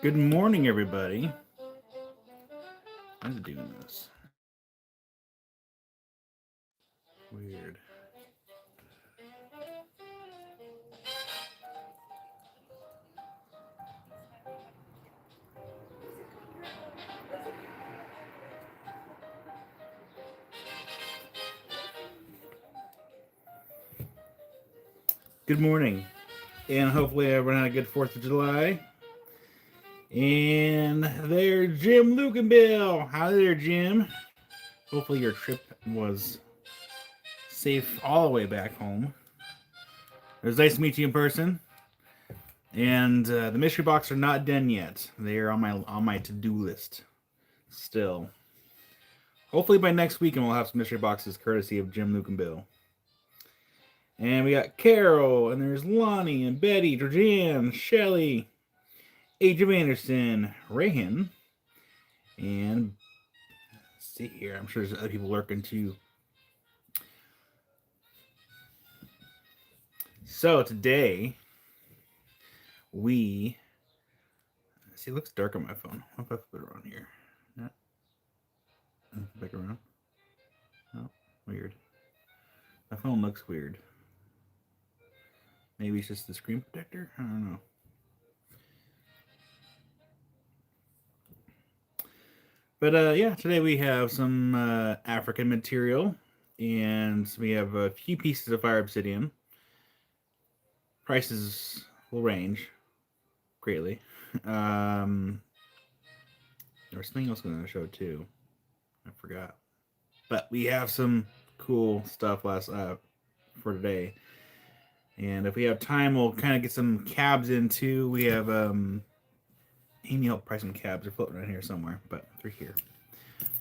Good morning, everybody. Why is it doing this? Weird. Good morning, and hopefully everyone had a good 4th of July. And there's Jim Lukenbill. Hi there, Jim. Hopefully your trip was safe all the way back home. It was nice to meet you in person. And the mystery box are not done yet. They are on my to-do list still. Hopefully by next weekend we'll have some mystery boxes courtesy of Jim Lukenbill. And we got Carol, and there's Lonnie, and Betty, Georgianne, Shelly, Adrian Anderson, Rayhan, and let's see here. I'm sure there's other people lurking too. So today, we see. It looks dark on my phone. What if I put it around here? Yeah. Back around. Oh, weird. My phone looks weird. Maybe it's just the screen protector. I don't know. But yeah, today we have some African material, and we have a few pieces of fire obsidian. Prices will range greatly. There was something else I'm going to show too. I forgot. But we have some cool stuff for today. And if we have time, we'll kind of get some cabs in too. We have Amy helped price some cabs. They're floating around here somewhere, but they're here.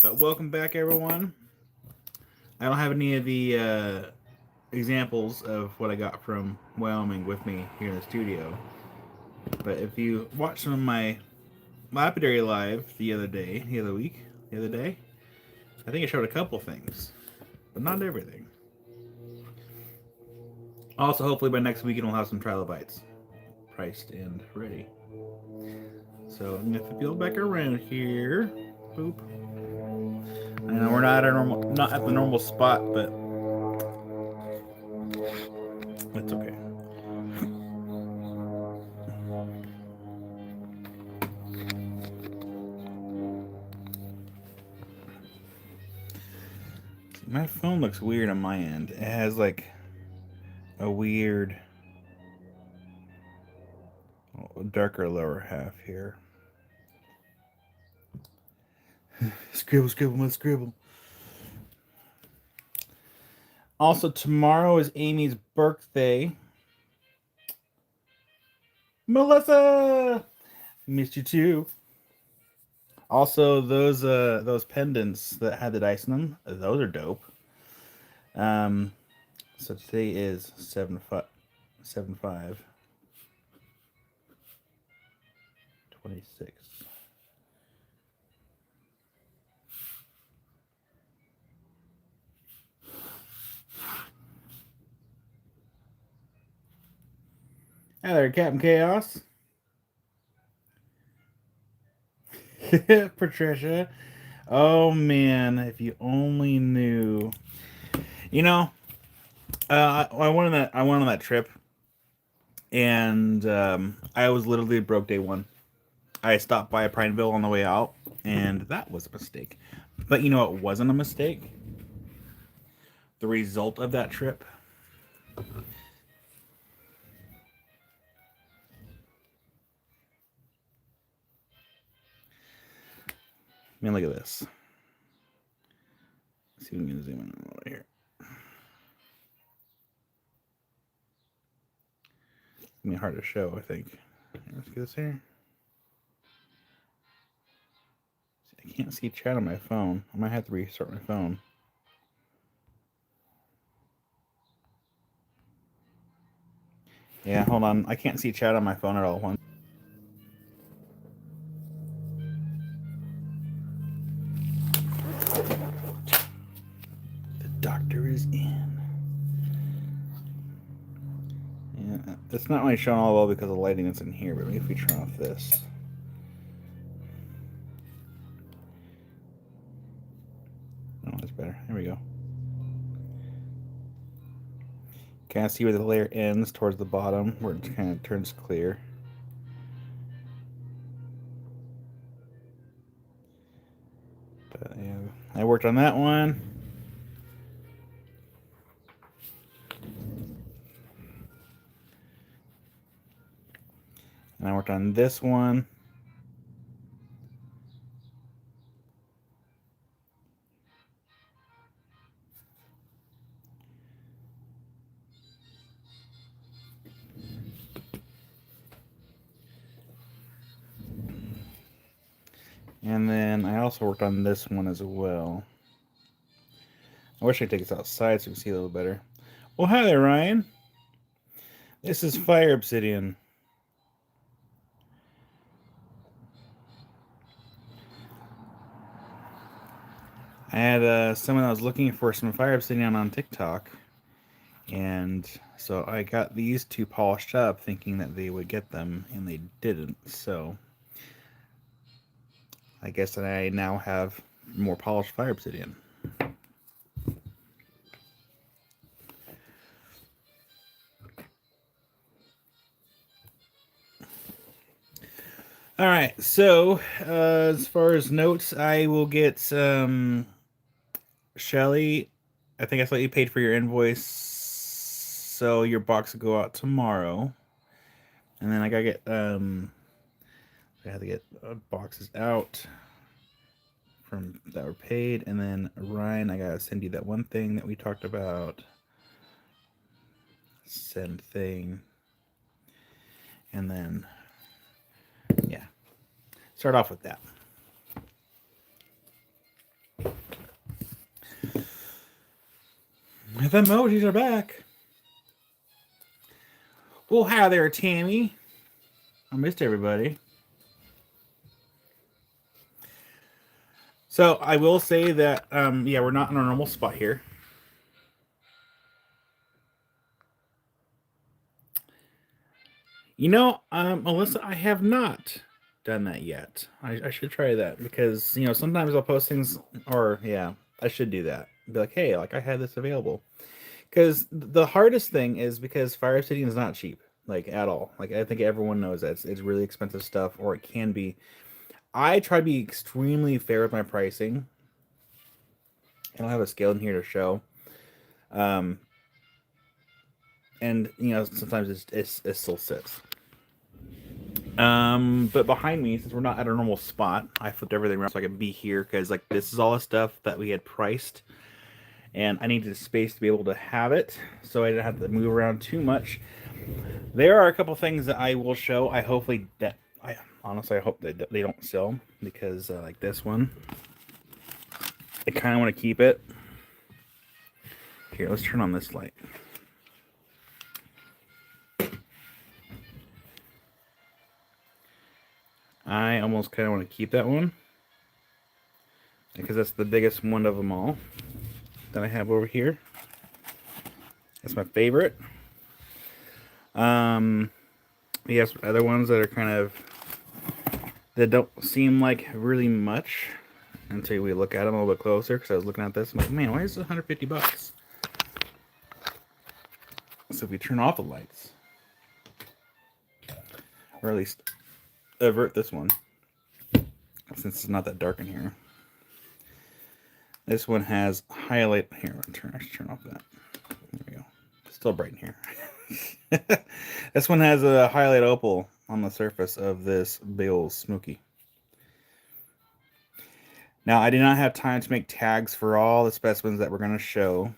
But welcome back, everyone. I don't have any of the examples of what I got from Wyoming with me here in the studio. But if you watch some of my Lapidary Live the other day, the other day, I think I showed a couple things, but not everything. Also, hopefully by next weekend we'll have some trilobites priced and ready. So I'm gonna flip you back around here. Boop. I know we're not at the normal spot, but it's okay. My phone looks weird on my end. It has like a weird darker lower half here. Scribble, scribble, must scribble. Also, tomorrow is Amy's birthday. Melissa, missed you too. Also, those pendants that had the dice in them, those are dope. So today is 7/5/26. Hi there, Captain Chaos. Patricia. Oh man, if you only knew. You know, I went on that trip, and I was literally broke day one. I stopped by Prineville on the way out, and that was a mistake. But you know, it wasn't a mistake. The result of that trip. Man, look at this. Let's see if we can zoom in over here. It's gonna be hard to show, I think. Let's get this here. I can't see chat on my phone. I might have to restart my phone. Yeah, hold on. I can't see chat on my phone at all. One. The doctor is in. Yeah, that's not really showing all well because of the lighting that's in here, but maybe if we turn off this. There we go. Kind of see where the layer ends towards the bottom, where it kind of turns clear. But yeah, I worked on that one. And I worked on this one. And then I also worked on this one as well. I wish I could take this outside so you can see a little better. Well, hi there, Ryan. This is Fire Obsidian. I had someone that was looking for some Fire Obsidian on TikTok. And so I got these two polished up thinking that they would get them, and they didn't. So I guess that I now have more polished Fire Obsidian. All right, so as far as notes, I will get Shelly. I think I saw you paid for your invoice, so your box will go out tomorrow. And then I gotta get I have to get boxes out from that were paid, and then Ryan, I gotta send you that one thing that we talked about. Send thing, and then yeah, start off with that. The emojis are back. Well, hi there, Tammy. I missed everybody. So I will say that, yeah, we're not in our normal spot here. You know, Melissa, I have not done that yet. I should try that because, you know, sometimes I'll post things, or yeah, I should do that. Be like, hey, like I had this available. Because the hardest thing is because Fire Obsidian is not cheap, like at all. Like I think everyone knows that it's really expensive stuff, or it can be. I try to be extremely fair with my pricing. I don't have a scale in here to show. And you know, sometimes it still sits. But behind me, since we're not at our normal spot, I flipped everything around so I could be here because like this is all the stuff that we had priced, and I needed space to be able to have it, so I didn't have to move around too much. There are a couple things that I will show. I hopefully that I honestly I hope that they don't sell because like this one, I kind of want to keep it. Here, let's turn on this light. I almost kind of want to keep that one because that's the biggest one of them all that I have over here. That's my favorite. We have some other ones that are kind of that don't seem like really much until we look at them a little bit closer. Because I was looking at this, I'm like, man, why is it $150? So if we turn off the lights, or at least avert this one, since it's not that dark in here. This one has highlight. Here, I should turn off that. There we go. Still bright in here. This one has a highlight opal on the surface of this big old smoky. Now, I did not have time to make tags for all the specimens that we're going to show.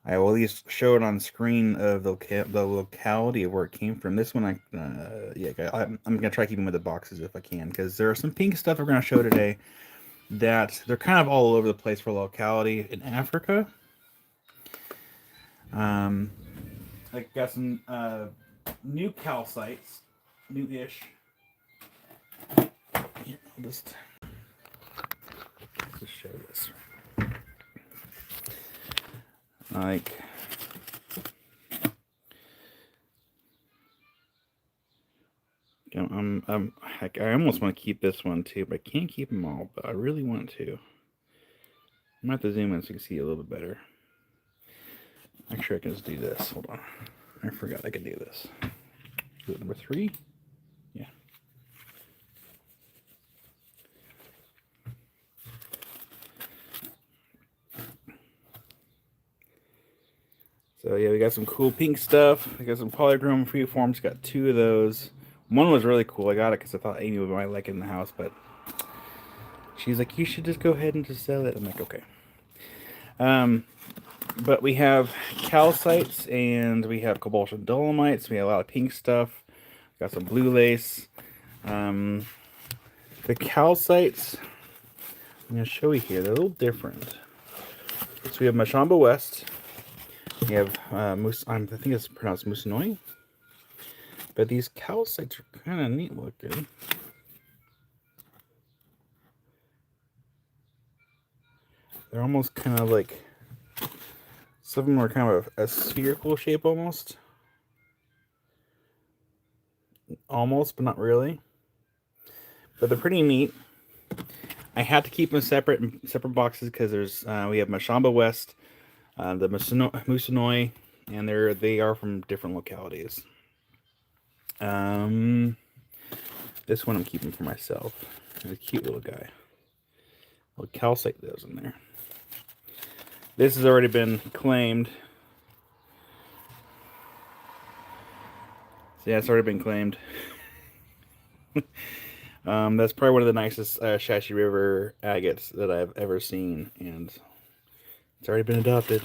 I will at least show it on screen of the locality of where it came from. This one, yeah, I'm going to try keeping with the boxes if I can, because there are some pink stuff we're going to show today that they're kind of all over the place for locality in Africa. I got some new calcites, new-ish. Here, I'll just show this. Like, I almost want to keep this one too, but I can't keep them all. But I really want to. I'm going to have to zoom in so you can see a little bit better. Actually, I can just do this. Hold on. I forgot I could do this. Do it number 3. Yeah. So yeah, we got some cool pink stuff. We got some polychrome freeforms. Got 2 of those. One was really cool. I got it because I thought Amy might like it in the house, but she's like, you should just go ahead and just sell it. I'm like, okay. But we have calcites and we have cobalt dolomites. We have a lot of pink stuff. Got some blue lace. The calcites, I'm going to show you here. They're a little different. So we have Mashamba West. We have, I think it's pronounced Musinoi. But these calcites are kind of neat looking. They're almost kind of like, some of them are kind of a spherical shape almost. Almost, but not really. But they're pretty neat. I had to keep them separate boxes because there's we have Mashamba West, the Musinoi, and they are from different localities. This one I'm keeping for myself. It's a cute little guy. Little calcite those in there. This has already been claimed. So yeah, it's already been claimed. That's probably one of the nicest Shashi River agates that I've ever seen, and it's already been adopted.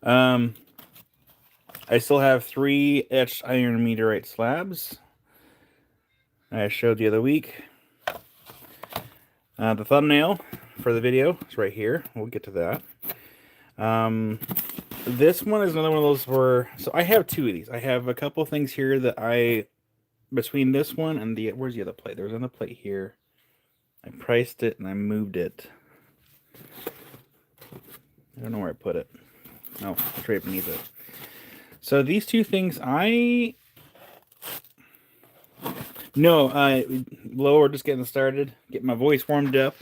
I still have 3 etched iron meteorite slabs I showed the other week. The thumbnail for the video is right here. We'll get to that. This one is another one of those where, so I have 2 of these. I have a couple things here that between this one and where's the other plate? There's another plate here. I priced it and I moved it. I don't know where I put it. Oh, it's right beneath it. So these 2 things lower, just getting started, getting my voice warmed up.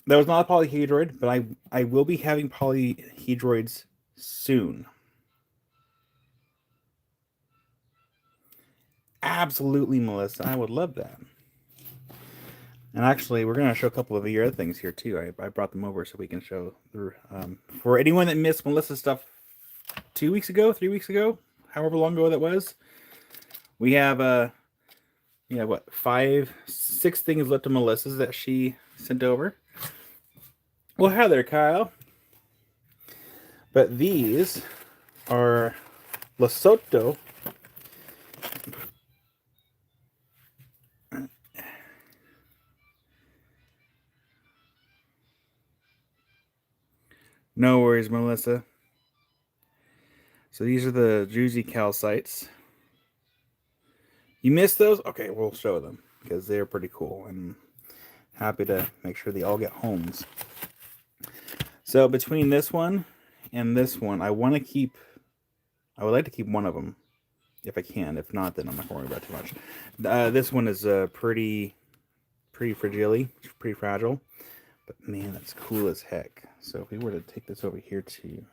That was not a polyhedroid, but I will be having polyhedroids soon. Absolutely, Melissa. I would love that. And actually, we're going to show a couple of your other things here, too. I brought them over so we can show. For anyone that missed Melissa's stuff 2 weeks ago, 3 weeks ago, however long ago that was, we have, 6 things left of Melissa's that she sent over. Well, hi there, Kyle. But these are Lesotho. No worries, Melissa. So these are the Druzy calcites. You missed those? Okay, we'll show them because they're pretty cool. I'm happy to make sure they all get homes. So between this one and this one, I would like to keep one of them if I can. If not, then I'm not going to worry about it too much. This one is pretty fragile, pretty fragile. But man, that's cool as heck. So if we were to take this over here to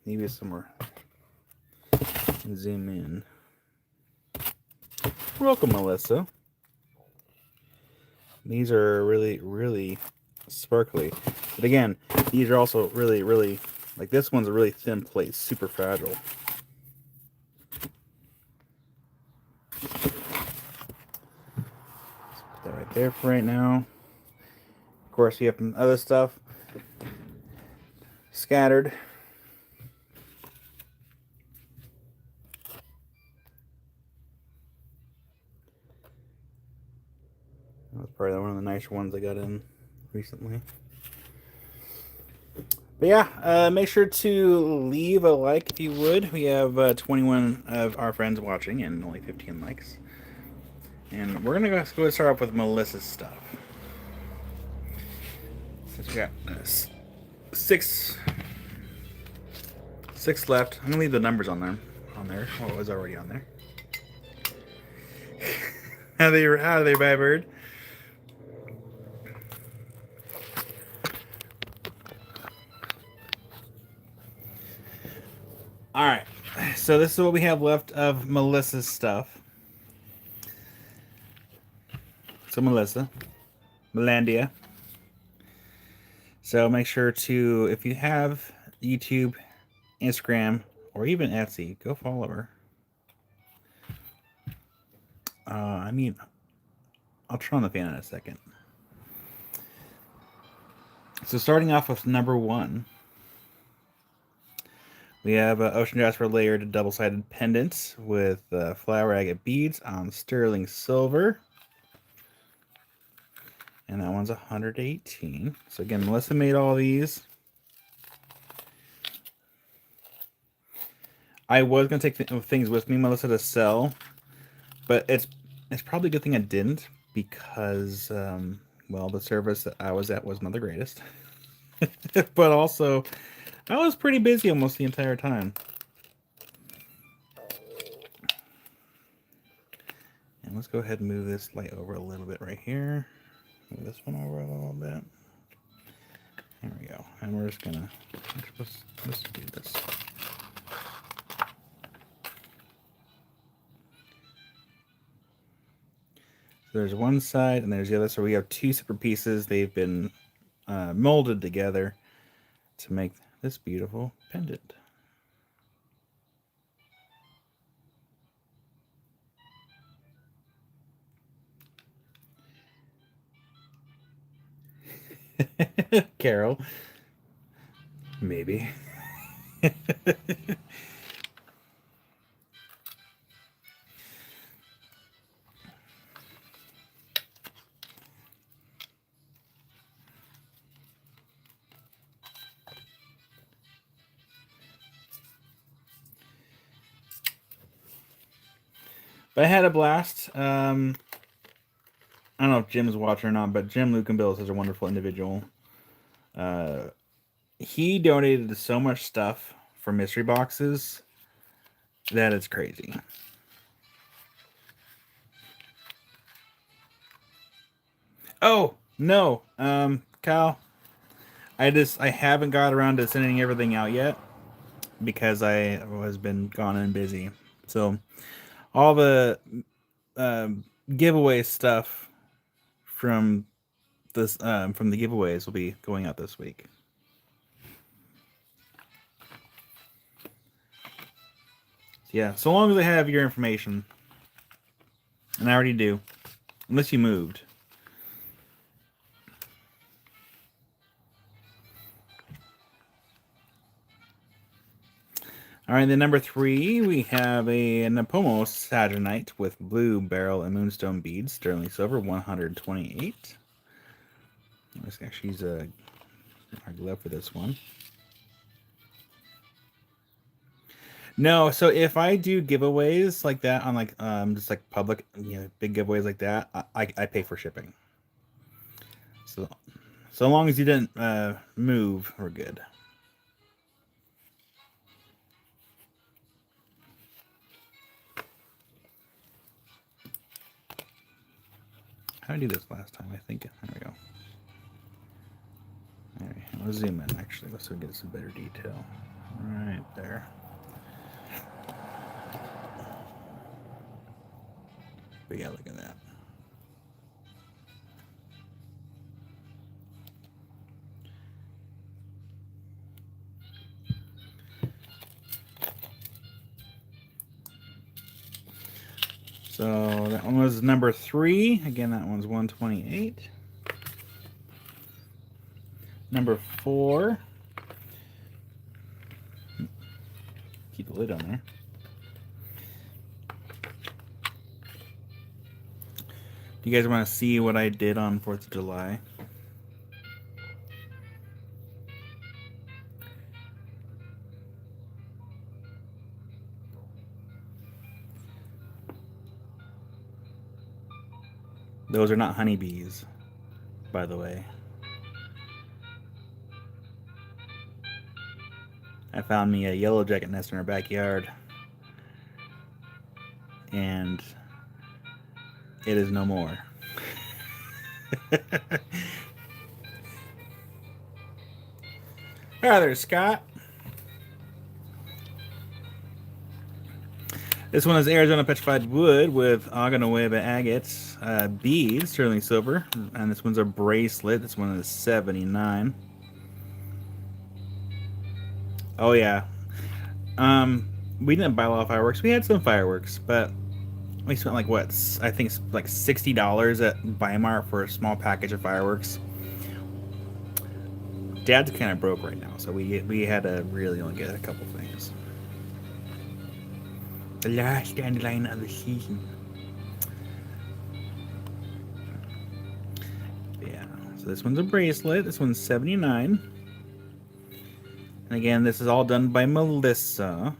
maybe somewhere, zoom in. Welcome, Melissa. These are really, really sparkly. But again, these are also really, really, like this one's a really thin plate, super fragile. Put that right there for right now. Of course, you have some other stuff scattered. That was probably one of the nicer ones I got in recently. But yeah, make sure to leave a like if you would. We have 21 of our friends watching and only 15 likes. And we're going to go start off with Melissa's stuff. Since we got 6 left. I'm going to leave the numbers on there. Well, it was already on there. Out of there, bye bird. All right. So this is what we have left of Melissa's stuff. So Melissa, Melandia. So make sure to, if you have YouTube, Instagram, or even Etsy, go follow her. I mean, I'll turn on the fan in a second. So starting off with number 1, we have Ocean Jasper layered double-sided pendants with flower agate beads on sterling silver. And that one's 118. So again, Melissa made all these. I was going to take things with me, Melissa, to sell. But it's probably a good thing I didn't, because, well, the service that I was at was not the greatest. But also, I was pretty busy almost the entire time. And let's go ahead and move this light over a little bit right here. Move this one over a little bit. There we go. And we're just gonna let's do this. So there's one side and there's the other. So we have 2 separate pieces. They've been molded together to make this beautiful pendant. Carol. Maybe. But I had a blast. I don't know if Jim's watching or not, but Jim Lukenbill is such a wonderful individual. He donated so much stuff for mystery boxes that it's crazy. Oh no, Kyle, I haven't got around to sending everything out yet because I has been gone and busy. So all the giveaway stuff from this from the giveaways will be going out this week. Yeah, so long as I have your information, and I already do, unless you moved. All right, then number 3, we have a Nepomuk Saginite with blue beryl and moonstone beads, sterling silver, 128. Let's actually use our glove for this one. No, so if I do giveaways like that on like just like public, big giveaways like that, I pay for shipping. So long as you didn't move, we're good. How did I do this last time? I think there we go. All right, let's zoom in. Actually, let's get some better detail. Right there. But yeah, look at that. So that one was number 3. Again, that one's 128. Number 4. Keep the lid on there. Do you guys want to see what I did on 4th of July? Those are not honeybees, by the way. I found me a yellow jacket nest in our backyard. And It is no more. Hi there, Scott. This one is Arizona Petrified Wood with Aganueva agates, beads, sterling silver, and this one's a bracelet. This one is 79. Oh yeah. We didn't buy a lot of fireworks. We had some fireworks, but we spent like what I think it's like $60 at Weimar for a small package of fireworks. Dad's kind of broke right now, so we had to really only get a couple things. The last dandelion of the season. Yeah. So this one's a bracelet. This one's 79. And again, this is all done by Melissa.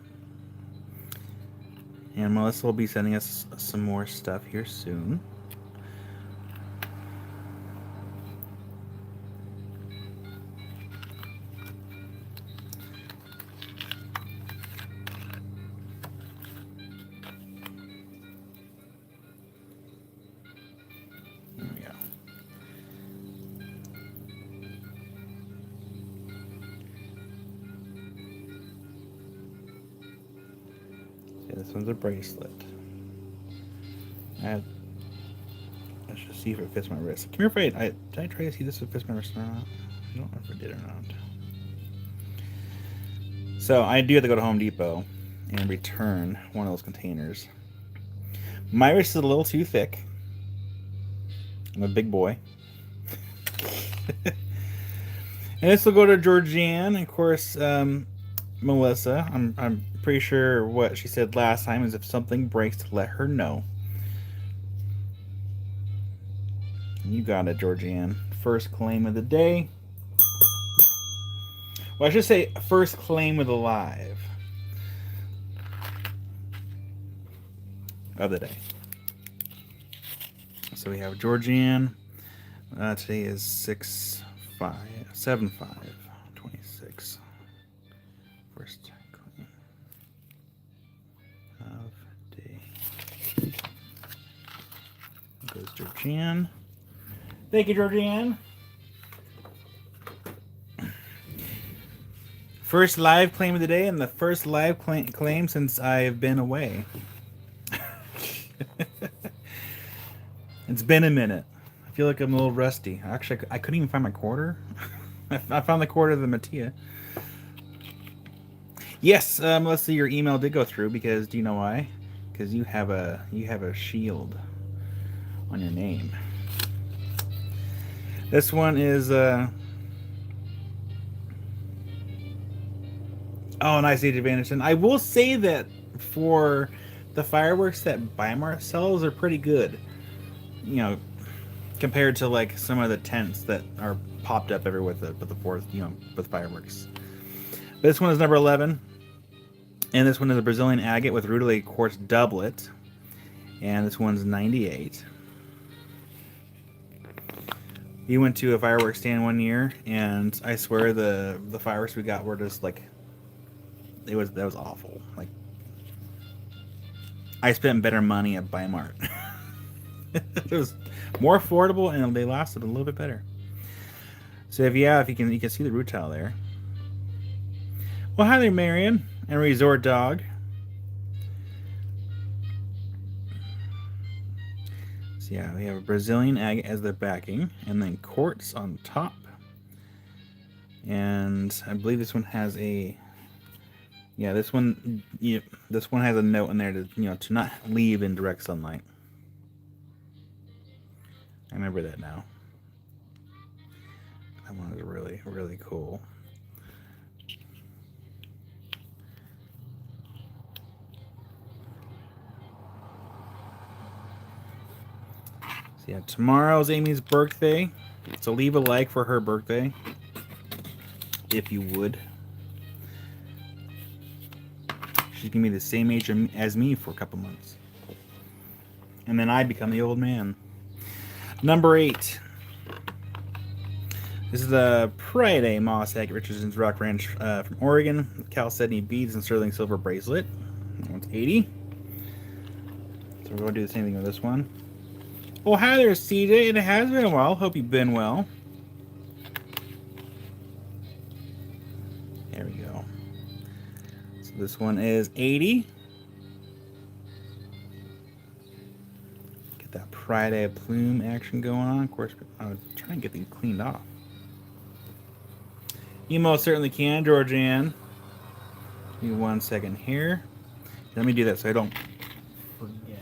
And Melissa will be sending us some more stuff here soon. There we go. Yeah, this one's a bracelet. Let's just see if it fits my wrist. Come here, Fred. Did I try to see this if it fits my wrist or not? I don't know if it did or not. So I do have to go to Home Depot and return one of those containers. My wrist is a little too thick. I'm a big boy. And this will go to Georgianne, of course, Melissa. I'm pretty sure what she said last time is if something breaks to let her know. You got it, Georgianne. First claim of the day. Well, I should say first claim of the live of the day. So we have Georgianne. Today is 6/5/7/5/26. First claim of day. Goes Georgianne. Thank you, Georgianne. First live claim of the day and the first live claim since I've been away. It's been a minute. I feel like I'm a little rusty. Actually, I couldn't even find my quarter. I found the quarter of the Mattia. Yes, Melissa, your email did go through because do you know why? Because you have a shield on your name. This one is oh, nice, AJ Anderson. I will say that for the fireworks that Weimar sells are pretty good. You know, compared to like some of the tents that are popped up everywhere with the fourth, with fireworks. This one is number 11, and this one is a Brazilian agate with rudely quartz doublet, and this one's 98. We went to a fireworks stand one year, and I swear the fireworks we got were just like that was awful. Like I spent better money at Weimar. It was more affordable and they lasted a little bit better. So if you can see the root towel there. Well, hi there, Marion and Resort Dog. So yeah, we have a Brazilian agate as the backing, and then quartz on top. And I believe this one has a this one has a note in there to to not leave in direct sunlight. I remember that now. That one is really, really cool. So yeah, tomorrow's Amy's birthday. So leave a like for her birthday, if you would. She's gonna be the same age as me for a couple months, and then I become the old man. Number 8. This is the Friday Moss Agate Richardson's Rock Ranch from Oregon. Chalcedony beads and sterling silver bracelet. That one's 80. So we're going to do the same thing with this one. Well, hi there, CJ. It has been a while. Hope you've been well. There we go. So this one is 80. Get that Pride of Plume action going on. Of course, I'm trying to get these cleaned off. You most certainly can, Georgianne. Give me 1 second here. Let me do that so I don't forget.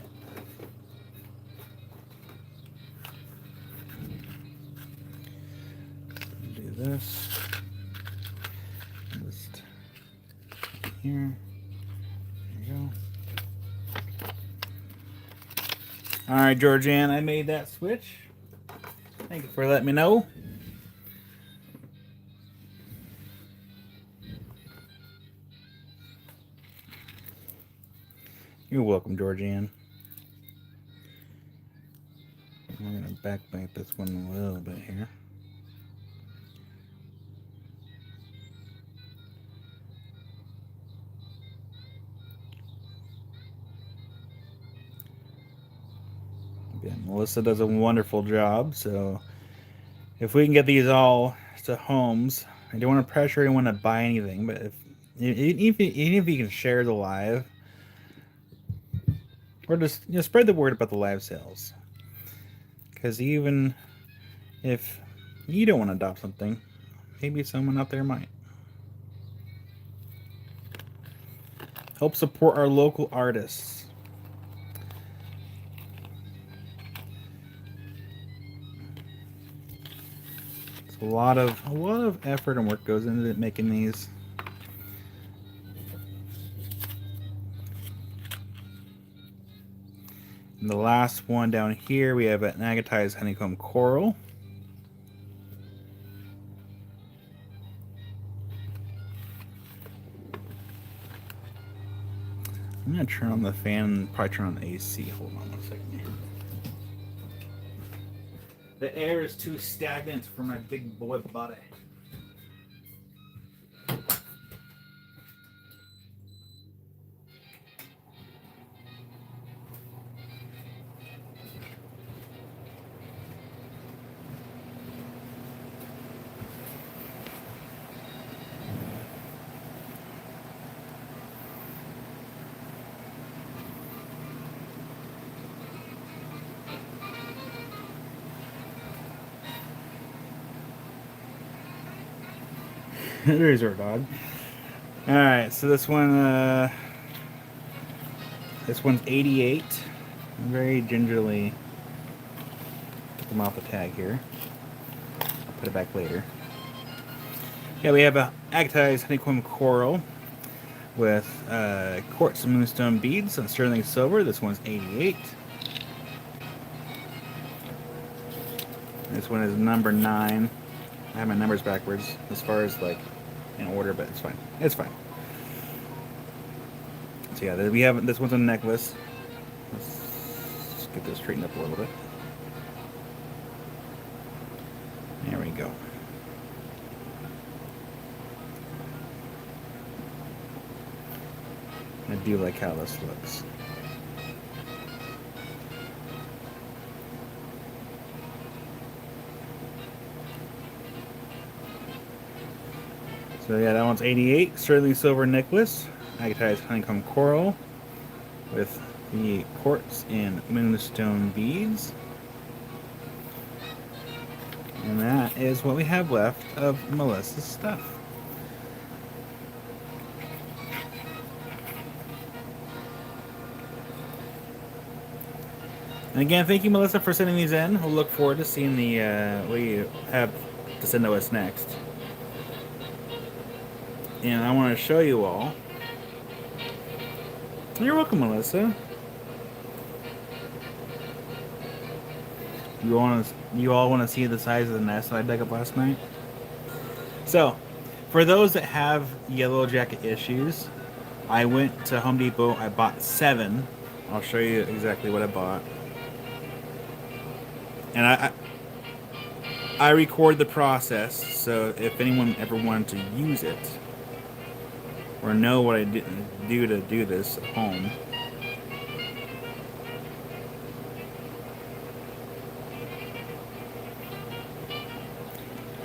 Do this. Just here. There you go. All right, Georgianne, I made that switch. Thank you for letting me know. You're welcome, Georgianne. We're going to backbank this one a little bit here. Again, Melissa does a wonderful job, so if we can get these all to homes, I don't want to pressure anyone to buy anything, but even if you can share the live, or just spread the word about the live sales, because even if you don't want to adopt something, maybe someone out there might. Help support our local artists. It's a lot of effort and work goes into making these. And the last one down here, we have an agatized honeycomb coral. I'm going to turn on the fan and probably turn on the AC. Hold on 1 second here. The air is too stagnant for my big boy body. There's our dog. All right, so this one's 88. I'm very gingerly get them off the tag here. I'll put it back later. Yeah, we have a agatized honeycomb coral with quartz and moonstone beads on sterling silver. This one's 88. This one is number 9. I have my numbers backwards as far as like in order, but it's fine. It's fine. So yeah, we have this one's a necklace. Let's get this straightened up a little bit. There we go. I do like how this looks. So yeah, that one's 88. Sterling silver necklace, agatized honeycomb coral with the quartz and moonstone beads. And that is what we have left of Melissa's stuff. And again, thank you, Melissa, for sending these in. We'll look forward to seeing what you have to send to us next. And I want to show you all. You're welcome, Melissa. You all want to see the size of the nest that I dug up last night? So, for those that have yellow jacket issues, I went to Home Depot. I bought 7. I'll show you exactly what I bought. And I record the process, so if anyone ever wanted to use it or know what I do to do this at home.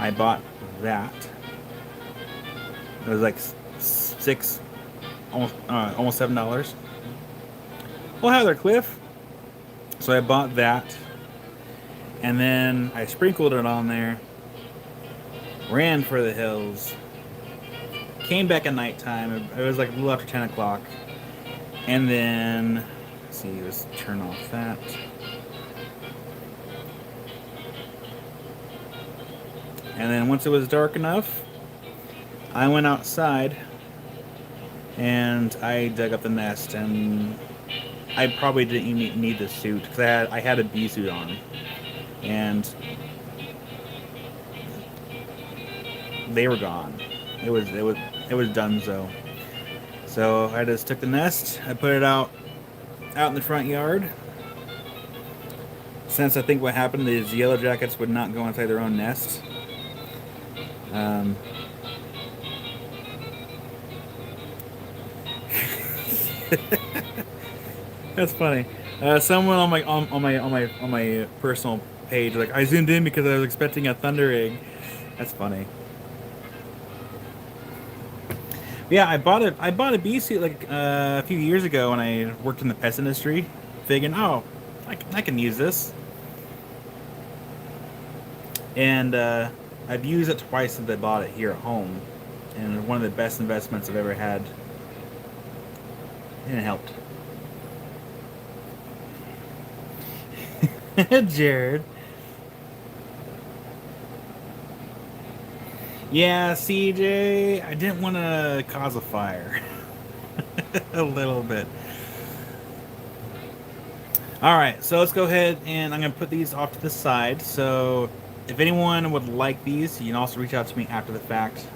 I bought that. It was like six, almost $7. Well, Heather Cliff. So I bought that, and then I sprinkled it on there. Ran for the hills. Came back at nighttime. It was like a little after 10 o'clock. And then, let's see, let's turn off that. And then once it was dark enough, I went outside and I dug up the nest. And I probably didn't even need the suit because I had a bee suit on, and they were gone. It was done. So I just took the nest. I put it out in the front yard. Since I think what happened is yellow jackets would not go inside their own nest. That's funny. Someone on my personal page, like, I zoomed in because I was expecting a thunder egg. That's funny. Yeah, I bought a bee suit like a few years ago when I worked in the pest industry, thinking, oh, I can use this. And I've used it twice since I bought it here at home, and one of the best investments I've ever had. And it helped. Jared. Yeah, CJ, I didn't want to cause a fire. A little bit. Alright, so let's go ahead and I'm going to put these off to the side. So if anyone would like these, you can also reach out to me after the fact.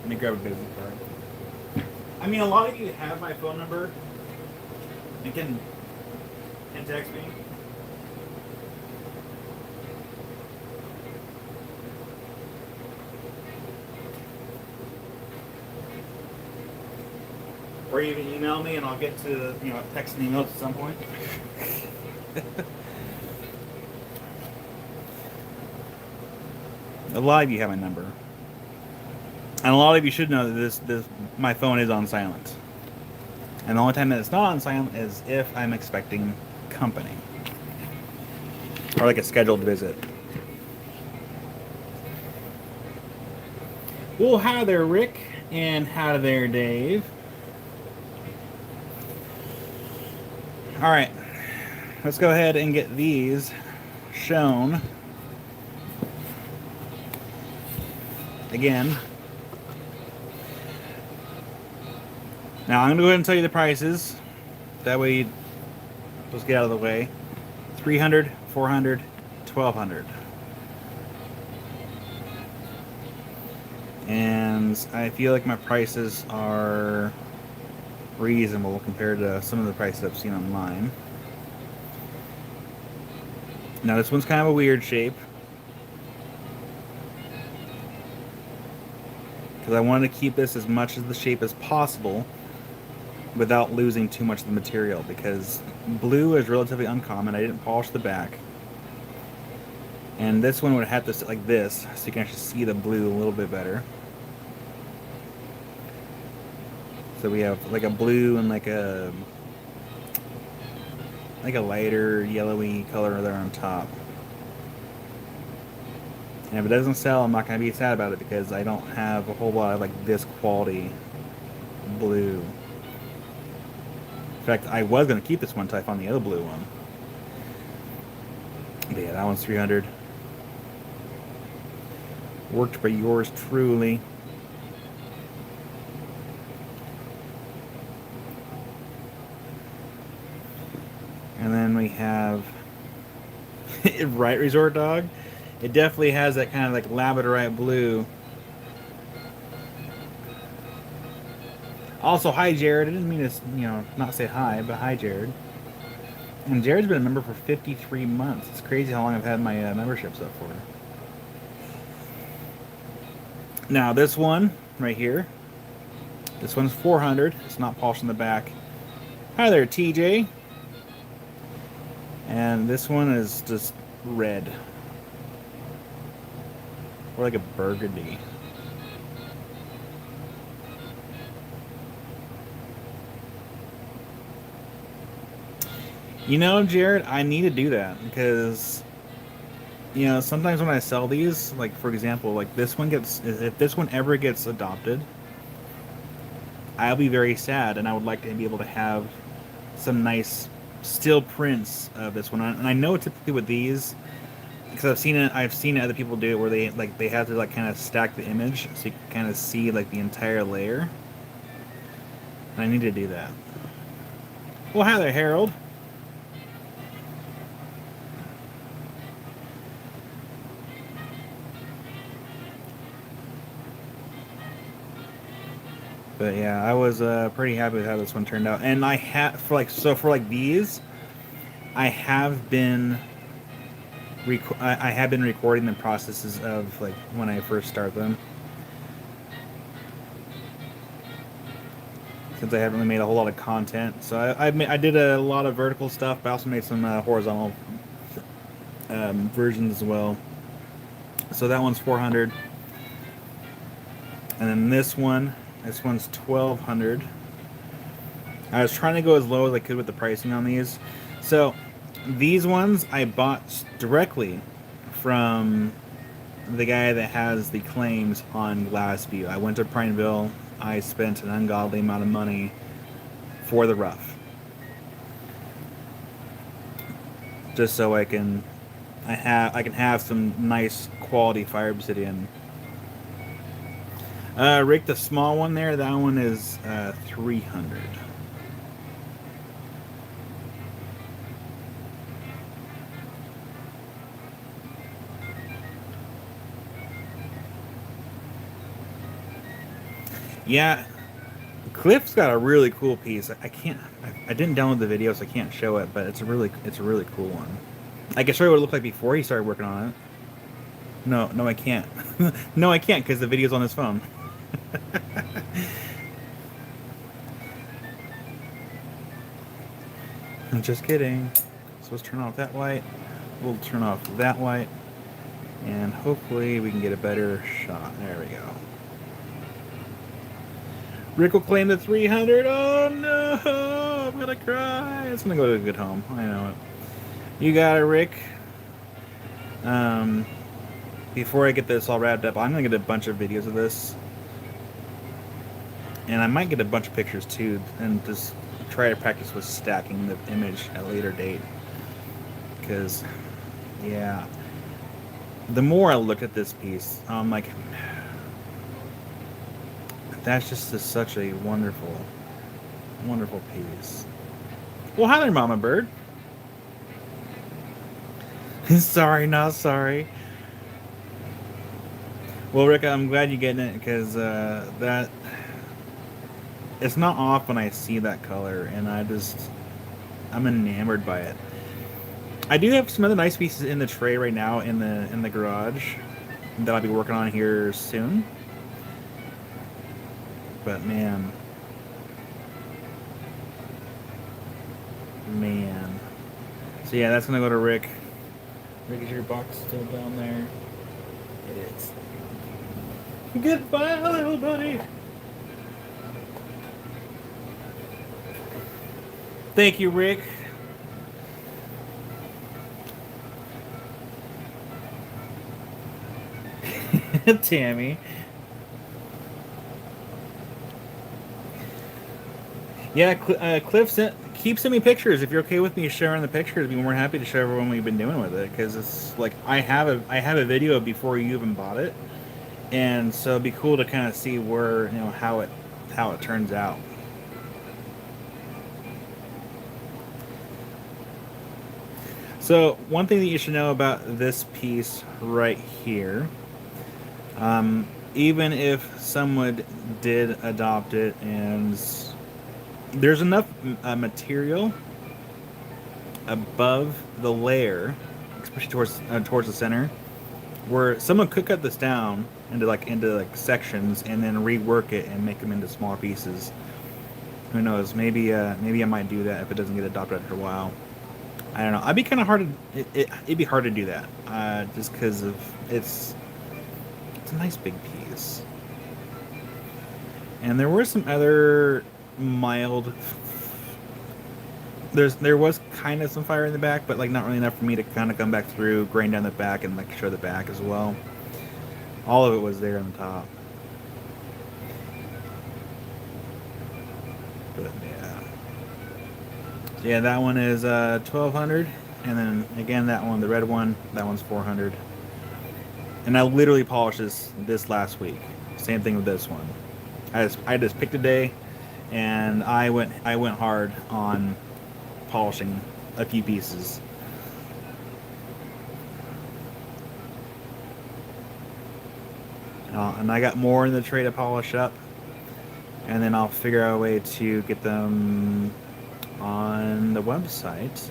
Let me grab a business card. I mean, a lot of you have my phone number and can text me. Or even email me and I'll get to, text and email at some point. A lot of you have my number. And a lot of you should know that my phone is on silent. And the only time that it's not on silent is if I'm expecting company. Or like a scheduled visit. Well, hi there, Rick. And hi there, Dave. Alright. Let's go ahead and get these shown. Again. Now, I'm going to go ahead and tell you the prices. That way, let's get out of the way. $300, $400, $1,200. And I feel like my prices are reasonable compared to some of the prices I've seen online. Now, this one's kind of a weird shape. Because I wanted to keep this as much of the shape as possible without losing too much of the material, because blue is relatively uncommon. I didn't polish the back. And this one would have to sit like this, so you can actually see the blue a little bit better. So we have like a blue and like a lighter yellowy color there on top. And if it doesn't sell, I'm not going to be sad about it because I don't have a whole lot of like this quality blue. In fact, I was going to keep this one until I found the other blue one. But yeah, that one's $300. Worked by yours truly. And then we have Right Resort Dog. It definitely has that kind of like labradorite blue. Also, hi Jared. I didn't mean to, not say hi, but hi Jared. And Jared's been a member for 53 months. It's crazy how long I've had my memberships up for. Now this one right here. This one's $400. It's not polished in the back. Hi there, TJ. And this one is just red. or like a burgundy. You know, Jared, I need to do that because sometimes when I sell these, like for example, like this one gets if this one ever gets adopted, I'll be very sad, and I would like to be able to have some nice still prints of this one. And I know typically with these, because I've seen other people do it where they have to like kind of stack the image so you can kind of see like the entire layer. And I need to do that. Well, hi there, Harold. But yeah, I was pretty happy with how this one turned out. And I have for like these, I have been I have been recording the processes of like when I first start them. Since I haven't really made a whole lot of content, so I did a lot of vertical stuff, but I also made some horizontal versions as well. So that one's 400, and then this one's 1200. I was trying to go as low as I could with the pricing on these. So these ones I bought directly from the guy that has the claims on Glassview. I went to Prineville. I spent an ungodly amount of money for the rough, just so I can have some nice quality fire obsidian. Rick, the small one there, that one is 300. Yeah, Cliff's got a really cool piece. I can't. I didn't download the video, so I can't show it. But it's a really cool one. I can show you what it looked like before he started working on it. No, I can't. No, I can't because the video's on his phone. I'm just kidding. So let's turn off that light. We'll turn off that light, and hopefully we can get a better shot. There we go. Rick will claim the 300. Oh no! I'm gonna cry. It's gonna go to a good home. I know it. You got it, Rick. Before I get this all wrapped up, I'm gonna get a bunch of videos of this, and I might get a bunch of pictures too, and just try to practice with stacking the image at a later date. Because, yeah, the more I look at this piece, I'm like, that's just such a wonderful, wonderful piece. Well, hi there, Mama Bird. Sorry, not sorry. Well, Rick, I'm glad you're getting it because that it's not often I see that color, and I'm enamored by it. I do have some other nice pieces in the tray right now in the garage that I'll be working on here soon. But man. So yeah, that's gonna go to Rick. Rick, is your box still down there? It is. Goodbye, little buddy. Thank you, Rick. Tammy. Yeah, Cliff keep sending me pictures if you're okay with me sharing the pictures. I'd be more happy to show everyone what we've been doing with it because it's like I have a video before you even bought it, and so it'd be cool to kind of see where how it turns out. So one thing that you should know about this piece right here, even if someone did adopt it and there's enough material above the layer, especially towards the center, where someone could cut this down into sections and then rework it and make them into smaller pieces. Who knows? Maybe I might do that if it doesn't get adopted after a while. I don't know. It'd be kind of hard to it'd be hard to do that just because of it's It's a nice big piece. And there were some other mild. There was kind of some fire in the back, but like not really enough for me to kind of come back through, grind down the back, and like show the back as well. All of it was there on the top. But yeah, yeah, that one is 1,200, and then again that one, the red one, that one's 400. And I literally polished this last week. Same thing with this one. I just picked a day, and I went hard on polishing a few pieces. And I got more in the tray to polish up, and then I'll figure out a way to get them on the website,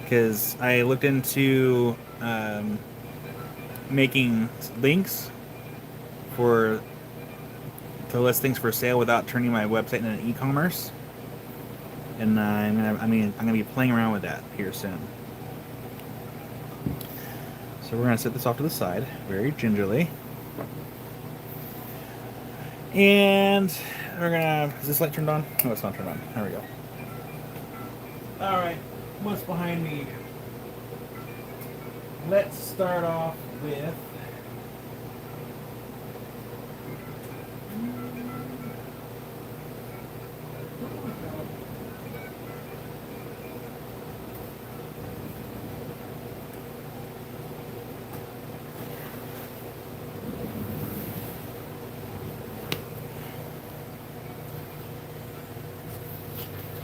because I looked into making links to list things for sale without turning my website into an e-commerce, and I'm gonna be playing around with that here soon. So we're gonna set this off to the side very gingerly, and we're gonna. Is this light turned on? No, it's not turned on. There we go. All right, what's behind me? Let's start off with.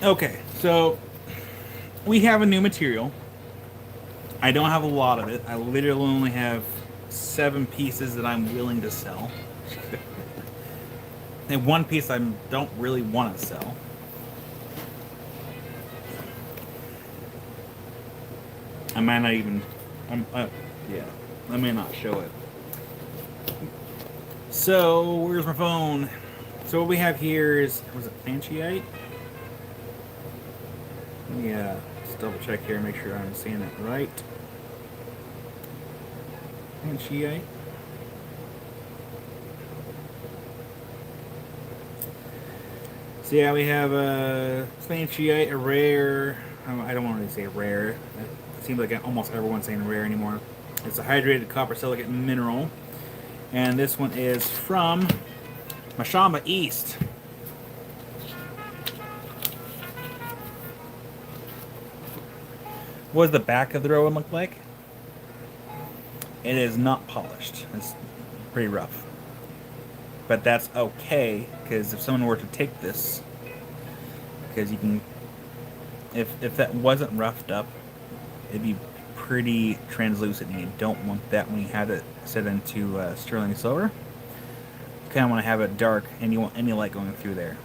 Okay, so we have a new material. I don't have a lot of it. I literally only have 7 pieces that I'm willing to sell. And 1 piece I don't really want to sell. I might not even... yeah, I may not show it. So, where's my phone? So what we have here is... Was it Fanchiite? Yeah, let's double check here and make sure I'm seeing it right. Fanchiite. So yeah, we have a Fanchiite, a rare. I don't want to say rare. It seems like almost everyone's saying rare anymore. It's a hydrated copper silicate mineral, and this one is from Mashamba East. What does the back of the Rowan look like? It is not polished. It's pretty rough. But that's okay, because if someone were to take this, because you can, if that wasn't roughed up, it'd be pretty translucent, and you don't want that when you have it set into sterling silver. You kind of want to have it dark, and you want any light going through there.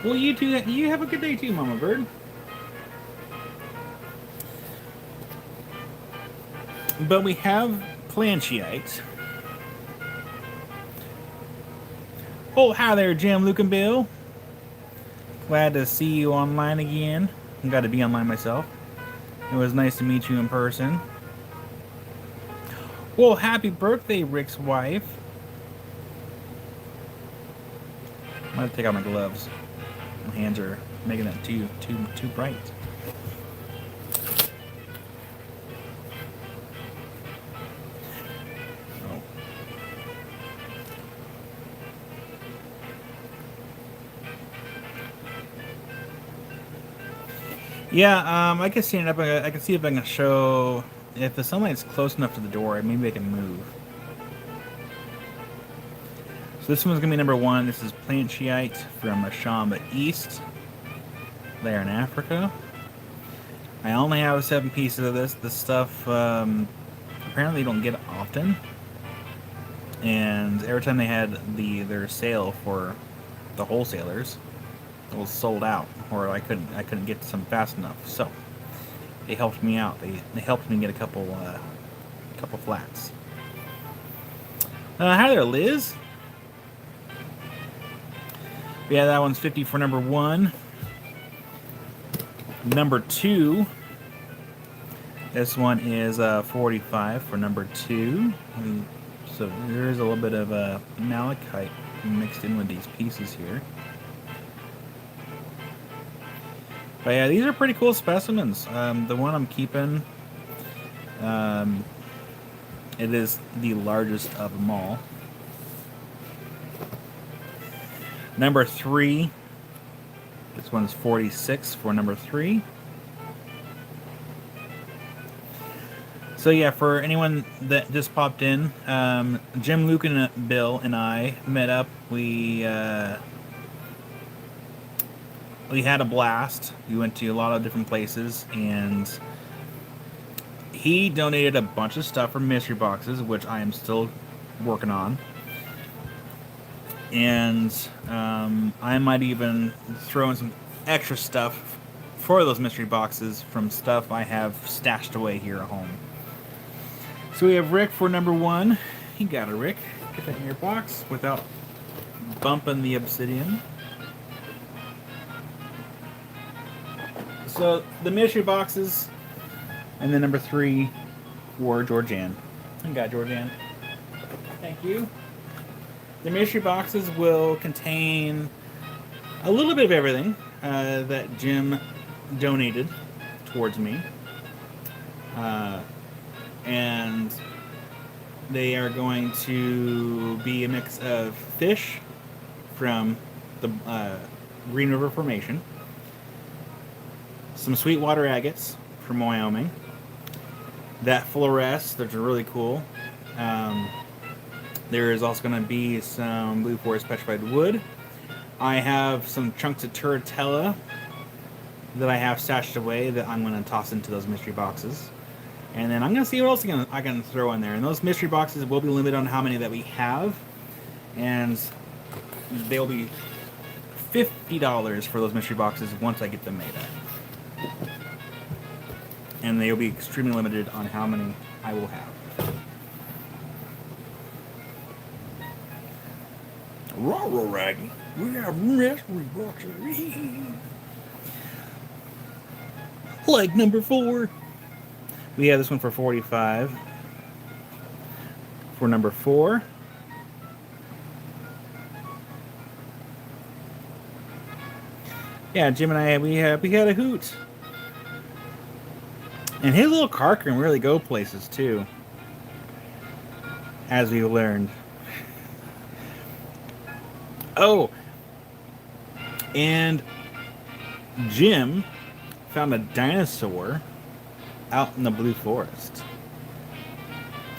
Well, you two, you have a good day too, Mama Bird. But we have Planchiite. Oh, hi there, Jim, Luke, and Bill. Glad to see you online again. I'm glad to be online myself. It was nice to meet you in person. Well, happy birthday, Rick's wife. I'm gonna take out my gloves. My hands are making it too bright. Oh. Yeah, I can stand up. I can see if I can show if the sunlight's close enough to the door. Maybe I can move. So this one's gonna be number 1. This is Planchiite from Mashamba East, there in Africa. I only have 7 pieces of this. This stuff apparently you don't get often, and every time they had their sale for the wholesalers, it was sold out, or I couldn't get some fast enough. So they helped me out. They helped me get a couple flats. Hi there, Liz. Yeah, that one's 50 for number 1. Number 2 This one is 45 for number 2. So there's a little bit of malachite mixed in with these pieces here. But yeah, these are pretty cool specimens. The one I'm keeping, it is the largest of them all. Number 3. This one's 46 for number 3. So yeah, for anyone that just popped in, Jim, Luke, and Bill and I met up. We had a blast. We went to a lot of different places, and he donated a bunch of stuff from mystery boxes, which I am still working on. And I might even throw in some extra stuff for those mystery boxes from stuff I have stashed away here at home. So we have Rick for number 1. You got it, Rick. Get that in your box without bumping the obsidian. So the mystery boxes, and then number 3 for Georgianne. You got Georgianne. Thank you. The mystery boxes will contain a little bit of everything that Jim donated towards me. And they are going to be a mix of fish from the Green River Formation, some sweetwater agates from Wyoming, that fluoresce, those are really cool. There is also going to be some Blue Forest petrified wood. I have some chunks of turritella that I have stashed away that I'm going to toss into those mystery boxes. And then I'm going to see what else I can throw in there. And those mystery boxes will be limited on how many that we have. And they'll be $50 for those mystery boxes once I get them made up. And they'll be extremely limited on how many I will have. Rah-rah, Raggy. We have mystery boxes. Like number 4. We have this one for 45. For number 4. Yeah, Jim and I, we had a hoot. And his little car can really go places too, as we learned. Oh, and Jim found a dinosaur out in the Blue Forest.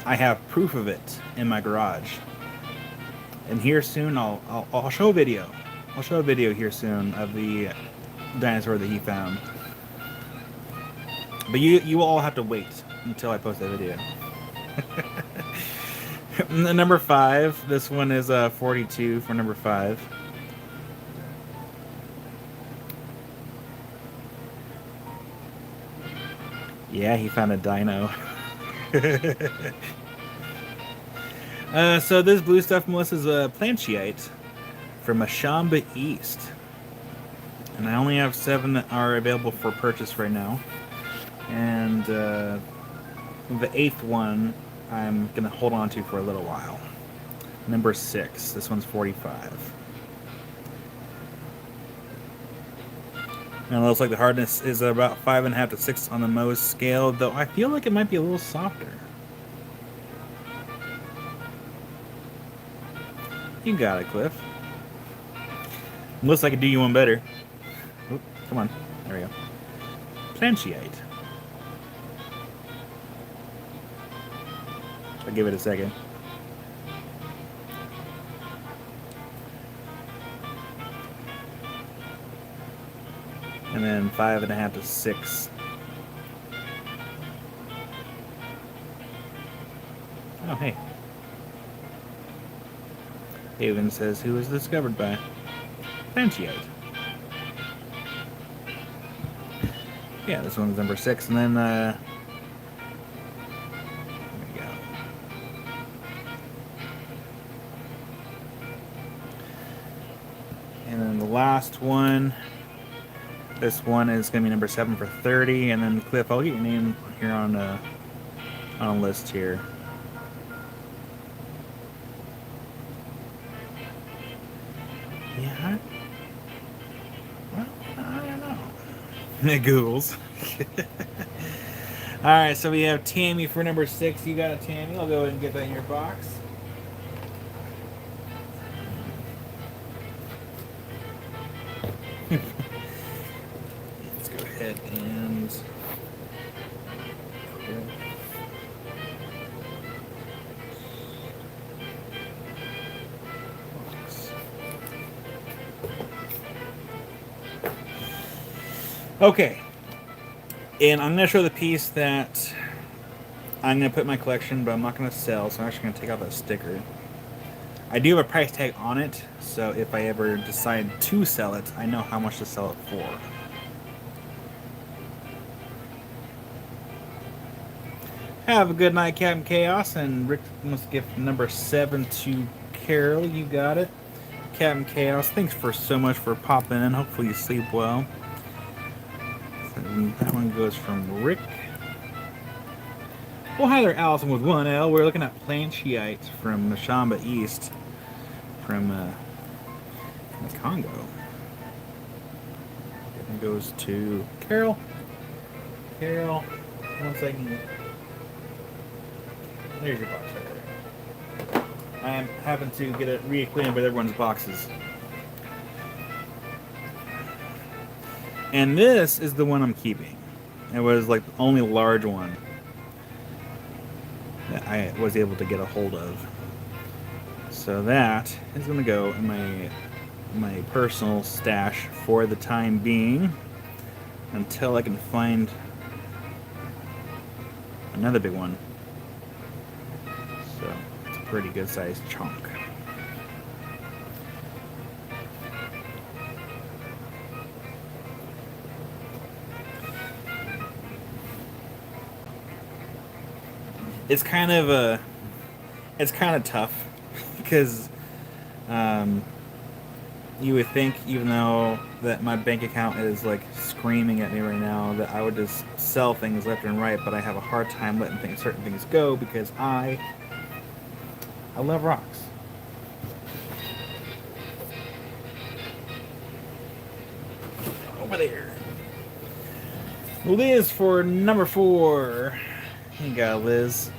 I have proof of it in my garage. And here soon, I'll show a video. I'll show a video here soon of the dinosaur that he found. But you will all have to wait until I post that video. Number 5. This one is 42 for number 5. Yeah, he found a dino. So this blue stuff, Melissa, is a planchiite from Ashamba East. And I only have 7 that are available for purchase right now. And the 8th one I'm going to hold on to for a little while. Number 6. This one's 45. And it looks like the hardness is about 5.5 to 6 on the Mohs scale, though I feel like it might be a little softer. You got it, Cliff. Looks like I could do you one better. Oop, come on. There we go. Planchiite. I'll give it a second. And then 5.5 to 6. Oh, hey. Haven says, who was discovered by? Planchiite. Yeah, this one's number 6. And then, there we go. And then the last one This one is going to be number 7 for 30, and then Cliff, I'll get your name here on a list here. Yeah. Well, I don't know. It Googles. All right, so we have Tammy for number 6. You got a Tammy. I'll go ahead and get that in your box. Let's go ahead and okay. And I'm going to show the piece that I'm going to put in my collection, but I'm not going to sell, so I'm actually going to take out that sticker. I do have a price tag on it, so if I ever decide to sell it, I know how much to sell it for. Have a good night, Captain Chaos, and Rick must give number 7 to Carol. You got it. Captain Chaos, thanks for so much for popping in. Hopefully you sleep well. And that one goes from Rick. Well, hi there, Allison with 1L. We're looking at Planchiite from Mashamba East from the Congo. It goes to Carol. Carol, 1 second. There's your box right there. I am having to get it reacquainted with everyone's boxes. And this is the one I'm keeping. It was like the only large one that I was able to get a hold of. So that is going to go in my personal stash for the time being until I can find another big one. So it's a pretty good sized chunk. It's kind of tough because you would think, even though that my bank account is like screaming at me right now, that I would just sell things left and right, but I have a hard time letting certain things go because I love rocks. Over there. Liz for number 4. You got it, Liz.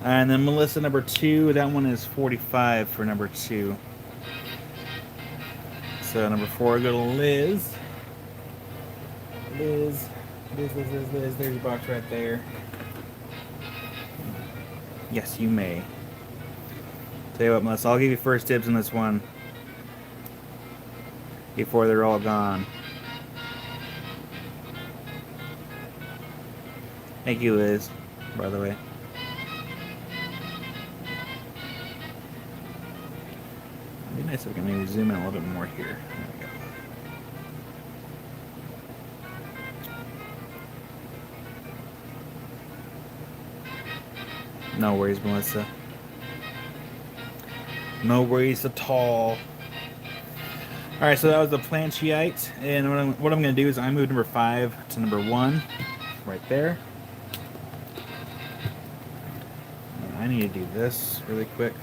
And then Melissa, number 2. That one is 45 for number 2. So number 4, go to Liz. Liz. There's your box right there. Yes, you may. Tell you what, Melissa, I'll give you first dibs on this one before they're all gone. Thank you, Liz, by the way. It'd be nice if we can maybe zoom in a little bit more here. There we go. No worries, Melissa. No worries at all. Alright, so that was the Planchiite. And what I'm going to do is I moved number 5 to number 1. Right there. And I need to do this really quick.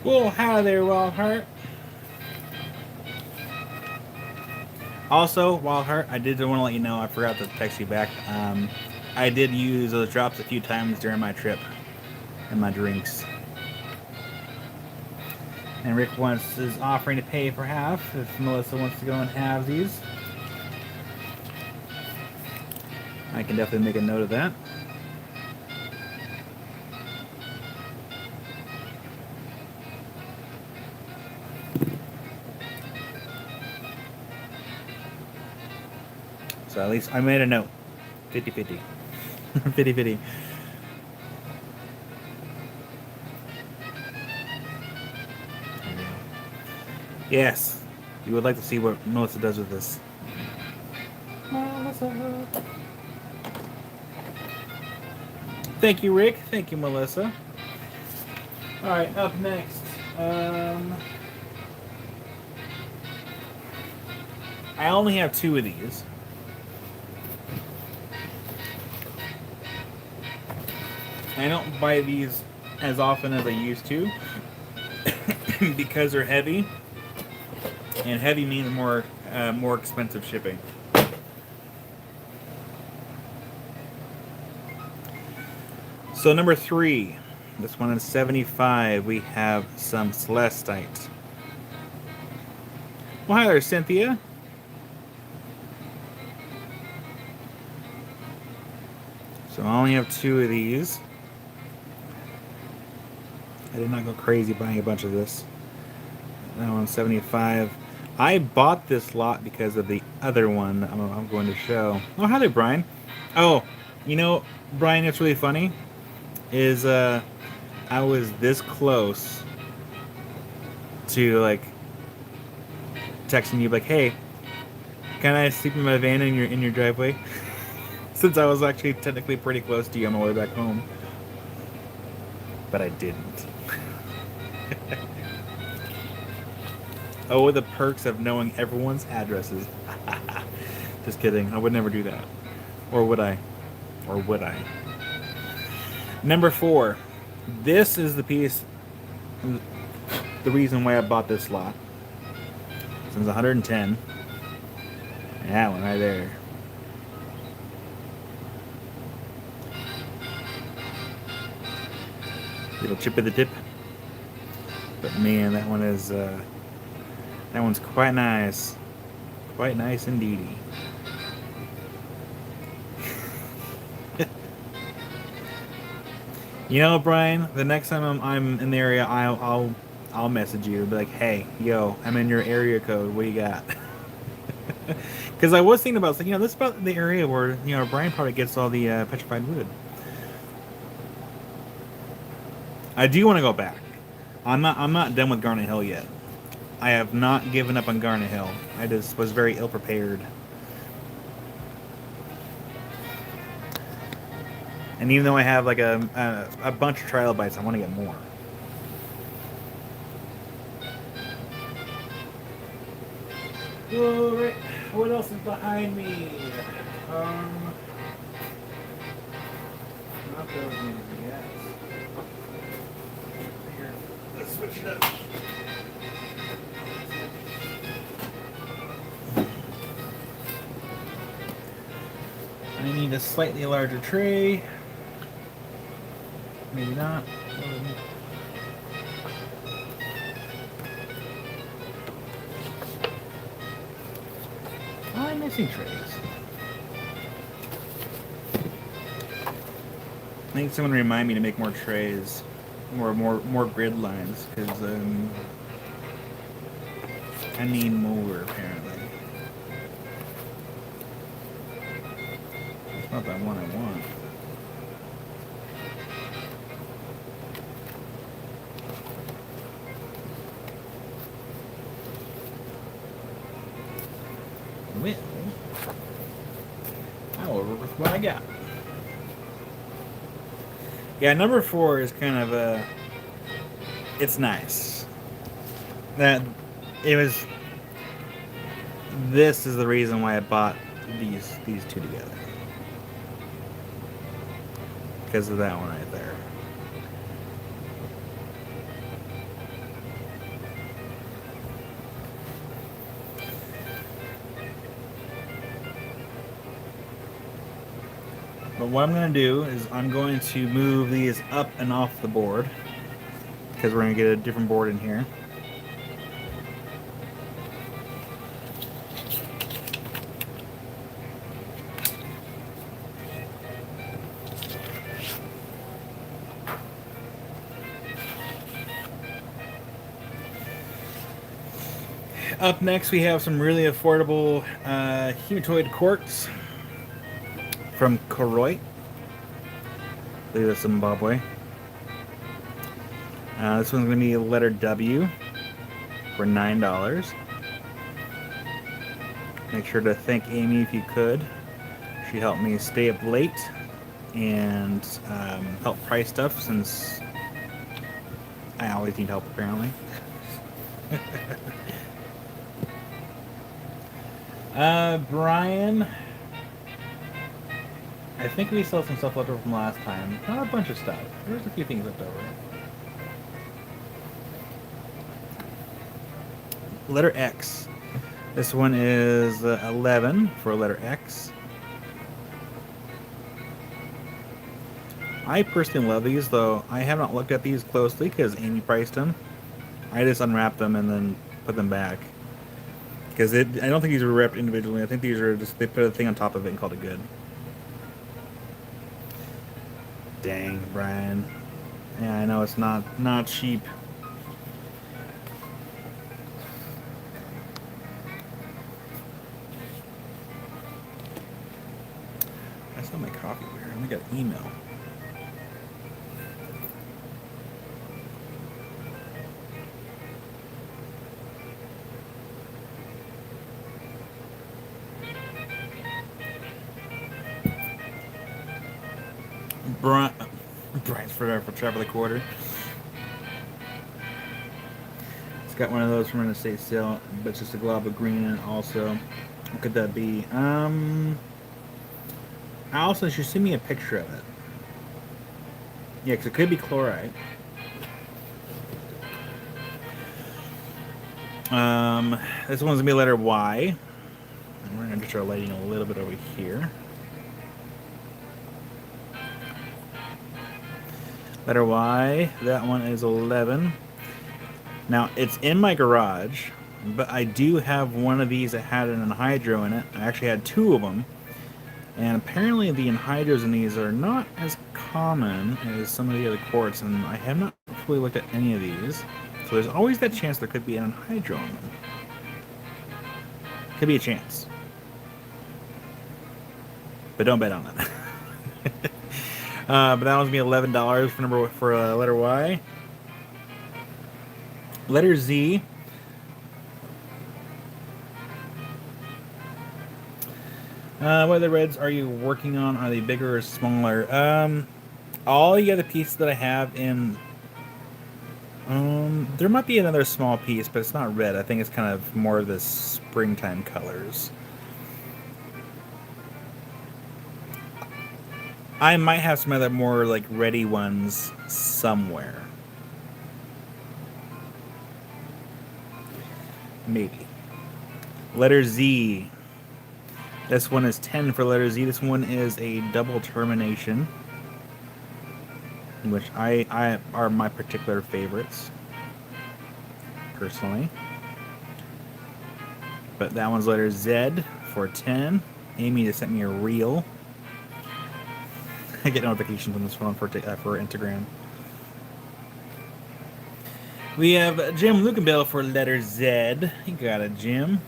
Well, hi there, Wildheart. Also, Wildheart, I did want to let you know, I forgot to text you back. I did use those drops a few times during my trip and my drinks. And Rick is offering to pay for half if Melissa wants to go and have these. I can definitely make a note of that. So at least I made a note. 50-50. 50-50. Yes. You would like to see what Melissa does with this. Melissa. Thank you, Rick. Thank you, Melissa. Alright, up next. I only have 2 of these. I don't buy these as often as I used to because they're heavy, and heavy means more expensive shipping. So number 3, this one is 75. We have some Celestite. Well, hi there, Cynthia. So I only have 2 of these. I did not go crazy buying a bunch of this. That one's 75. I bought this lot because of the other one I'm going to show. Oh, hi there, Brian. Oh, you know, Brian, it's really funny. Is I was this close to like texting you like, hey, can I sleep in my van in your driveway? Since I was actually technically pretty close to you on my way back home. But I didn't. Oh, the perks of knowing everyone's addresses. Just kidding. I would never do that. Or would I? Or would I? Number 4. This is the piece, the reason why I bought this lot. Since 110. That one right there. Little chip of the tip. But man, that one is that one's quite nice. Quite nice indeed. You know, Brian, the next time I'm in the area, I'll message you. Be like, hey, yo, I'm in your area code. What do you got? Because I was thinking about, you know, this is about the area where, you know, Brian probably gets all the petrified wood. I do want to go back. I'm not done with Garnet Hill yet. I have not given up on Garnet Hill. I just was very ill prepared. And even though I have like a bunch of trilobites, I want to get more. Alright, what else is behind me? Not those ones, yes. Here, let's switch it up. I need a slightly larger tray. Maybe not. I'm missing trays. I think someone remind me to make more trays, more grid lines, because I need more apparently. It's not that one I want. Well, I'll work with what I got. Yeah, number 4 is kind of it's nice. That it was. This is the reason why I bought these 2 together. Because of that one right there. But what I'm going to do is I'm going to move these up and off the board. Because we're going to get a different board in here. Up next, we have some really affordable hematoid quartz from Koroi. I believe that's Zimbabwe. This one's going to be letter W for $9. Make sure to thank Amy if you could. She helped me stay up late and help price stuff since I always need help apparently. Brian, I think we still have some stuff left over from last time. Not a bunch of stuff. There's a few things left over. Letter X. This one is 11 for letter X. I personally love these, though I have not looked at these closely because Amy priced them. I just unwrapped them and then put them back. Because I don't think these were wrapped individually. I think these are just, they put a thing on top of it and called it good. Dang, Brian. Yeah, I know it's not cheap. That's not my coffee beer. I got an email. Brian's for Travel the Quarter. It's got one of those from an estate sale, but it's just a glob of green in it also. What could that be? Allison should send me a picture of it. Yeah, because it could be chloride. This one's gonna be letter Y. And we're gonna just start lighting a little bit over here. Letter Y, that one is 11. Now, it's in my garage, but I do have one of these that had an anhydro in it. I actually had two of them. And apparently the anhydros in these are not as common as some of the other quartz, and I have not fully looked at any of these. So there's always that chance there could be an anhydro in them. Could be a chance. But don't bet on it. But that one's gonna be $11 for letter Y. Letter Z. What other reds are you working on? Are they bigger or smaller? All the other pieces that I have in... there might be another small piece, but it's not red. I think it's kind of more of the springtime colors. I might have some other more like ready ones somewhere. Maybe. Letter Z. This one is 10 for letter Z. This one is a double termination, which I are my particular favorites, personally. But that one's letter Z for 10. Amy just sent me a reel. I get notifications on this phone for Instagram. We have Jim Lukenbill for letter Z. You got it, Jim.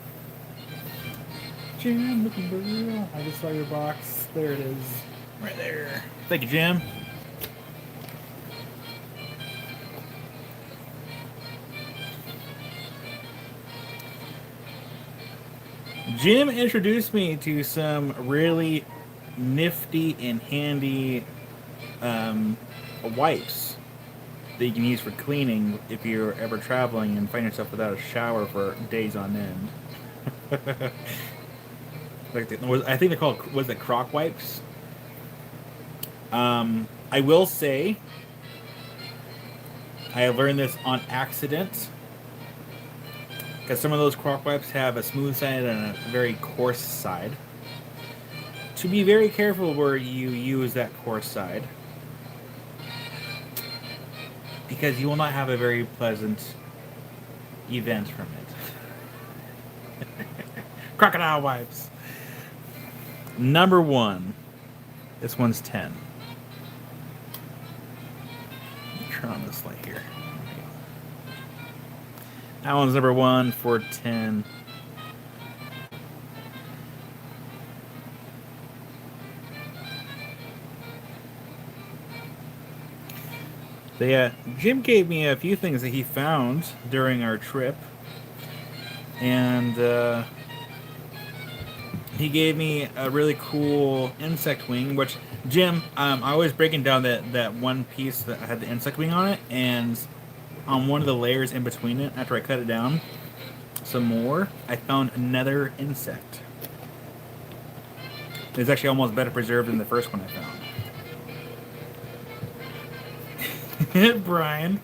Jim Lukenbill. I just saw your box. There it is. Right there. Thank you, Jim. Jim introduced me to some really nifty and handy wipes that you can use for cleaning if you're ever traveling and find yourself without a shower for days on end. I think they're called, was it Croc wipes? I will say I learned this on accident, because some of those Croc wipes have a smooth side and a very coarse side. To be very careful where you use that coarse side, because you will not have a very pleasant event from it. Crocodile wipes. Number 1. This one's 10. Turn on this light here. That one's number 1 for 10. So yeah, Jim gave me a few things that he found during our trip, and he gave me a really cool insect wing. Which Jim, I was breaking down that one piece that had the insect wing on it, and on one of the layers in between it, after I cut it down some more, I found another insect. It's actually almost better preserved than the first one I found. Brian,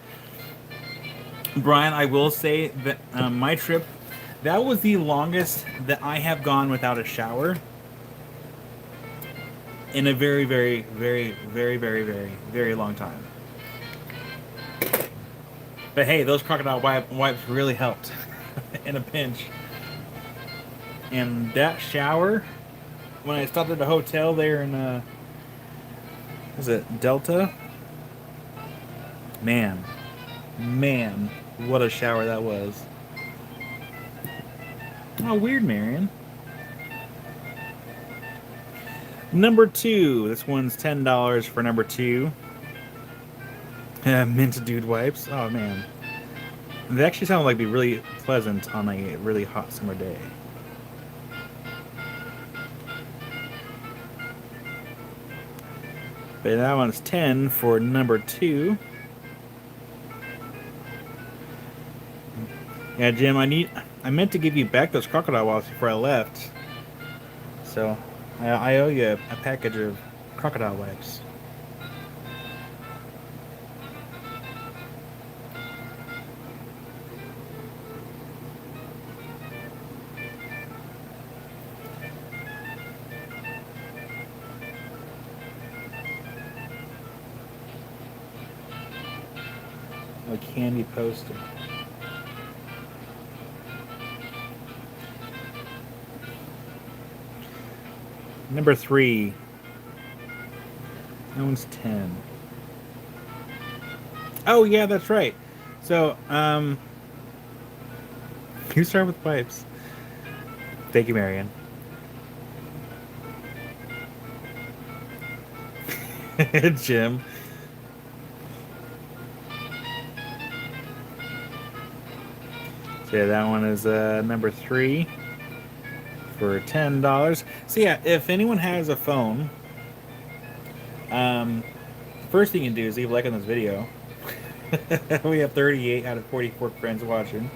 I will say that my trip, that was the longest that I have gone without a shower in a very, very, very, very, very, very, very long time. But hey, those crocodile wipes really helped in a pinch. And that shower, when I stopped at the hotel there in, was it Delta? Man, what a shower that was. Oh, weird, Marion. Number 2. This one's $10 for number 2. Mint Dude wipes. Oh, man. They actually sound like they'd be really pleasant on a really hot summer day. But that one's 10 for number 2. Yeah, Jim, I meant to give you back those crocodile wipes before I left. So, I owe you a package of crocodile wipes. A candy poster. Number 3. That one's 10. Oh yeah, that's right. So, you start with wipes. Thank you, Marion. Jim. So yeah, that one is number 3 for $10. So yeah, if anyone has a phone, first thing you can do is leave a like on this video. We have 38 out of 44 friends watching.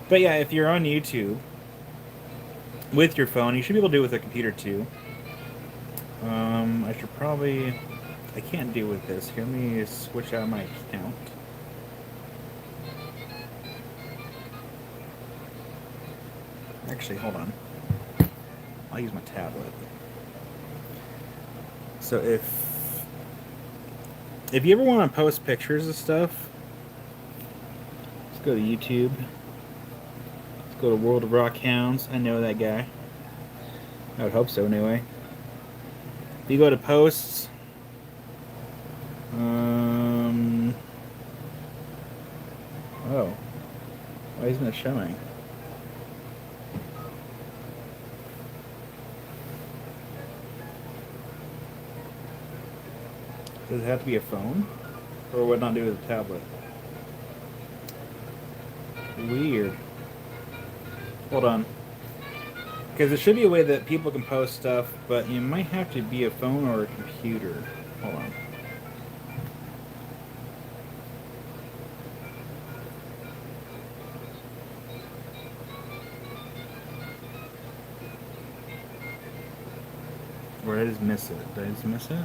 But yeah, if you're on YouTube with your phone, you should be able to do it with a computer too. I should probably... I can't do it with this. Here, let me switch out my account. Actually, hold on. I'll use my tablet. So if you ever want to post pictures of stuff, let's go to YouTube. Let's go to World of Rock Hounds. I know that guy. I would hope so anyway. If you go to posts, oh, why isn't it showing? Does it have to be a phone? Or would it not do with a tablet? Weird. Hold on. Because there should be a way that people can post stuff, but you might have to be a phone or a computer. Hold on. Or did I just miss it? Did I just miss it?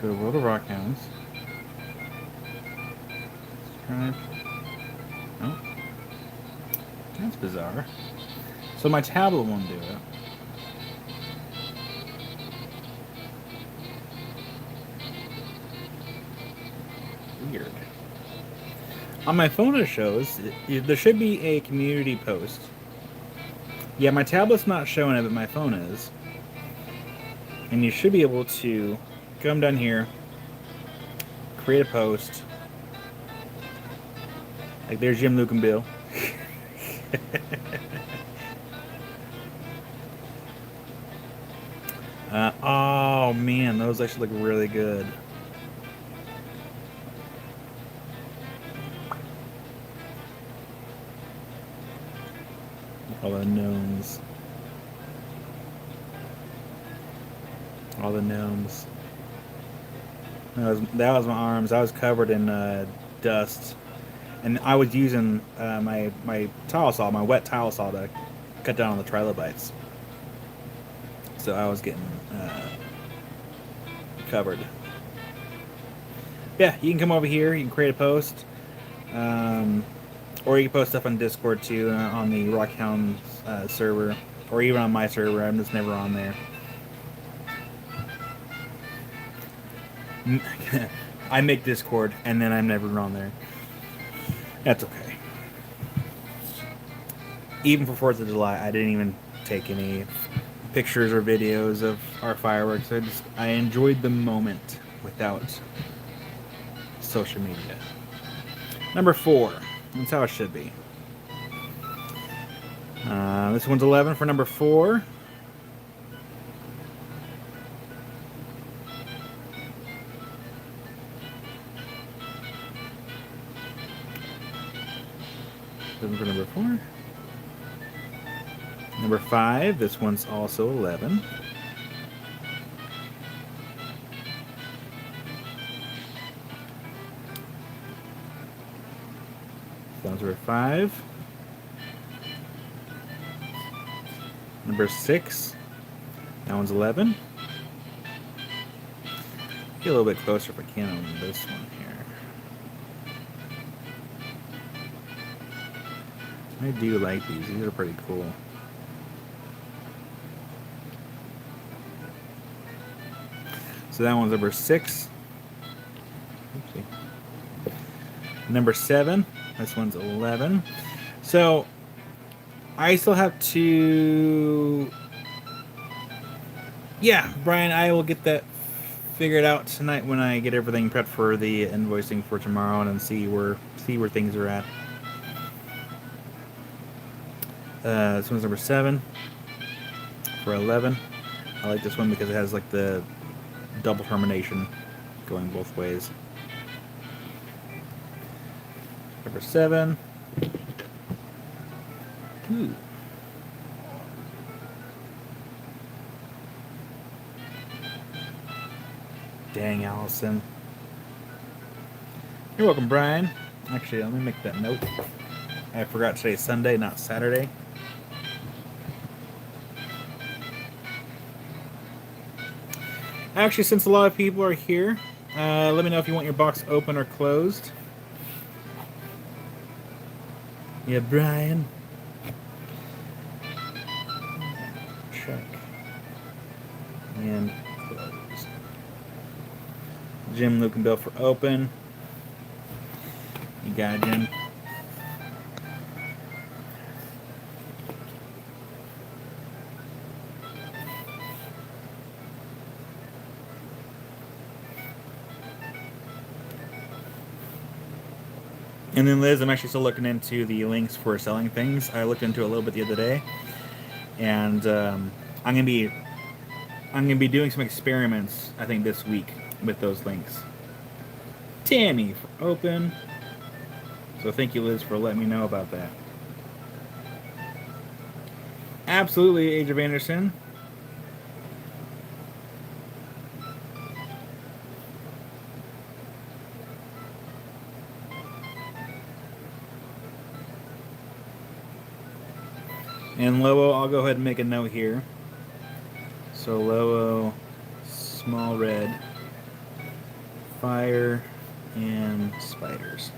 Go to World of Rock Hounds. Subscribe. Oh. That's bizarre. So my tablet won't do it. Weird. On my phone it shows. There should be a community post. Yeah, my tablet's not showing it, but my phone is. And you should be able to come down here, create a post. Like there's Jim, Luke, and Bill. Oh man, those actually look really good. All the gnomes. All the gnomes. That was my arms. I was covered in dust, and I was using my tile saw, my wet tile saw, to cut down on the trilobites. So I was getting covered. Yeah, you can come over here. You can create a post, or you can post stuff on Discord too, on the Rockhound server, or even on my server. I'm just never on there. I make Discord, and then I'm never on there. That's okay. Even for 4th of July, I didn't even take any pictures or videos of our fireworks. I enjoyed the moment without social media. Number 4. That's how it should be. This one's 11 for number 4. For number 4. Number 5, this one's also 11. That was number 5. Number 6, that one's 11. Get a little bit closer if I can on this one here. I do like these. These are pretty cool. So that one's number 6. Oopsie. Number 7. This one's 11. So I still have to... Yeah, Brian, I will get that figured out tonight when I get everything prepped for the invoicing for tomorrow, and see where things are at. This one's number 7 for 11. I like this one because it has like the double termination going both ways. Number 7. Ooh. Dang, Allison. You're welcome, Brian. Actually, let me make that note. I forgot today's Sunday, not Saturday. Actually, since a lot of people are here, let me know if you want your box open or closed. Yeah, Brian. Check. And close. Jim, Luke, and Bill for open. You got it, Jim. And then Liz, I'm actually still looking into the links for selling things. I looked into it a little bit the other day, and I'm gonna be doing some experiments, I think, this week with those links. Tammy for open. So thank you, Liz, for letting me know about that. Absolutely, Age of Anderson. And Lobo, I'll go ahead and make a note here. So Lobo, small red, fire, and spiders.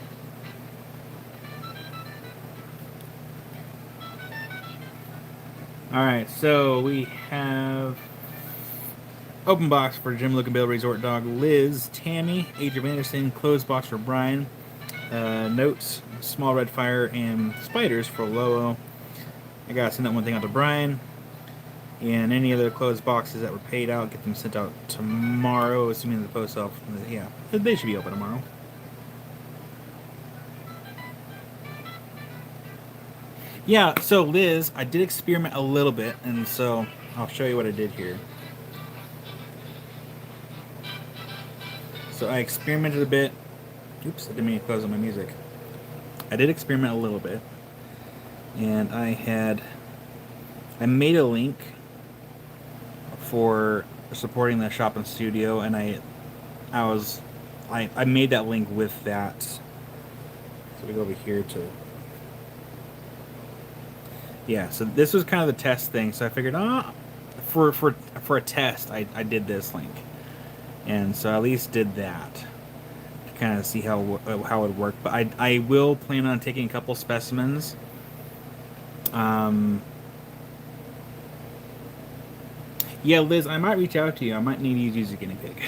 Alright, so we have open box for Jim, Luke, and Bill, Resort Dog, Liz, Tammy, Age of Anderson, closed box for Brian, notes, small red fire, and spiders for Lobo. I gotta send that one thing out to Brian. And any other closed boxes that were paid out, get them sent out tomorrow, assuming the post office. Yeah, they should be open tomorrow. Yeah, so Liz, I did experiment a little bit, and so I'll show you what I did here. So I experimented a bit. Oops, I didn't mean to close on my music. I did experiment a little bit, and I made a link for supporting the shop and studio, and I made that link with that. So we go over here to. Yeah, so this was kind of the test thing. So I figured, for a test, I did this link, and so I at least did that to kind of see how it would work. But I will plan on taking a couple specimens. Yeah, Liz, I might reach out to you. I might need you to use a guinea pig.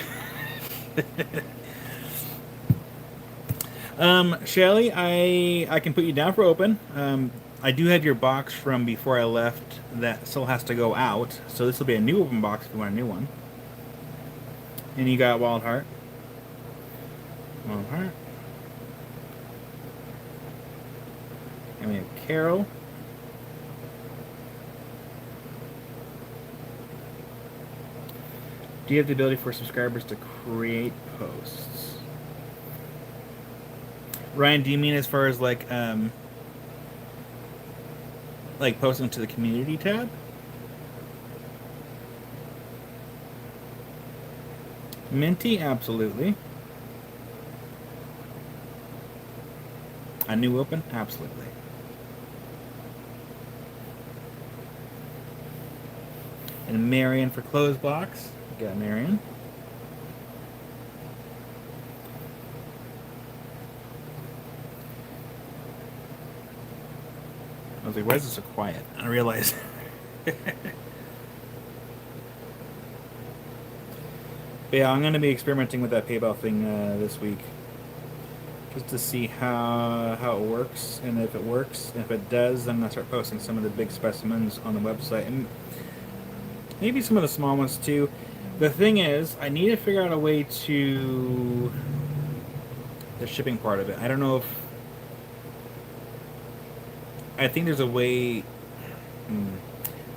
Shelly, I can put you down for open. I do have your box from before I left that still has to go out, so this will be a new open box if you want a new one. And you got Wild Heart. Wild Heart. And we have Carol. Do you have the ability for subscribers to create posts? Ryan, do you mean as far as like posting to the community tab? Minty, absolutely. A new open, absolutely. And Marion for closed box. Got Marion. I was like, why is it so quiet? I realized. But yeah, I'm going to be experimenting with that PayPal thing this week, just to see how it works, and if it works. And if it does, then I'm going to start posting some of the big specimens on the website, and maybe some of the small ones too. The thing is, I need to figure out a way to the shipping part of it. I don't know if I think there's a way.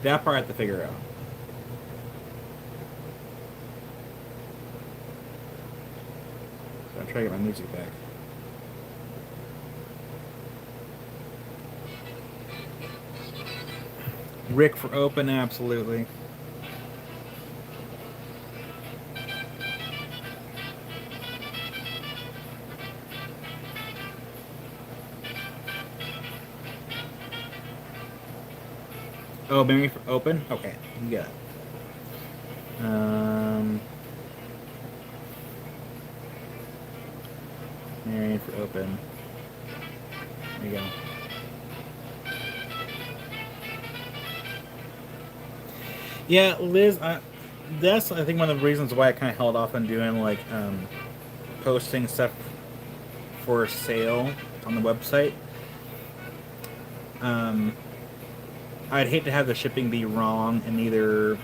That part I have to figure out. So I'm trying to get my music back. Rick for open, absolutely. Oh, Mary for open? Okay, you got it. Mary for open. There you go. Yeah, Liz, that's I think one of the reasons why I kind of held off on doing like posting stuff for sale on the website. I'd hate to have the shipping be wrong and either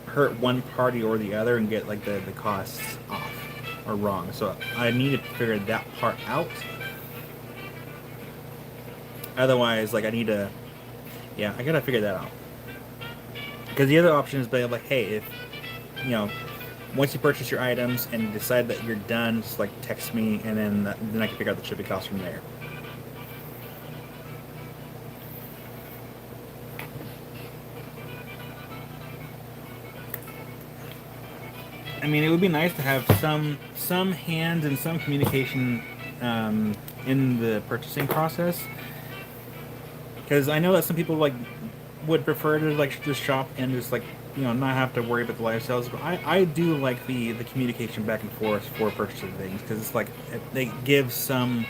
hurt one party or the other and get like the costs off or wrong. So I need to figure that part out. Otherwise, like I gotta figure that out. Because the other option is like, hey, if once you purchase your items and you decide that you're done, just like text me, and then I can figure out the shipping costs from there. I mean, it would be nice to have some hands and some communication in the purchasing process, because I know that some people would prefer to just shop and just not have to worry about the live sales. But I do like the communication back and forth for purchasing things, because it's like they give some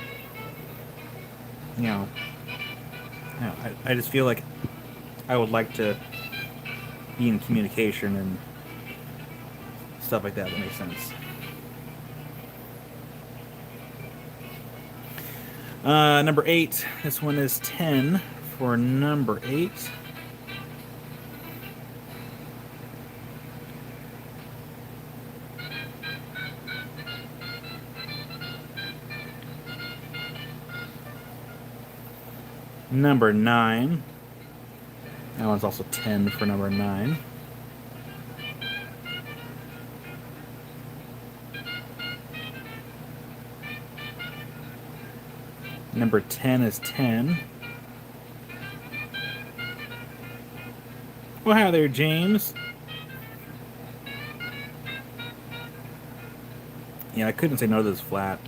I just feel like I would like to be in communication and stuff like that. That makes sense. Number 8. This one is 10 for number 8. Number 9. That one's also 10 for number 9. Number 10 is 10. Well, hi there, James. Yeah, I couldn't say no to this flat.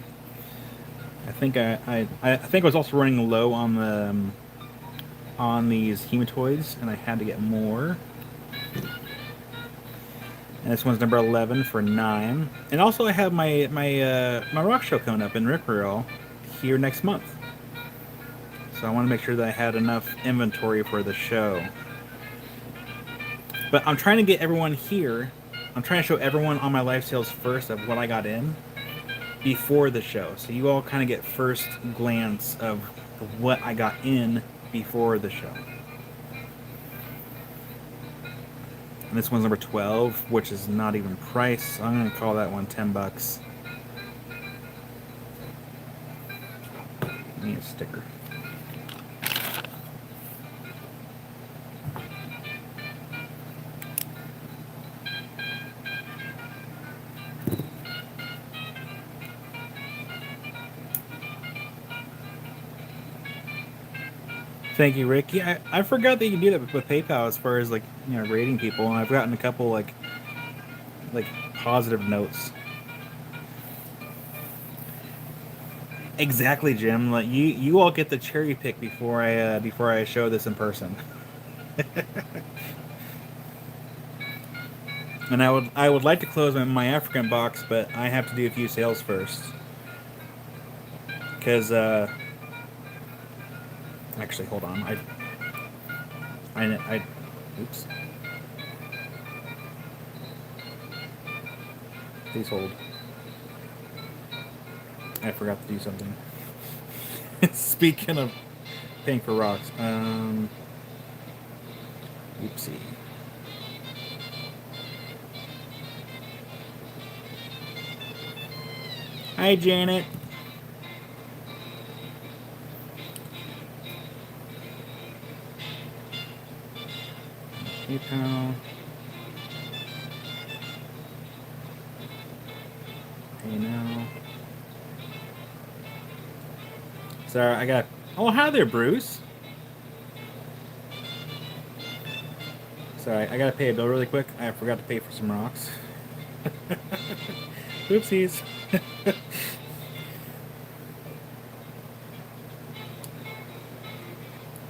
I think I think I was also running low on the on these hematoids, and I had to get more. And this one's number 11 for 9. And also, I have my rock show coming up in Ripperell here next month. So I want to make sure that I had enough inventory for the show. But I'm trying to get everyone here. I'm trying to show everyone on my live sales first of what I got in before the show. So you all kind of get first glance of what I got in before the show. And this one's number 12, which is not even priced. So I'm going to call that one $10. Need a sticker. Thank you, Rick. Yeah, I forgot that you can do that with PayPal as far as like, you know, rating people, and I've gotten a couple like positive notes. Exactly, Jim. Like you all get the cherry pick before I show this in person. And I would like to close my African box, but I have to do a few sales first. Because actually, hold on. Oops. Please hold. I forgot to do something. Speaking of paying for rocks, oopsie. Hi, Janet. PayPal. Pay now. Sorry, I got. Oh, hi there, Bruce. Sorry, I gotta pay a bill really quick. I forgot to pay for some rocks. Oopsies.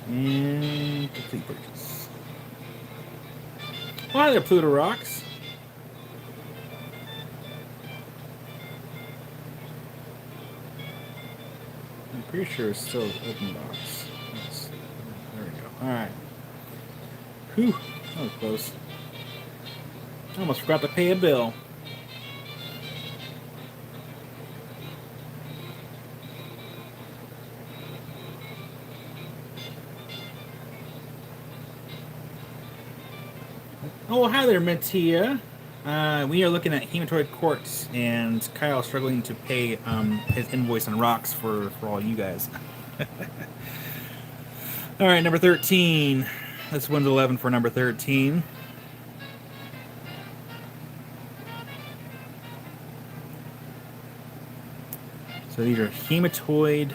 And complete purchase. Oh, hi there, Pluto Rocks. I'm pretty sure it's still open box. Yes. There we go. Alright. Whew. That was close. I almost forgot to pay a bill. Oh, hi there, Mattia. We are looking at Hematoid Quartz, and Kyle's struggling to pay his invoice on rocks for all you guys. All right, number 13. This one's 11 for number 13. So these are Hematoid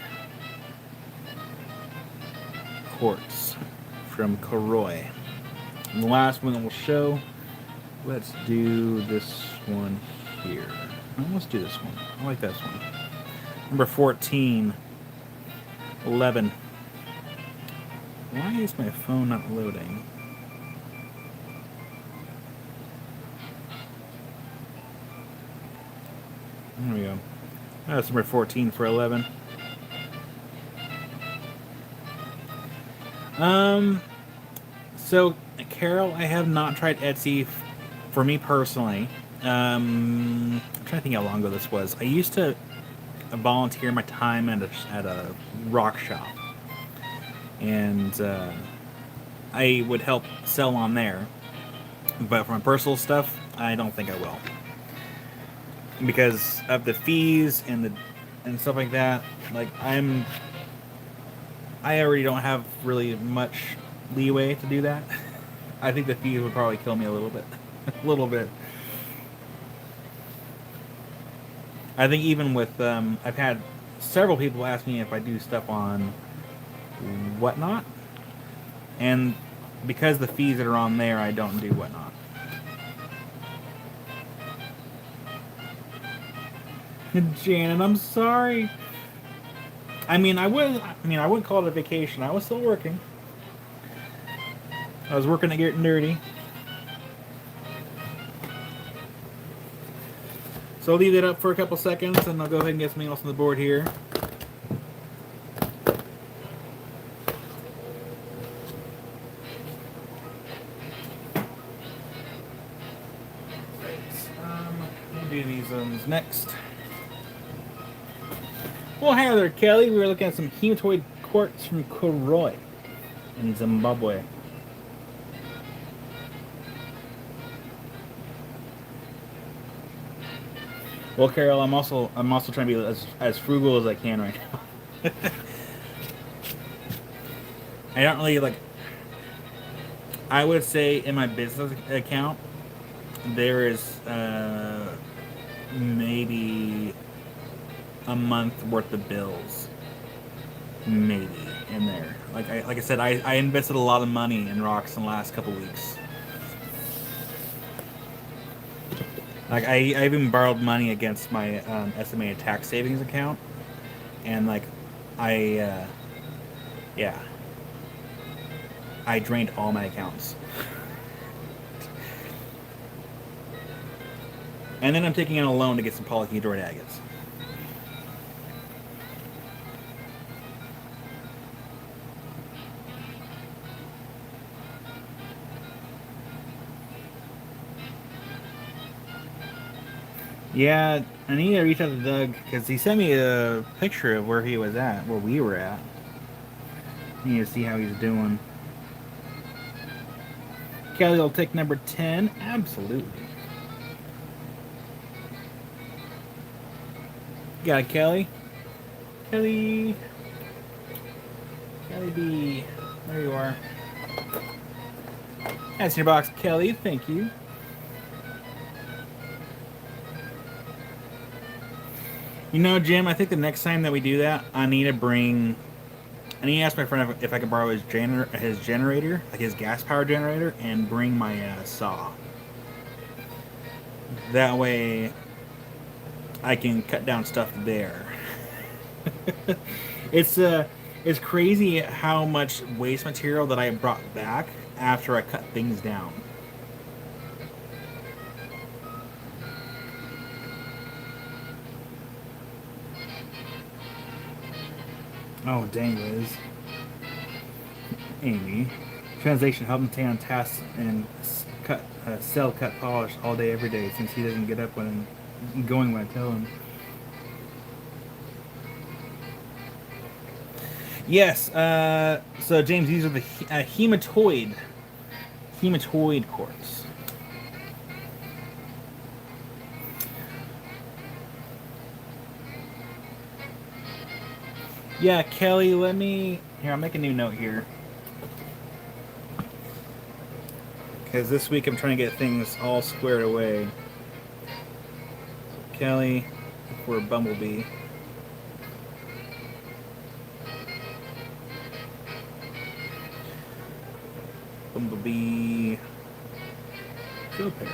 Quartz from Koroi. And the last one that we'll show, let's do this one here. Well, let's do this one. I like this one. Number 14. 11. Why is my phone not loading? There we go. That's number 14 for 11. So, Carol, I have not tried Etsy for me personally. I'm trying to think how long ago this was. I used to volunteer my time at a rock shop. And I would help sell on there. But for my personal stuff, I don't think I will. Because of the fees and stuff like that. Like, I already don't have really much leeway to do that. I think the fees would probably kill me a little bit. A little bit. I think even with, I've had several people ask me if I do stuff on Whatnot. And because the fees that are on there, I don't do Whatnot. Janet, I'm sorry. I wouldn't call it a vacation. I was still working. I was working at Getting Dirty. So I'll leave it up for a couple seconds, and I'll go ahead and get something else on the board here. We'll do these ones next. Well, hi there, Kelly. We were looking at some hematoid quartz from Koroi in Zimbabwe. Well, Carol, I'm also trying to be as frugal as I can right now. I don't really like. I would say in my business account there is maybe a month worth of bills, maybe in there. Like I said, I invested a lot of money in rocks in the last couple weeks. Like I even borrowed money against my estimated tax savings account, and like I drained all my accounts. And then I'm taking out a loan to get some polyhedroid agates. Yeah, I need to reach out to Doug because he sent me a picture of where he was at, where we were at. I need to see how he's doing. Kelly will take number 10. Absolutely. Got it, Kelly. Kelly. Kelly B. There you are. That's in your box, Kelly. Thank you. You know, Jim, I think the next time that we do that, I need to ask my friend if I can borrow his generator, like his gas power generator, and bring my saw. That way, I can cut down stuff there. It's crazy how much waste material that I brought back after I cut things down. Oh, dang, Liz. Amy. Translation, help him stay on task and sell cut polish all day, every day, since he doesn't get up when I'm going when I tell him. Yes, so James, these are the hematoid quartz. Yeah, Kelly, I'll make a new note here. Because this week I'm trying to get things all squared away. So Kelly, for Bumblebee. Bumblebee. Field pair.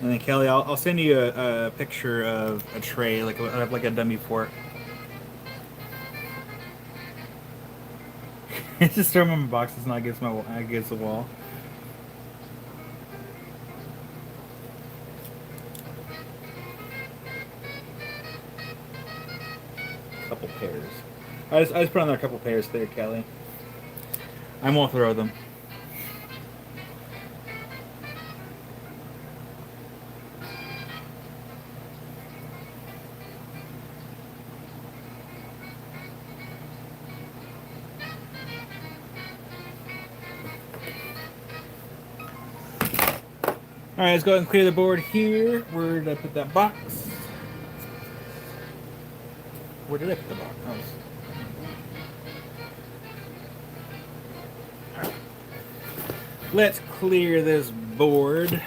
And then Kelly, I'll send you a picture of a tray like I've done before. It's just throwing my boxes not against the wall. Couple pairs. I just put on there a couple pairs there, Kelly. I won't throw them. Alright, let's go ahead and clear the board here. Where did I put that box? Where did I put the box? Alright. Let's clear this board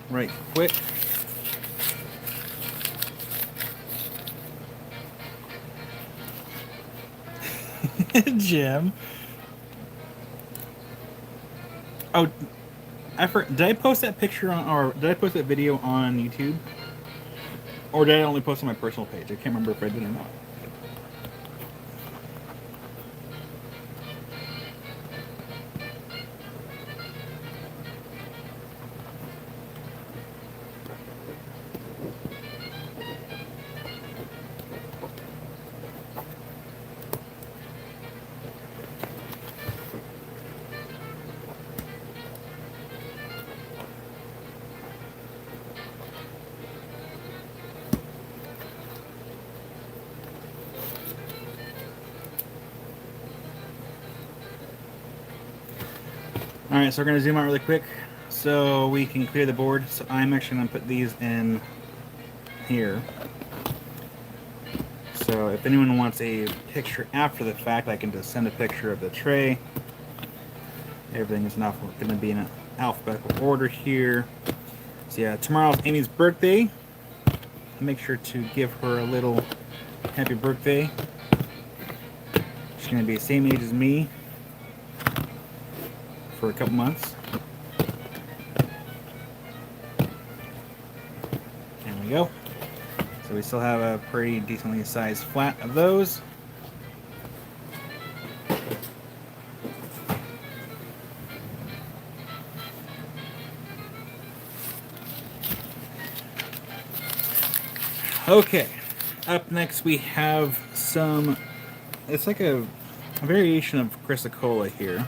right quick. Jim. Oh, did I post that picture on, or did I post that video on YouTube? Or did I only post on my personal page? I can't remember if I did or not. Alright, so we're going to zoom out really quick so we can clear the board. So I'm actually going to put these in here. So if anyone wants a picture after the fact, I can just send a picture of the tray. Everything is now going to be in an alphabetical order here. So yeah, tomorrow's Amy's birthday. Make sure to give her a little happy birthday. She's going to be the same age as me for a couple months. There we go. So we still have a pretty decently sized flat of those. Okay, up next we have some, it's like a variation of Chrysocolla here.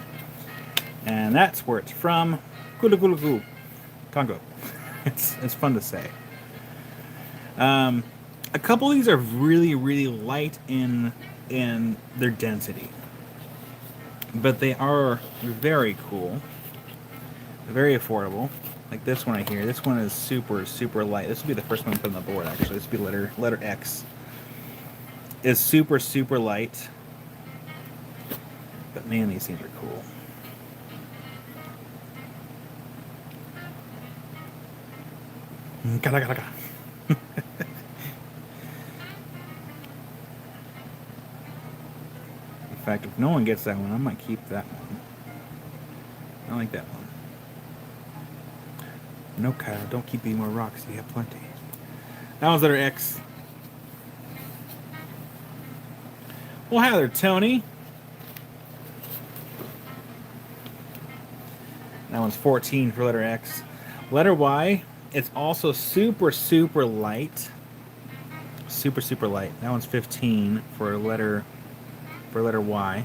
And that's where it's from. Gulu Gulu Gulu. Congo. It's fun to say. A couple of these are really, really light in their density. But they are very cool. Very affordable. Like this one right here. This one is super, super light. This will be the first one I put on the board, actually. This will be letter X. It's super, super light. But man, these things are cool. Gala, gala, gala. In fact, if no one gets that one, I might keep that one. I like that one. No, Kyle, don't keep eating more rocks. You have plenty. That one's letter X. Well, hi there, Tony. That one's 14 for letter X. Letter Y. It's also super, super light. Super, super light. That one's 15 for letter Y.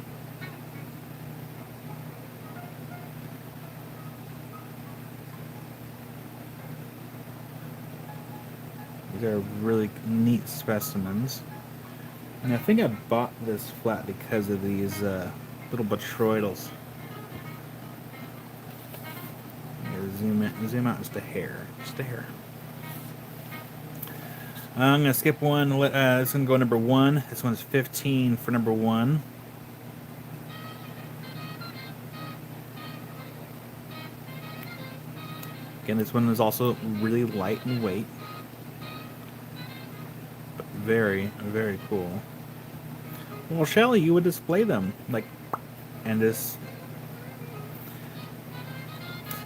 These are really neat specimens. And I think I bought this flat because of these little botryoidals. Zoom out just a hair. Just a hair. I'm going to skip one. This is going to go number 1. This one's 15 for number 1. Again, this one is also really light in weight. But very, very cool. Well, Shelly, you would display them. And this...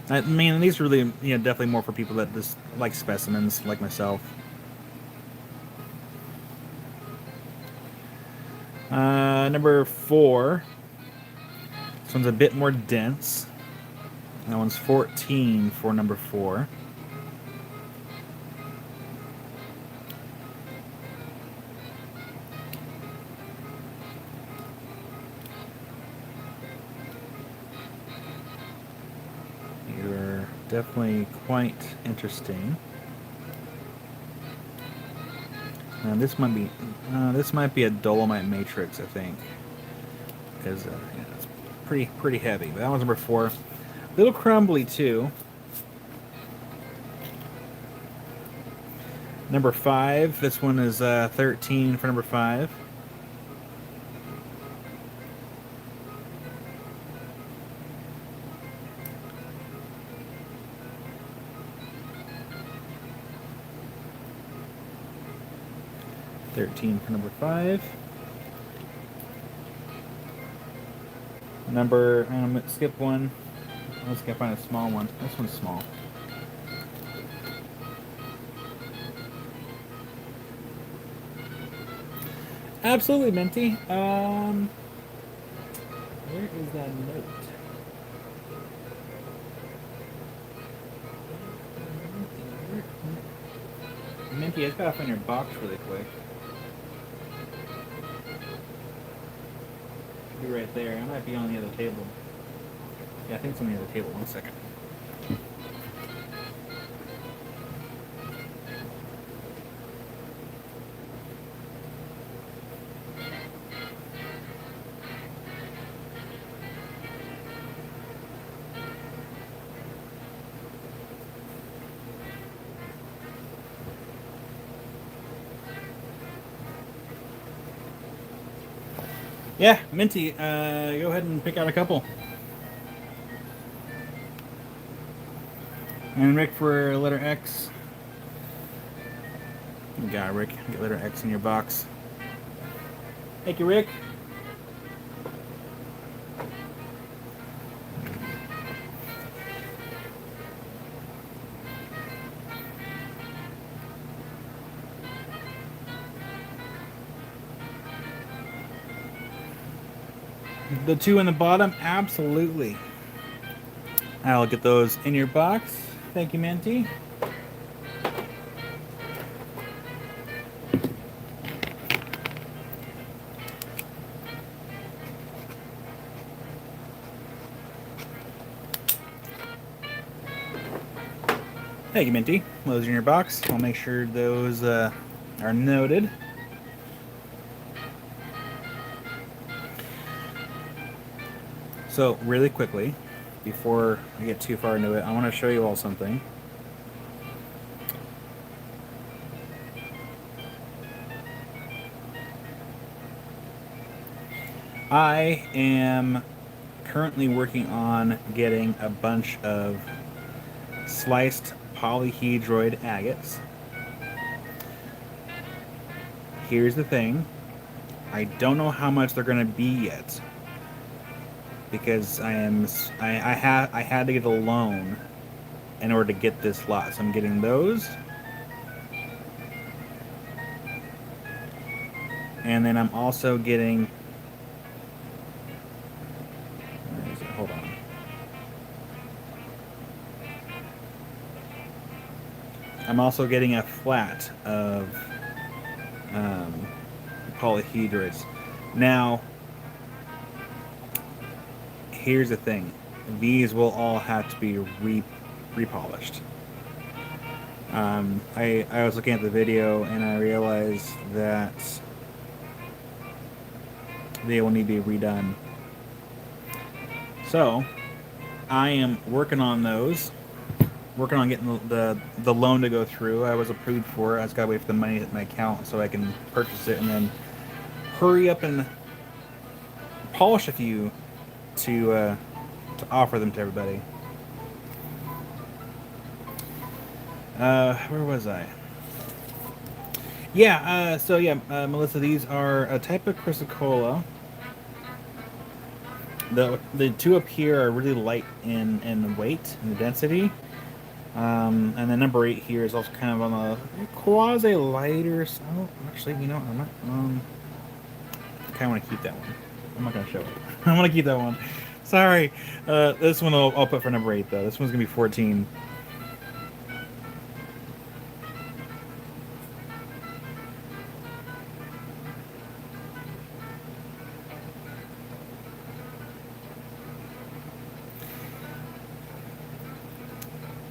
I mean, these are really, definitely more for people that just like specimens, like myself. Number 4. This one's a bit more dense. That one's 14 for number 4. You're definitely quite interesting. Now this might be a dolomite matrix, I think, because it's pretty heavy. But that one's number 4. A little crumbly too. Number 5. This one is 13 for number 5. $13 for number 5. I'm gonna skip one. Let's go find a small one. This one's small. Absolutely, Minty. Where is that note? Minty, I just gotta find your box really quick. Should be right there. It might be on the other table. Yeah, I think it's on the other table. 1 second. Yeah, Minty, go ahead and pick out a couple. And Rick for letter X. You got it, Rick. Get letter X in your box. Thank you, Rick. The 2 in the bottom, absolutely. I'll get those in your box. Thank you, Minty. Thank you, Minty. Those are in your box. I'll make sure those are noted. So, really quickly, before I get too far into it, I want to show you all something. I am currently working on getting a bunch of sliced polyhedroid agates. Here's the thing. I don't know how much they're going to be yet, because I had to get a loan in order to get this lot. So I'm getting those. And then I'm also getting, where is it? Hold on. I'm also getting a flat of polyhedroids. Now, here's the thing. These will all have to be repolished. I was looking at the video and I realized that they will need to be redone. So, I am working on those. Working on getting the loan to go through. I was approved for it. I just gotta wait for the money to hit my account so I can purchase it and then hurry up and polish a few to offer them to everybody. Where was I? Yeah, Melissa, these are a type of chrysocolla. The 2 up here are really light in weight and density. And then number 8 here is also kind of on a quasi lighter. Oh, actually, you know, I'm not. I kind of want to keep that one. I'm not gonna show it. I want to keep that one. Sorry. This one I'll put for number 8 though. This one's gonna be 14.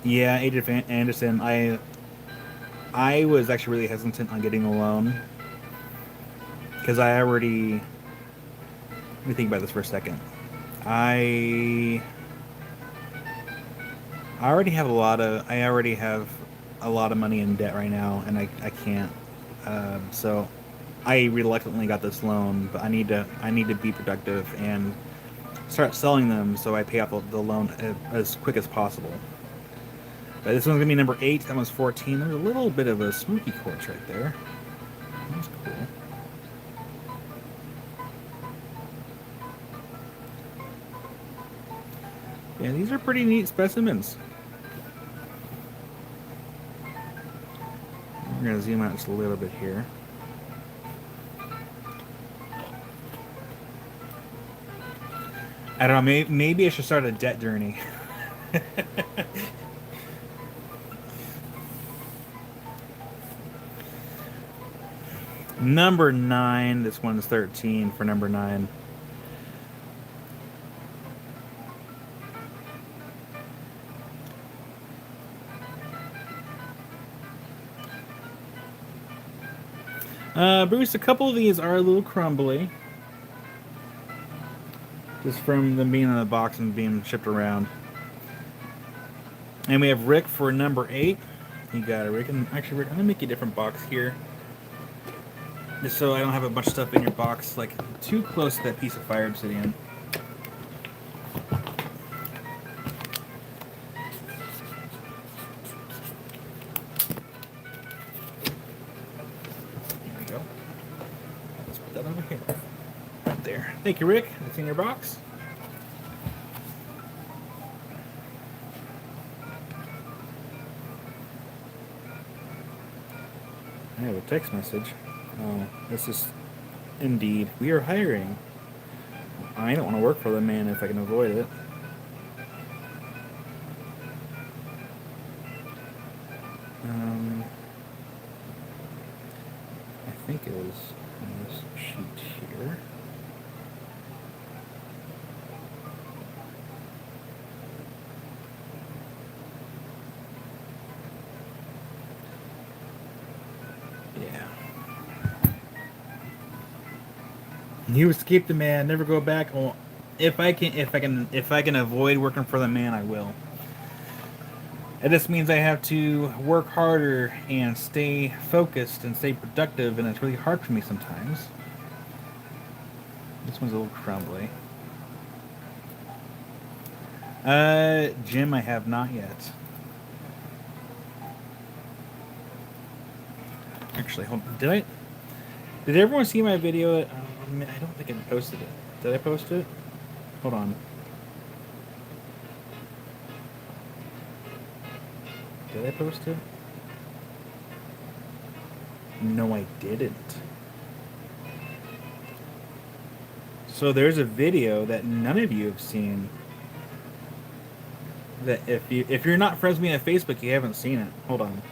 Yeah, Adrian Anderson. I was actually really hesitant on getting the loan because I already. Let me think about this for a second. I already have a lot of money in debt right now, and I can't. So I reluctantly got this loan, but I need to be productive and start selling them so I pay off the loan as quick as possible. But this one's gonna be number 8. That one's 14. There's a little bit of a spooky quartz right there. That's cool. Yeah, these are pretty neat specimens. We're gonna zoom out just a little bit here. I don't know, maybe I should start a debt journey. Number 9, this one's 13 for number 9. Bruce, a couple of these are a little crumbly. Just from them being in the box and being shipped around. And we have Rick for number 8. You got it, Rick. And actually, Rick, I'm gonna make you a different box here. Just so I don't have a bunch of stuff in your box, like too close to that piece of fire obsidian. There we go. Let's put that over here. Right there. Thank you, Rick. That's in your box. I have a text message. Oh, this is Indeed. We are hiring. I don't want to work for the man if I can avoid it. I think it was on this sheet here. Yeah. You escape the man, never go back. Well, if I can avoid working for the man, I will. It just means I have to work harder and stay focused and stay productive, and it's really hard for me sometimes. This one's a little crumbly. Jim, I have not yet. Actually, hold on. Did everyone see my video? I don't think I posted it. Did I post it? Hold on. Did I post it? No, I didn't. So there's a video that none of you have seen. That if you're not friends with me on Facebook, you haven't seen it. Hold on.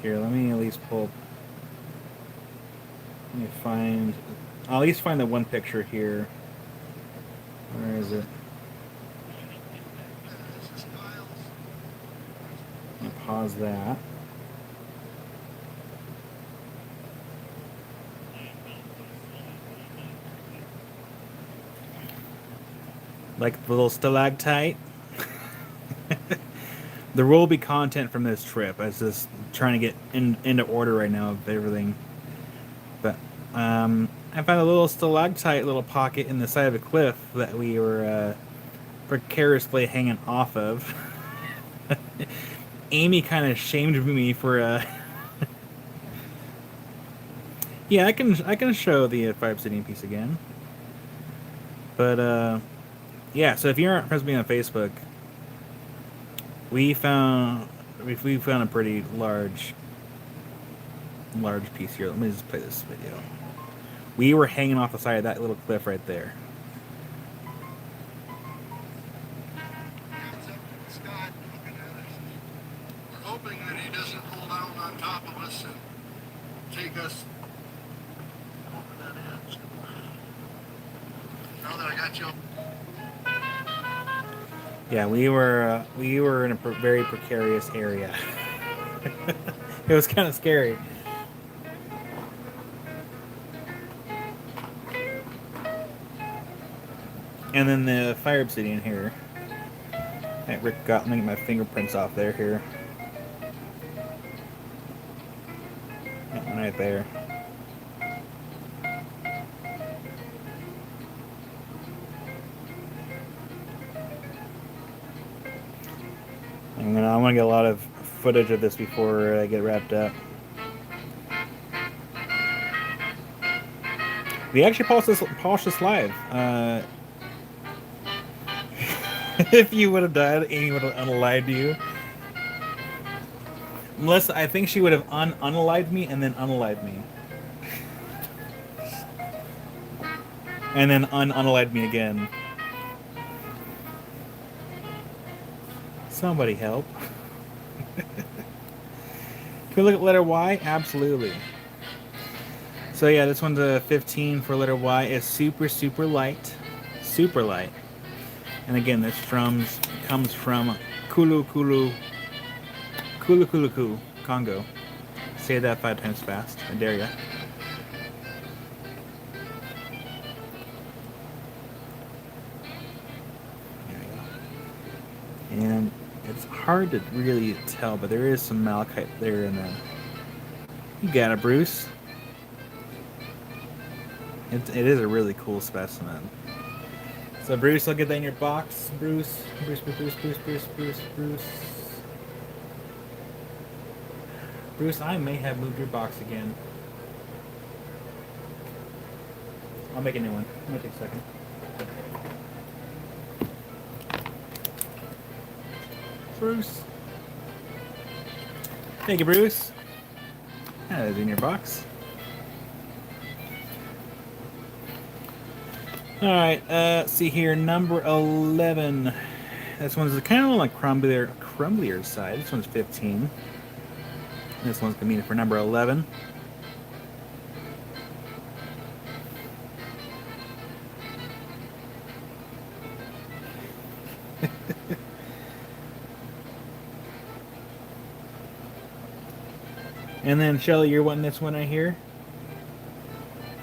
Here, let me at least pull. Let me find. I'll at least find the one picture here. Where is it? Let me pause that. Like the little stalactite. There will be content from this trip. I was just trying to get into order right now of everything. But I found a little stalactite little pocket in the side of a cliff that we were precariously hanging off of. Amy kind of shamed me for yeah, I can show the fire obsidian piece again. But yeah, so if you aren't friends with me on Facebook, we found a pretty large piece here. Let me just play this video. We were hanging off the side of that little cliff right there. Scott looking at us. We're hoping that he doesn't pull down on top of us and take us over that edge. Now that I got you. Yeah, we were in a very precarious area. It was kind of scary. And then the fire obsidian here. Hey, Rick got me my fingerprints off there here. That one right there. I want to get a lot of footage of this before I get wrapped up. We actually polished this live. If you would have died, Amy would have unalived you. Melissa, I think she would have unalived me and then unalived me. And then unalived me again. Somebody help. Can we look at letter Y? Absolutely. So yeah, this one's a 15 for letter Y. It's super, super light. Super light. And again, this comes from Kulu, Congo. Say that 5 times fast. I dare ya. There we go. And it's hard to really tell, but there is some malachite there in there. You got it, Bruce. It is a really cool specimen. So Bruce, I'll get that in your box. Bruce. Bruce, I may have moved your box again. I'll make a new one. It might take a second. Bruce. Thank you, Bruce. That is in your box. Alright, see here, number 11. This one's kind of like crumblier side. This one's 15. This one's going to be for number 11. And then, Shelly, you're wanting this one right here?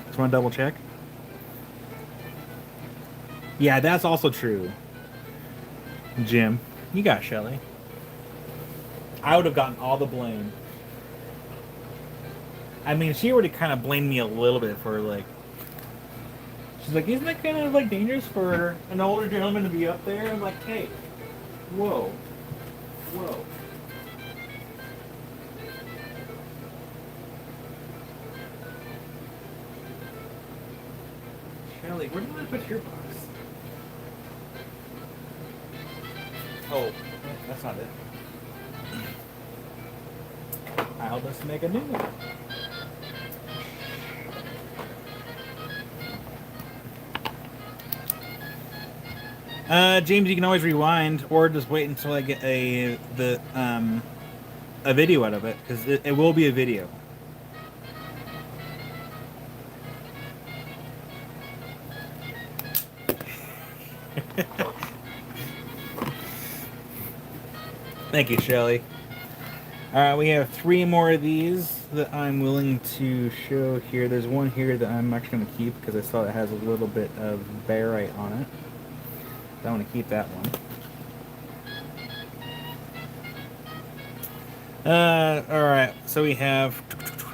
Just want to double check? Yeah, that's also true. Jim, you got Shelly. I would have gotten all the blame. I mean, she already kind of blamed me a little bit for, like... She's like, isn't that kind of, like, dangerous for an older gentleman to be up there? I'm like, hey, whoa. Whoa. Shelly, where did I put your box? Oh, that's not it. I'll just make a new one. James, you can always rewind, or just wait until I get a video out of it, because it will be a video. Thank you, Shelly. We have 3 more of these that I'm willing to show here. There's one here that I'm actually going to keep because I saw it has a little bit of barite on it. I want to keep that one. Alright, so we have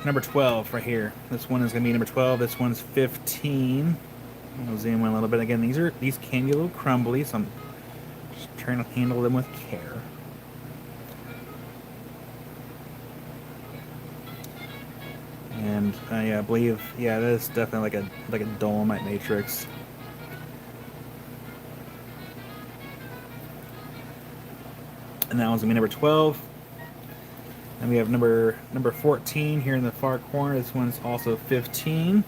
number 12 right here. This one is going to be number 12. This one's 15. I'll zoom in a little bit. Again, these can be a little crumbly, so I'm just trying to handle them with care. And yeah, I believe, yeah, that is definitely like a dolomite matrix. And that one's gonna be number 12. And we have number 14 here in the far corner. This one's also 15.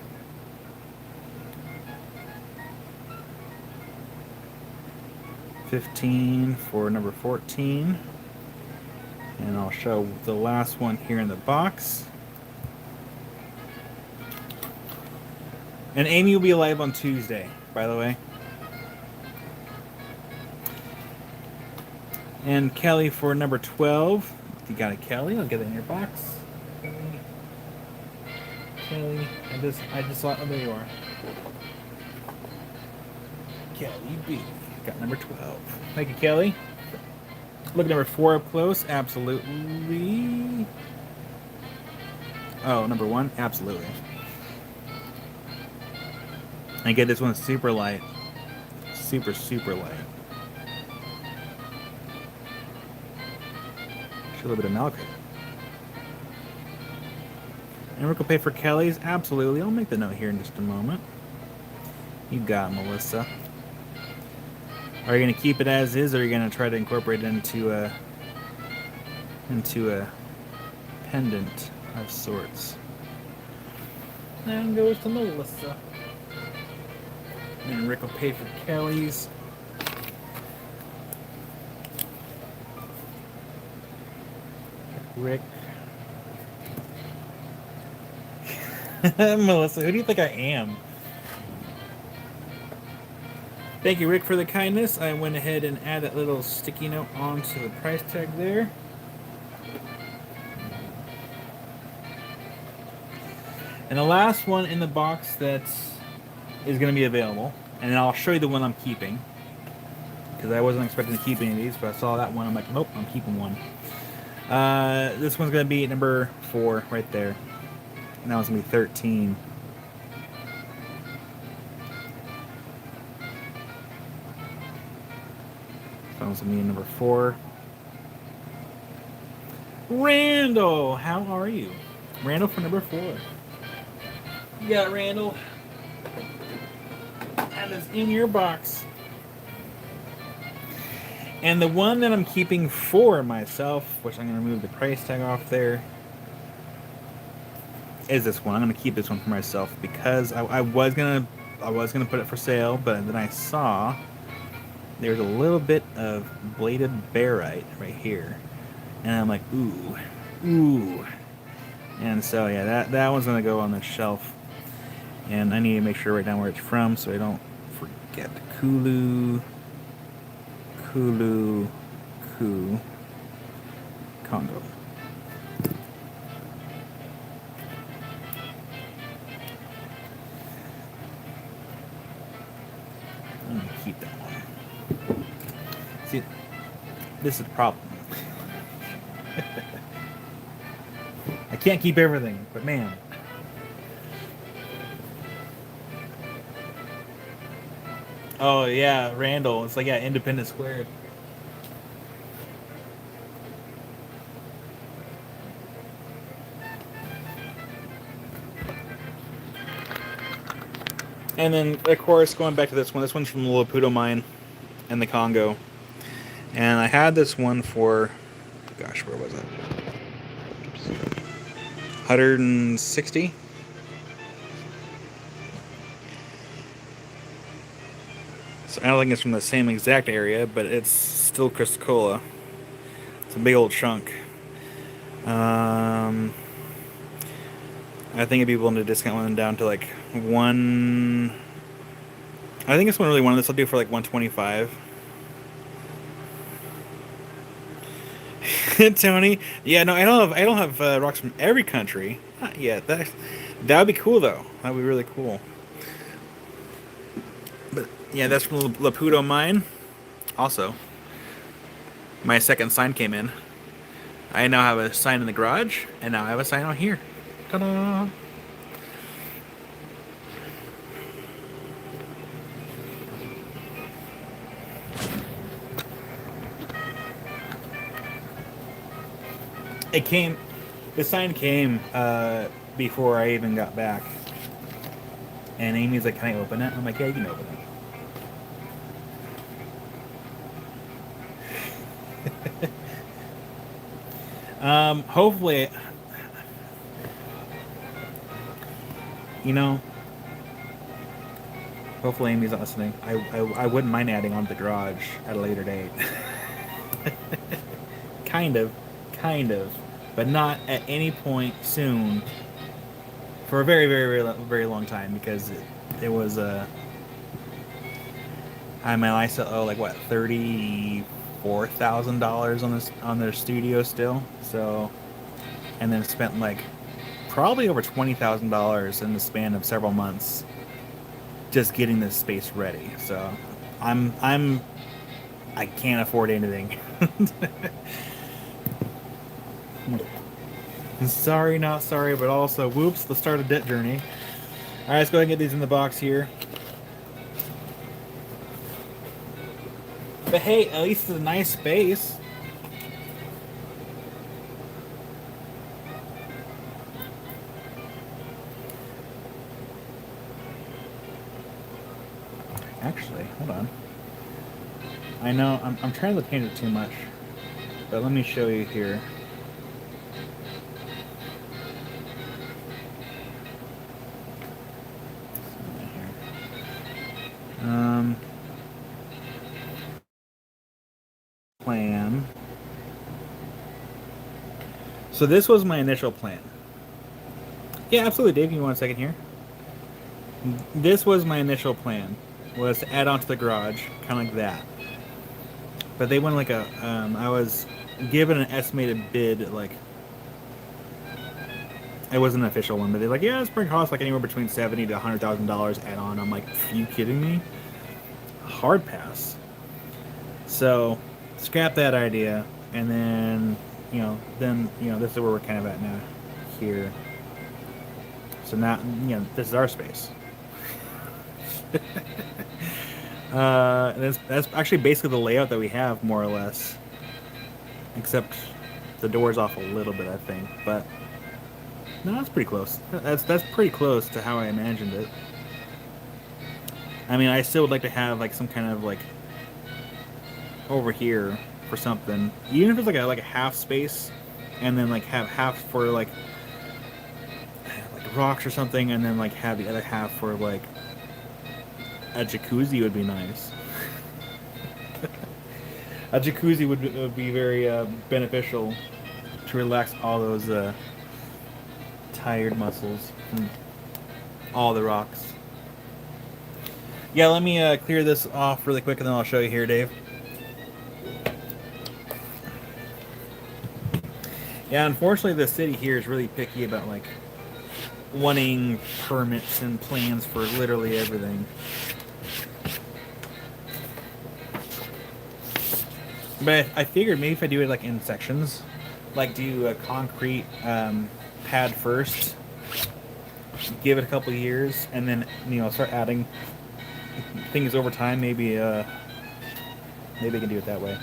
For number 14. And I'll show the last one here in the box. And Amy will be live on Tuesday, by the way. And Kelly for number 12. If you got it, Kelly, I'll get it in your box. Kelly, I just saw it. Oh, there you are. Kelly B. Got number 12. Thank you, Kelly. Look at number 4 up close. Absolutely. Oh, number 1? Absolutely. And get this one super light. Super, super light. Should a little bit of milk. And we're going to pay for Kelly's? Absolutely. I'll make the note here in just a moment. You got it, Melissa. Are you going to keep it as is, or are you going to try to incorporate it into a pendant of sorts? And goes to Melissa. And Rick will pay for Kelly's. Rick. Melissa, who do you think I am? Thank you, Rick, for the kindness. I went ahead and added that little sticky note onto the price tag there. And the last one in the box that is going to be available, and then I'll show you the one I'm keeping, because I wasn't expecting to keep any of these, but I saw that one. I'm like, nope, I'm keeping one. This one's going to be number 4 right there. And that one's going to be 13. That one's going to be number 4. Randall, how are you? Randall for number 4. You got it, Randall. That is in your box. And the one that I'm keeping for myself, which I'm going to remove the price tag off there, is this one. I'm going to keep this one for myself because I was gonna put it for sale, but then I saw there's a little bit of bladed barite right here, and I'm like, ooh. And so yeah, that one's going to go on the shelf, and I need to make sure right now where it's from so I don't forget. Kulu Congo. I'm gonna keep that one. See, this is the problem. I can't keep everything, but man. Oh yeah, Randall. It's like, yeah, Independent Squared. And then, of course, going back to this one. This one's from the Laputo mine in the Congo. And I had this one for, gosh, where was it? 160. So I don't think it's from the same exact area, but it's still Chrysocolla. It's a big old chunk. I think I'd be willing to discount one down to like one. I think it's one really one of this. I'll do for like 125. Tony, yeah, no, I don't have rocks from every country. Not yet. That would be cool though. That would be really cool. But yeah, that's from Laputo mine. Also, my second sign came in. I now have a sign in the garage, and now I have a sign out here. Ta-da! It came. The sign came before I even got back, and Amy's like, "Can I open it?" I'm like, "Yeah, you can open it." Hopefully, hopefully Amy's not listening. I wouldn't mind adding on to the garage at a later date. Kind of, but not at any point soon for a very, very, very, very long time, because it was I still owe like what, $34,000 on their studio still. So, and then spent like probably over $20,000 in the span of several months just getting this space ready. So I can't afford anything. Sorry, not sorry, but also, whoops, the start of debt journey. All right, let's go ahead and get these in the box here. But hey, at least it's a nice space. Actually, hold on. I know I'm trying to paint it too much, but let me show you here. Plan. So this was my initial plan. Yeah, absolutely, Dave. Give me 1 second here. This was my initial plan, was to add on to the garage, kind of like that. But they went like a, I was given an estimated bid, like, it wasn't an official one, but they're like, yeah, it's going to cost like anywhere between $70,000 to $100,000 add on. I'm like, are you kidding me? Hard pass. So, scrap that idea, and then, this is where we're kind of at now, here. So now, this is our space. That's actually basically the layout that we have, more or less. Except the door's off a little bit, I think. But no, that's pretty close. That's pretty close to how I imagined it. I mean, I still would like to have like some kind of like over here for something, even if it's like a half space, and then like have half for like rocks or something, and then like have the other half for like a jacuzzi would be nice. A jacuzzi would be very beneficial to relax all those tired muscles from all the rocks. Yeah, let me clear this off really quick, and then I'll show you here, Dave. Yeah, unfortunately, the city here is really picky about like wanting permits and plans for literally everything. But I figured maybe if I do it like in sections, like do a concrete pad first, give it a couple of years, and then start adding things over time. Maybe I can do it that way.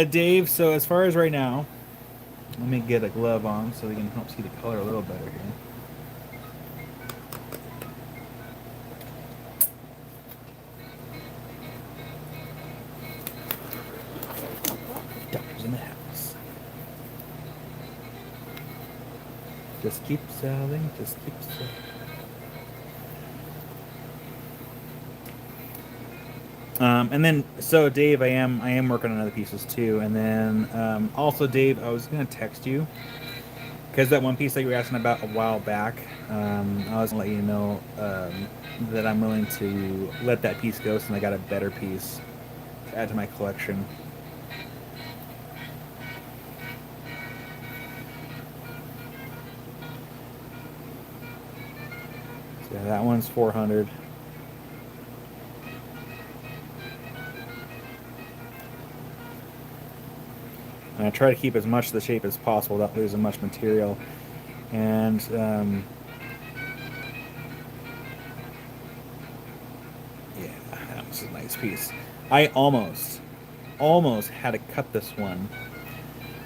Dave, so as far as right now, let me get a glove on so we can help see the color a little better here. Doctor's in the house. Just keep selling, just keep selling. And then, so Dave, I am working on other pieces too. And then, also Dave, I was gonna text you because that one piece that you were asking about a while back, I was gonna let you know that I'm willing to let that piece go since I got a better piece to add to my collection. So yeah, that one's 400. And I try to keep as much of the shape as possible without losing much material. And yeah, that was a nice piece. I almost had to cut this one.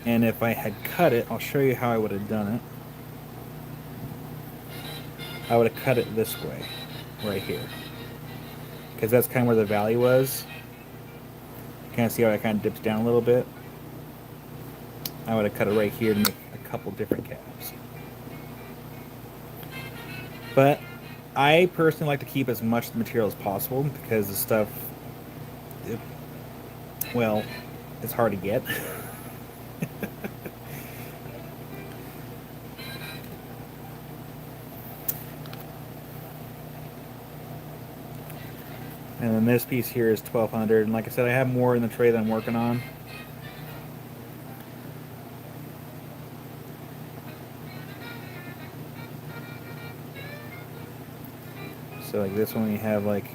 And if I had cut it, I'll show you how I would have done it. I would have cut it this way, right here. Because that's kind of where the valley was. Kind of see how it kind of dips down a little bit. I would have cut it right here to make a couple different caps. But I personally like to keep as much of the material as possible because the stuff, well, it's hard to get. And then this piece here is 1200, and like I said, I have more in the tray that I'm working on. So like this one we have like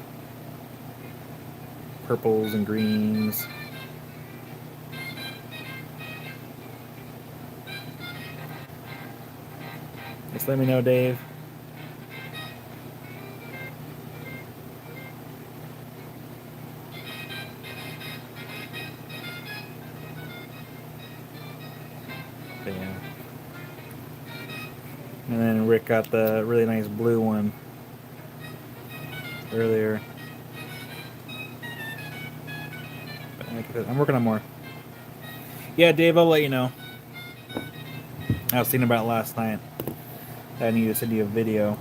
purples and greens. Just let me know, Dave. But yeah. And then Rick got the really nice blue one earlier. But I'm working on more. Yeah, Dave, I'll let you know. I was thinking about it last night. I need to send you a video.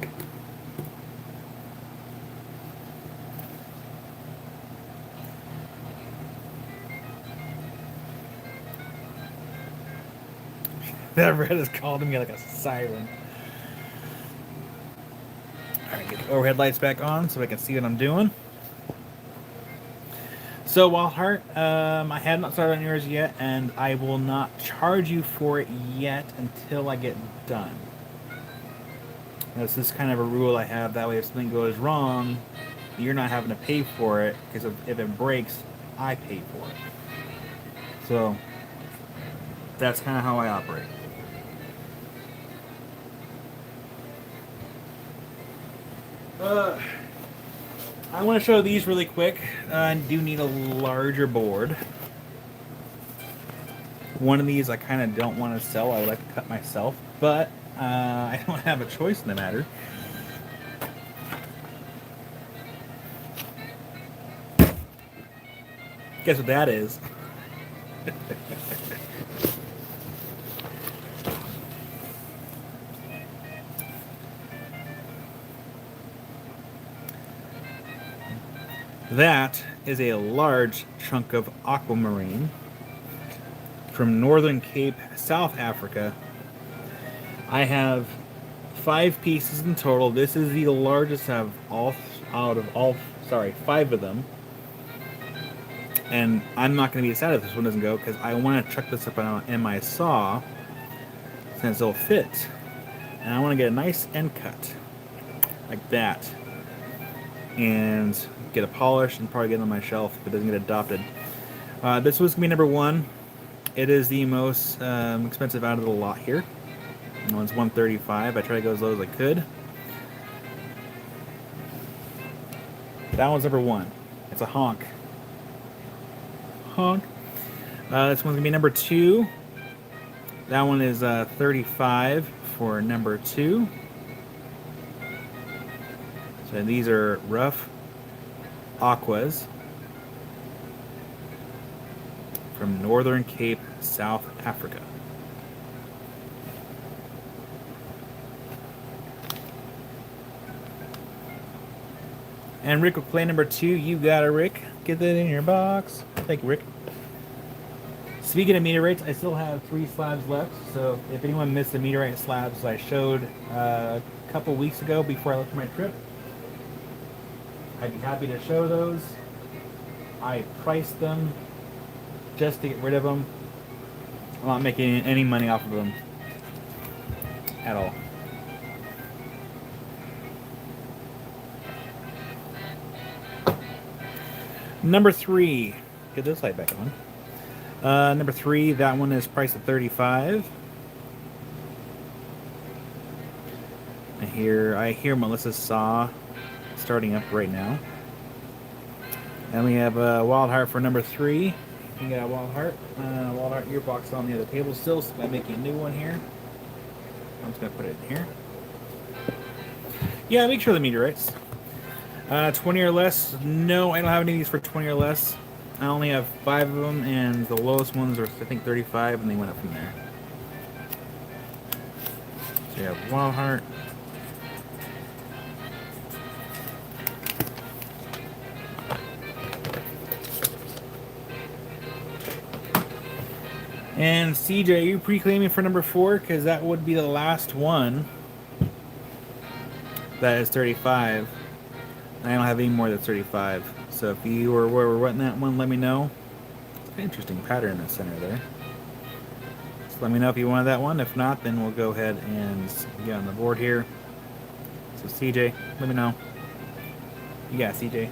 That red is calling me like a siren. Alright, get the overhead lights back on so I can see what I'm doing. So, Wild Heart, I have not started on yours yet, and I will not charge you for it yet until I get done. This is kind of a rule I have. That way, if something goes wrong, you're not having to pay for it, because if it breaks, I pay for it. So, that's kind of how I operate. I want to show these really quick. I do need a larger board. One of these I kind of don't want to sell. I would like to cut myself, but I don't have a choice in the matter. Guess what that is? That is a large chunk of aquamarine from Northern Cape, South Africa. I have 5 pieces in total. This is the largest of all 5 of them. And I'm not going to be sad if this one doesn't go, because I want to chuck this up in my saw since it'll fit. And I want to get a nice end cut like that. And get it polished and probably get it on my shelf if it doesn't get adopted. This was gonna be number 1. It is the most expensive out of the lot here. It's $135. I tried to go as low as I could. That one's number 1. It's a honk. Honk. This one's gonna be number 2. That one is $35 for number 2. So these are rough aquas from Northern Cape, South Africa. And Rick will play number 2. You got it, Rick. Get that in your box. Thank you, Rick. Speaking of meteorites, I still have 3 slabs left. So if anyone missed the meteorite slabs I showed a couple weeks ago before I left for my trip, I'd be happy to show those. I priced them just to get rid of them. I'm not making any money off of them at all. Number 3. Get this light back on. Number 3, that one is priced at $35. I hear Melissa's saw starting up right now. And we have Wild Heart for number 3. You got Wild Heart. Wild Heart earbox on the other table still, so I'm making a new one here. I'm just going to put it in here. Yeah, make sure the meteorites. 20 or less. No, I don't have any of these for 20 or less. I only have 5 of them, and the lowest ones are, I think, 35, and they went up from there. So you have Wild Heart. And CJ, are you pre-claiming for number 4? Because that would be the last one. That is 35. I don't have any more that's 35. So if you were wanting that one, let me know. It's an interesting pattern in the center there. Just let me know if you wanted that one. If not, then we'll go ahead and get on the board here. So CJ, let me know. You got CJ.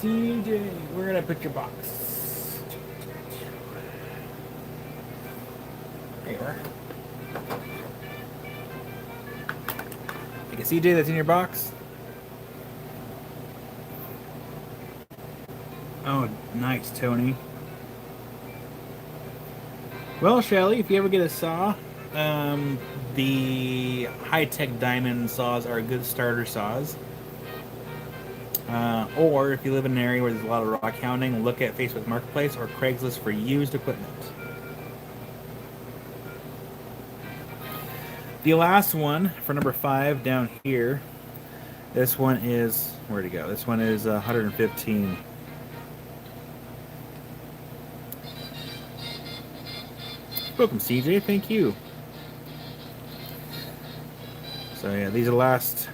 CJ, where did I put your box? There you are. Like a CJ that's in your box. Oh, nice, Tony. Well, Shelly, if you ever get a saw, the high-tech diamond saws are good starter saws. Or if you live in an area where there's a lot of rock hounding, look at Facebook Marketplace or Craigslist for used equipment. The last one for number 5 down here. This one is, where'd it go? This one is 115. Welcome, CJ. Thank you. So yeah, these are the last.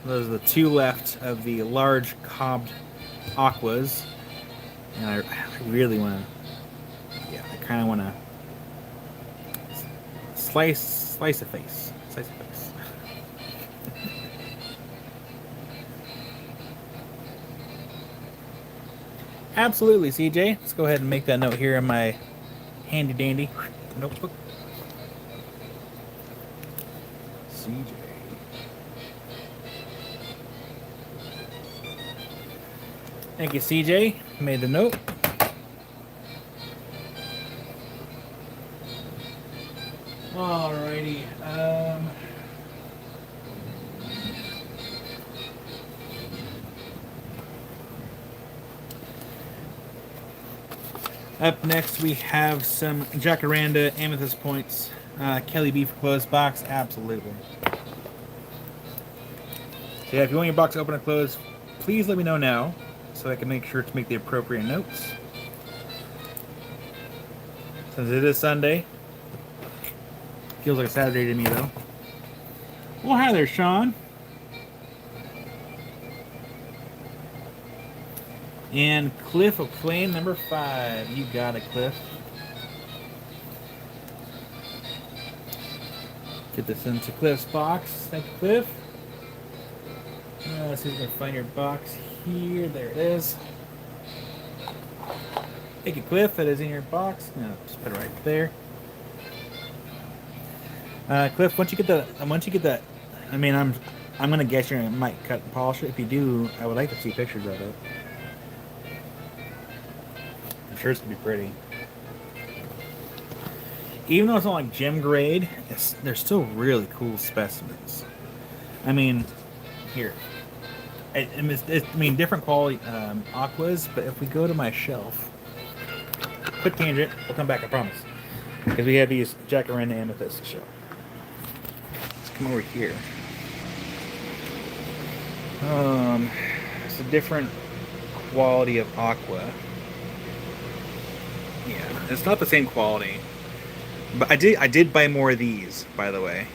Those are the 2 left of the large cobbed aquas, and I really want to. Yeah, I kind of want to slice a face, slice a face. Absolutely, CJ. Let's go ahead and make that note here in my handy dandy notebook. CJ. Thank you, CJ. Made the note. Alrighty. Up next, we have some Jacaranda Amethyst Points. Kelly B for closed box. Absolutely. So yeah, if you want your box open or closed, please let me know now, so I can make sure to make the appropriate notes. Since it is Sunday, feels like a Saturday to me though. Well, hi there, Sean. And Cliff O'Clain, number 5. You got it, Cliff. Get this into Cliff's box. Thank you, Cliff. Let's see if we can find your box here. There it is. Thank you, Cliff. That is in your box. No, just put it right there. Cliff, once you get that, I mean, I'm gonna guess you might cut and polish it. If you do, I would like to see pictures of it. I'm sure it's gonna be pretty. Even though it's not like gem grade, they're still really cool specimens. I mean, here. I mean, different quality aquas, but if we go to my shelf, quick tangent, we'll come back, I promise. Because we have these Jacaranda Amethyst to show. Let's come over here. It's a different quality of aqua. Yeah, it's not the same quality. But I did buy more of these, by the way.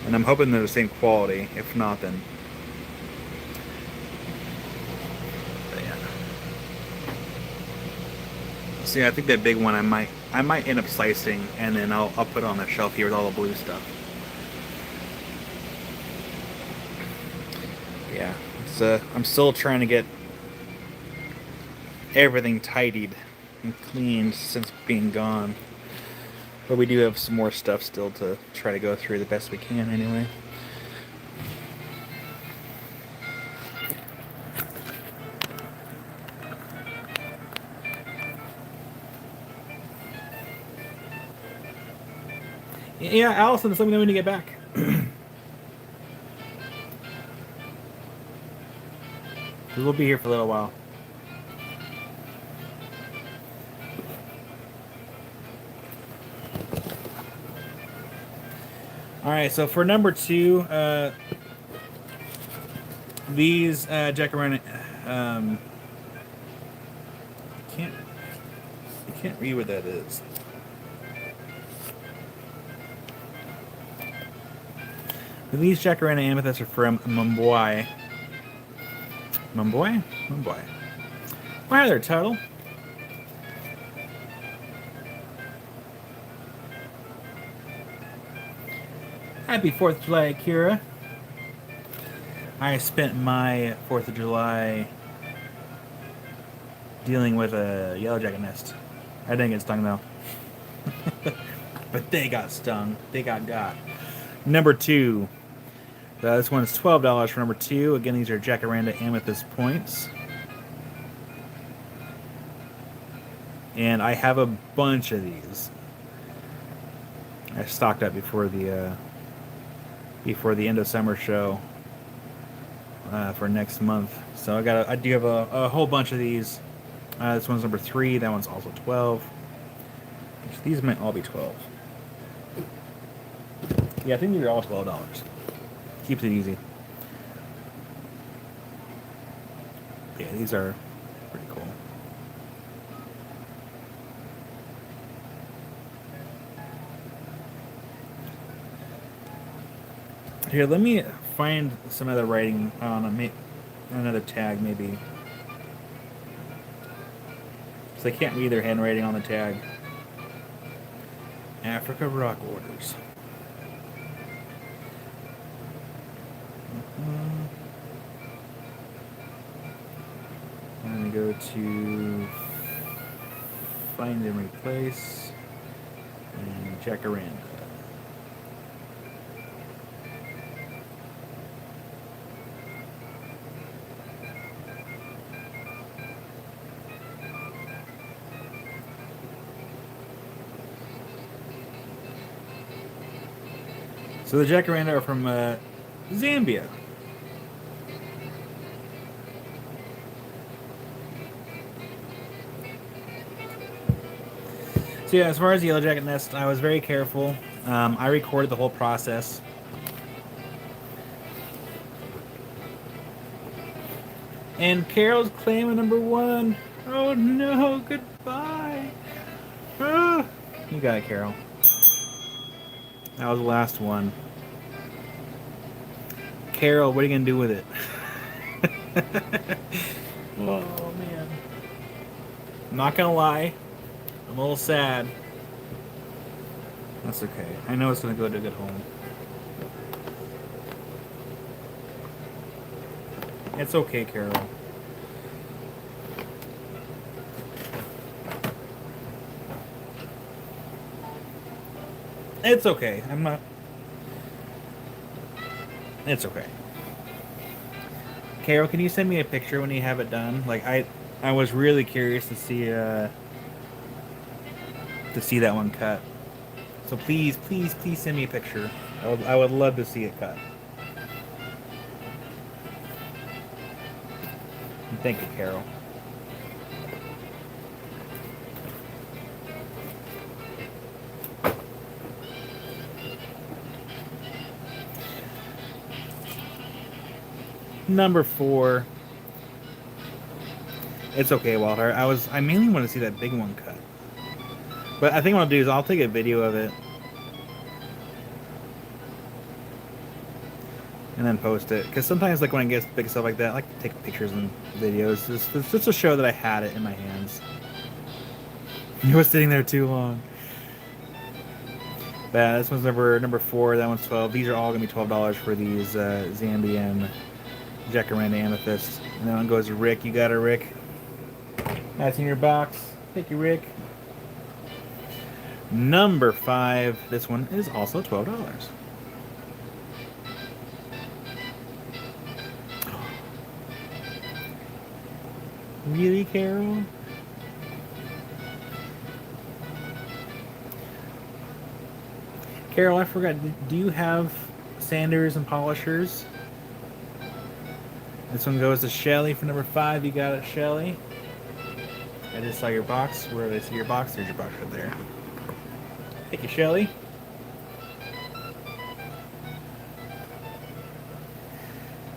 And I'm hoping they're the same quality. If not, then... But yeah. See, I think that big one I might end up slicing, and then I'll put it on the shelf here with all the blue stuff. Yeah, it's I'm still trying to get everything tidied and cleaned since being gone. But we do have some more stuff still to try to go through the best we can anyway. Yeah, Allison, just let me know when you get back. We'll be here for a little while. Alright, so for number 2, these Jacaranda, I can't read what that is. These Jacaranda Amethysts are from Mumbai. Mumbai? Mumbai. Well, hi there, Tuttle. Happy 4th of July, Akira. I spent my 4th of July dealing with a yellow jacket nest. I didn't get stung though. But they got stung. They got. Number 2. This one's $12 for number 2. Again, these are Jacaranda Amethyst points. And I have a bunch of these. I stocked up before the end of summer show for next month. So I do have a whole bunch of these. This one's number 3. That one's also 12. These might all be 12. Yeah, I think these are all $12. Keeps it easy. Yeah, these are pretty cool. Here, let me find some other writing on another tag, maybe. So I can't read their handwriting on the tag. Africa Rock Orders. I'm going to go to Find and Replace and Jacaranda. So the Jacaranda are from Zambia. So yeah, as far as the yellow jacket nest, I was very careful. I recorded the whole process. And Carol's claiming number 1. Oh no, goodbye. Ah. You got it, Carol. That was the last one. Carol, what are you going to do with it? Oh, man. I'm not going to lie. I'm a little sad. That's okay. I know it's going to go to a good home. It's okay, Carol. It's okay. I'm not... It's okay. Carol, can you send me a picture when you have it done? Like, I was really curious to see that one cut. So please send me a picture. I would love to see it cut. And thank you, Carol. Number 4. It's okay, Walter. I mainly want to see that big one cut. But I think what I'll do is I'll take a video of it. And then post it. Because sometimes like when I get big stuff like that, I like to take pictures and videos. It's just to show that I had it in my hands. You was sitting there too long. But yeah, this one's number 4. That one's 12. These are all going to be $12 for these Zambian Jacaranda Amethyst. And that one goes to Rick. You got it, Rick. That's in your box. Thank you, Rick. Number 5. This one is also $12. Really, Carol? Carol, I forgot. Do you have sanders and polishers? This one goes to Shelly for number 5. You got it, Shelly. I just saw your box. Where did I see your box? There's your box right there. Thank you, Shelly.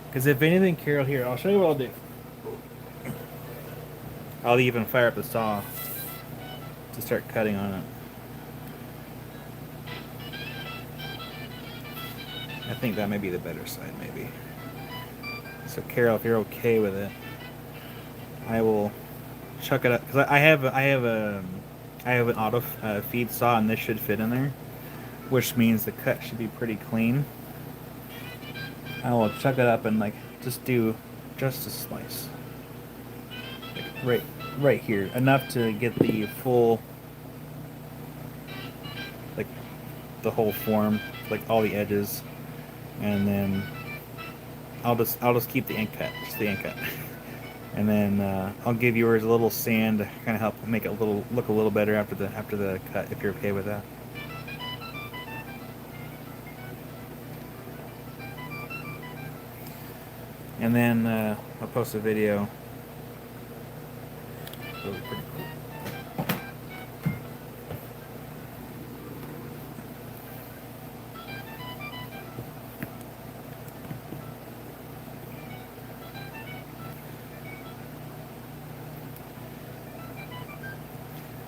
Because if anything, Carol, here, I'll show you what I'll do. I'll even fire up the saw to start cutting on it. I think that may be the better side, maybe. So Carol, if you're okay with it, I will chuck it up because I have an auto feed saw and this should fit in there, which means the cut should be pretty clean. I will chuck it up and like just do just a slice. Like right here. Enough to get the full, like, the whole form, like all the edges. And then I'll just keep the ink cut, just the ink cut. And then I'll give yours a little sand to kind of help make it look a little better after the cut, if you're okay with that. And then I'll post a video. Really pretty cool.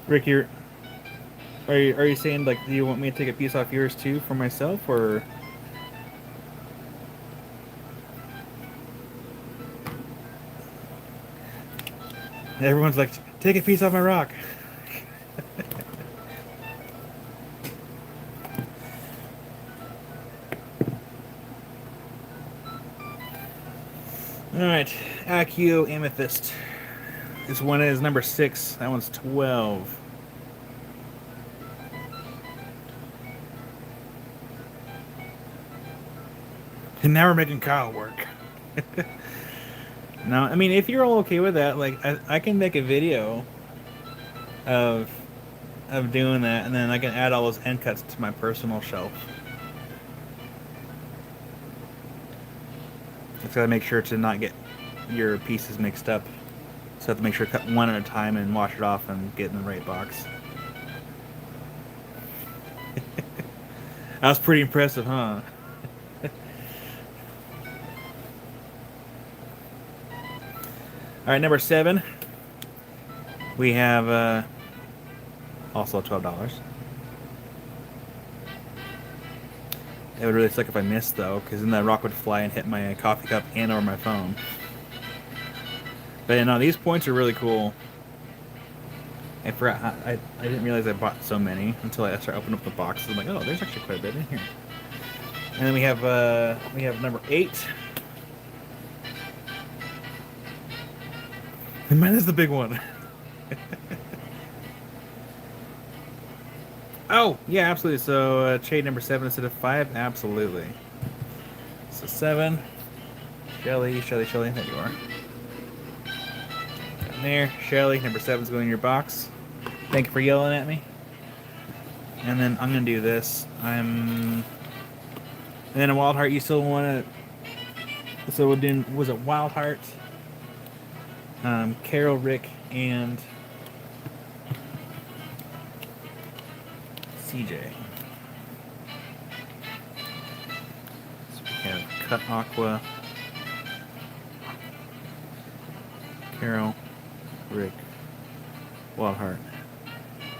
Rick, are you saying, like, do you want me to take a piece off yours too for myself, or? Everyone's like, take a piece off my rock. Alright, Accio Amethyst. This one is number 6. That one's 12. And now we're making Kyle work. No, I mean, if you're all okay with that, like, I can make a video of doing that, and then I can add all those end cuts to my personal shelf. Just gotta make sure to not get your pieces mixed up. So I have to make sure to cut one at a time and wash it off and get in the right box. That was pretty impressive, huh? Alright, number 7. We have also $12. It would really suck if I missed, though, because then that rock would fly and hit my coffee cup and or my phone. But yeah, no, these points are really cool. I forgot, I didn't realize I bought so many until I started opening up the boxes. I'm like, oh, there's actually quite a bit in here. And then we have number 8. And mine is the big one. Oh, yeah, absolutely. So, shade number 7 instead of 5? Absolutely. So, 7. Shelly, there you are. Down there, Shelly, number 7's going in your box. Thank you for yelling at me. And then I'm going to do this. And then a Wild Heart, you still want to... So, we're doing... Was it Wild Heart? Carol, Rick, and CJ. So we have Cut Aqua, Carol, Rick, Wild Heart,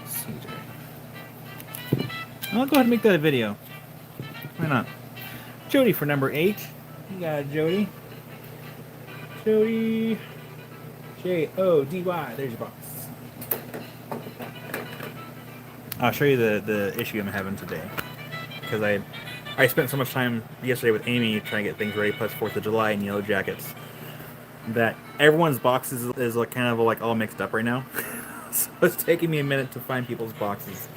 CJ. I'll go ahead and make that a video. Why not? Jody for number 8. You got it, Jody. Jody. Jody. There's your box. I'll show you the issue I'm having today, because I spent so much time yesterday with Amy trying to get things ready, plus 4th of July and Yellow Jackets, that everyone's boxes is like kind of like all mixed up right now. So it's taking me a minute to find people's boxes.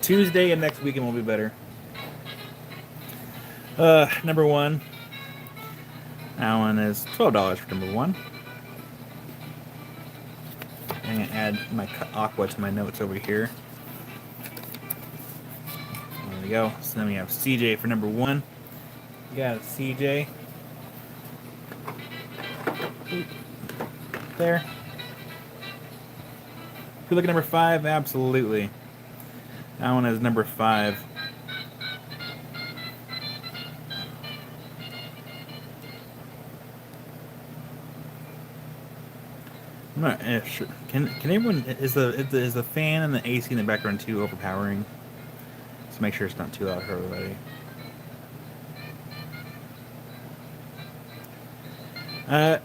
Tuesday and next weekend will be better. Number 1. That one is $12 for number 1. I'm going to add my Aqua to my notes over here. There we go. So then we have CJ for number 1. You got it, CJ. There. If you look at number 5, absolutely. That one is number 5. I'm not sure. Can everyone, is the fan and the AC in the background too overpowering? Let's make sure it's not too loud for everybody.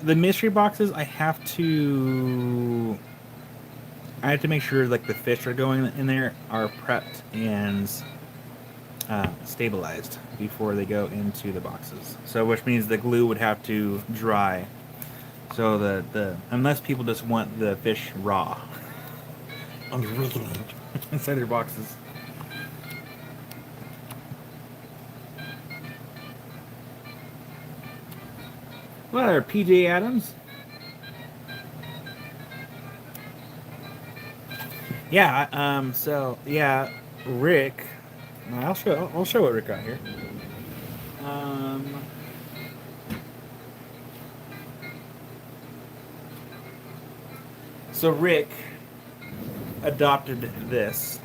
The mystery boxes, I have to make sure like the fish are going in there are prepped and stabilized before they go into the boxes. So which means the glue would have to dry. So the unless people just want the fish raw on the regular inside their boxes. Well, there, PJ Adams. Yeah. So yeah, Rick. I'll show what Rick got here. So Rick adopted this.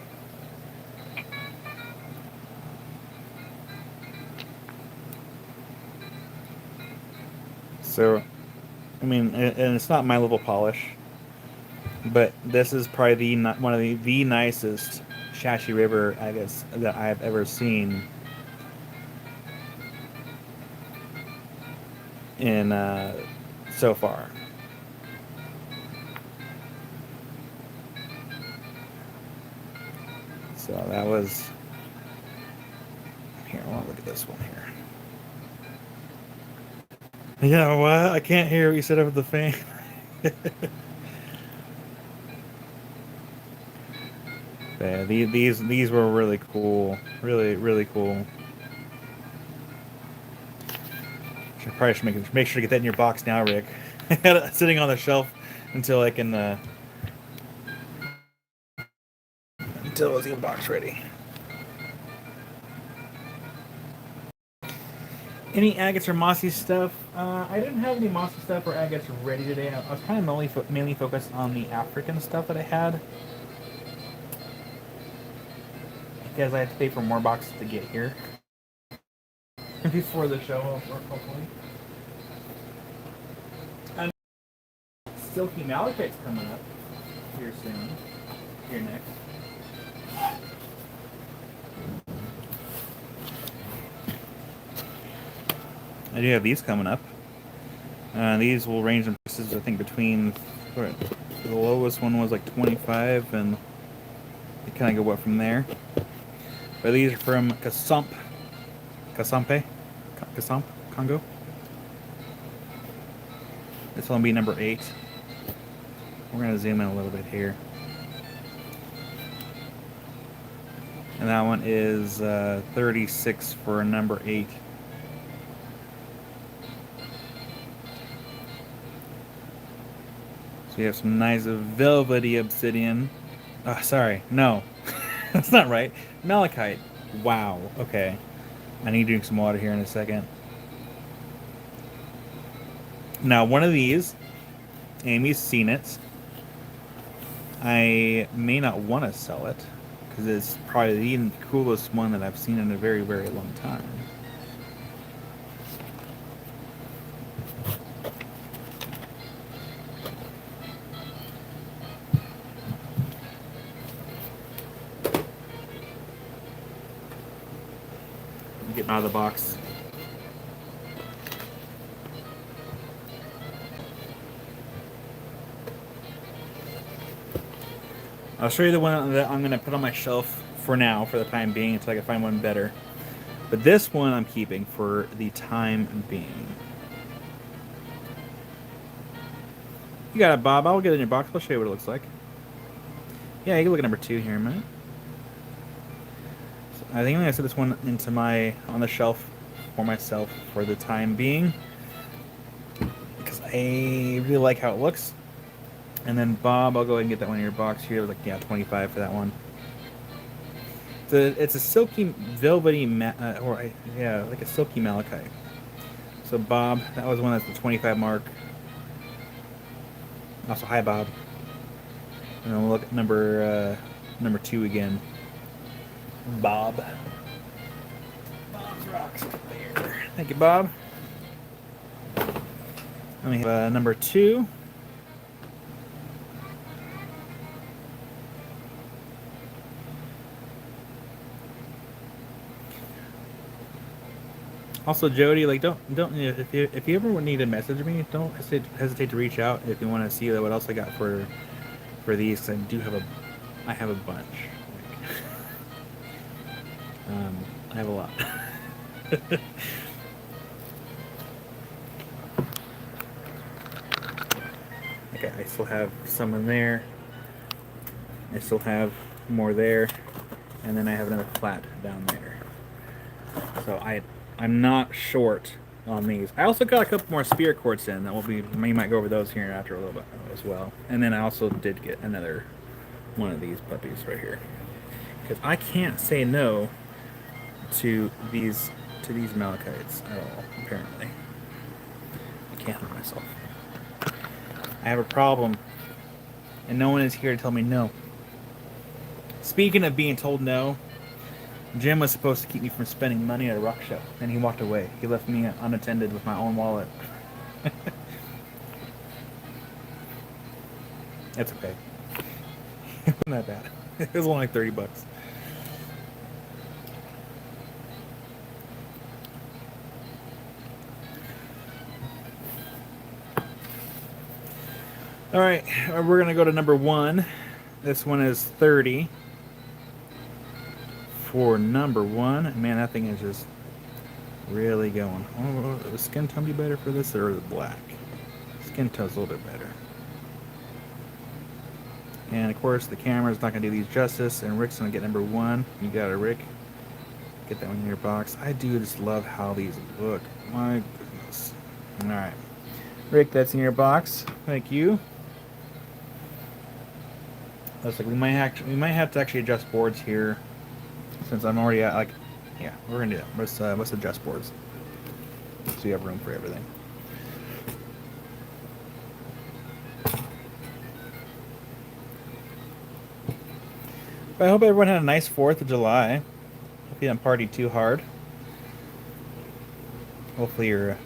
So, I mean, and it's not my level polish, but this is probably one of the nicest Shashi River agates that I've ever seen in so far. So that was here. I want to look at this one here. Yeah, what? I can't hear what you said over the fan. Yeah, these were really cool. Really cool. Probably should make sure to get that in your box now, Rick. Sitting on the shelf until I can until it's in box ready. Any agates or mossy stuff? I didn't have any mossy stuff or agates ready today. I was kind of mainly focused on the African stuff that I had, because I had to pay for more boxes to get here before the show, hopefully. And Silky Malachite's coming up here soon. Here next. I do have these coming up. These will range in prices, I think, between the lowest one was like 25, and they kind of go up from there. But these are from Kasump, Congo. This one will be number 8. We're going to zoom in a little bit here. And that one is 36 for number 8. So we have some nice velvety obsidian. Oh, sorry, no. That's not right. Malachite. Wow, okay. I need to drink some water here in a second. Now, one of these, Amy's seen it. I may not want to sell it, because it's probably the coolest one that I've seen in a very, very long time. Getting out of the box. I'll show you the one that I'm going to put on my shelf for now, for the time being, until I can find one better. But this one I'm keeping for the time being. You got it, Bob. I'll get it in your box. I'll show you what it looks like. Yeah, you can look at number 2 here in a minute. So I think I'm going to set this one into on the shelf for myself for the time being, because I really like how it looks. And then Bob, I'll go ahead and get that one in your box here. Like, yeah, 25 for that one. It's a silky, velvety, like a silky malachite. So Bob, that was one that's the 25 mark. Also, hi Bob. And then we'll look at number 2 again. Bob. Bob's rocks there. Thank you, Bob. And we have number 2. Also, Jody, like, don't if you ever need to message me, don't hesitate to reach out if you want to see what else I got for these. 'Cause I have a bunch. I have a lot. Okay, I still have some in there. I still have more there, and then I have another flat down there. So I'm not short on these. I also got a couple more spirit quartz in that we might go over those here after a little bit as well. And then I also did get another one of these puppies right here, because I can't say no to these malachites at all. Apparently, I can't help myself. I have a problem, and no one is here to tell me no. Speaking of being told no, Jim was supposed to keep me from spending money at a rock show, and he walked away. He left me unattended with my own wallet. That's okay. It wasn't that bad. It was only like $30. All right, we're gonna go to number 1. This one is 30 for number 1. Man, that thing is just really going. Oh, the skin tone be better for this or the black? Skin tone's a little bit better. And of course, the camera's not gonna do these justice. And Rick's gonna get number 1. You got it, Rick. Get that one in your box. I do just love how these look. My goodness. All right, Rick, that's in your box. Thank you. Looks like we might have to actually adjust boards here, since I'm already at like, yeah, we're gonna do that. Let's adjust boards so you have room for everything. But I hope everyone had a nice 4th of July. Hope you didn't party too hard. Hopefully you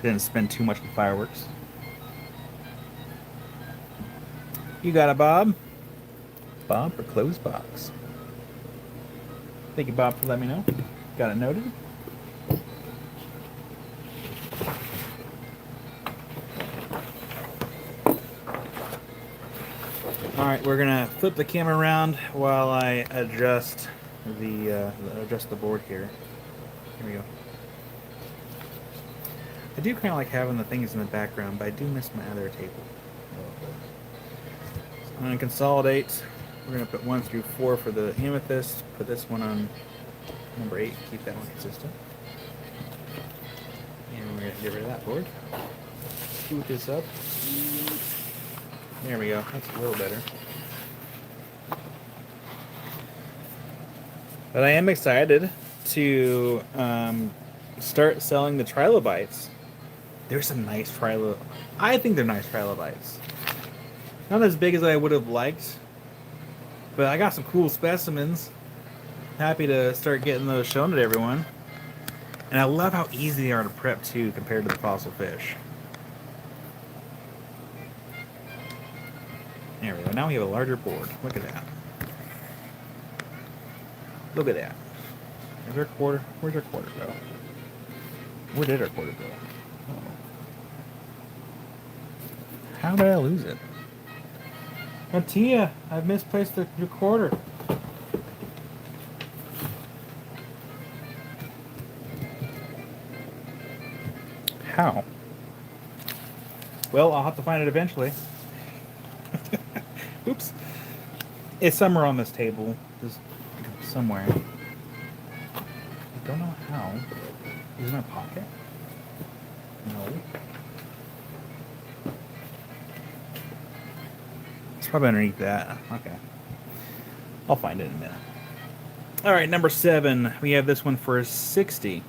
didn't spend too much on fireworks. You got it, Bob? Bob for closed box. Thank you, Bob, for letting me know. Got it noted. Alright, we're gonna flip the camera around while I adjust the board here. Here we go. I do kind of like having the things in the background, but I do miss my other table. I'm going to consolidate. We're going to put 1 through 4 for the amethyst. Put this one on number 8. Keep that one consistent. And we're going to get rid of that board. Scoot this up. There we go. That's a little better. But I am excited to start selling the trilobites. There's some nice I think they're nice trilobites. Not as big as I would have liked, but I got some cool specimens. Happy to start getting those shown to everyone. And I love how easy they are to prep too compared to the fossil fish. There we go. Now we have a larger board. Look at that. Look at that. Is there a quarter? Where's our quarter go? Where did our quarter go? Oh. How did I lose it? Tia, I've misplaced your quarter. How? Well, I'll have to find it eventually. Oops. It's somewhere on this table. Just somewhere. I don't know how. Is it in my pocket? No. It's probably underneath that. Okay. I'll find it in a minute. All right, number 7. We have this one for 60.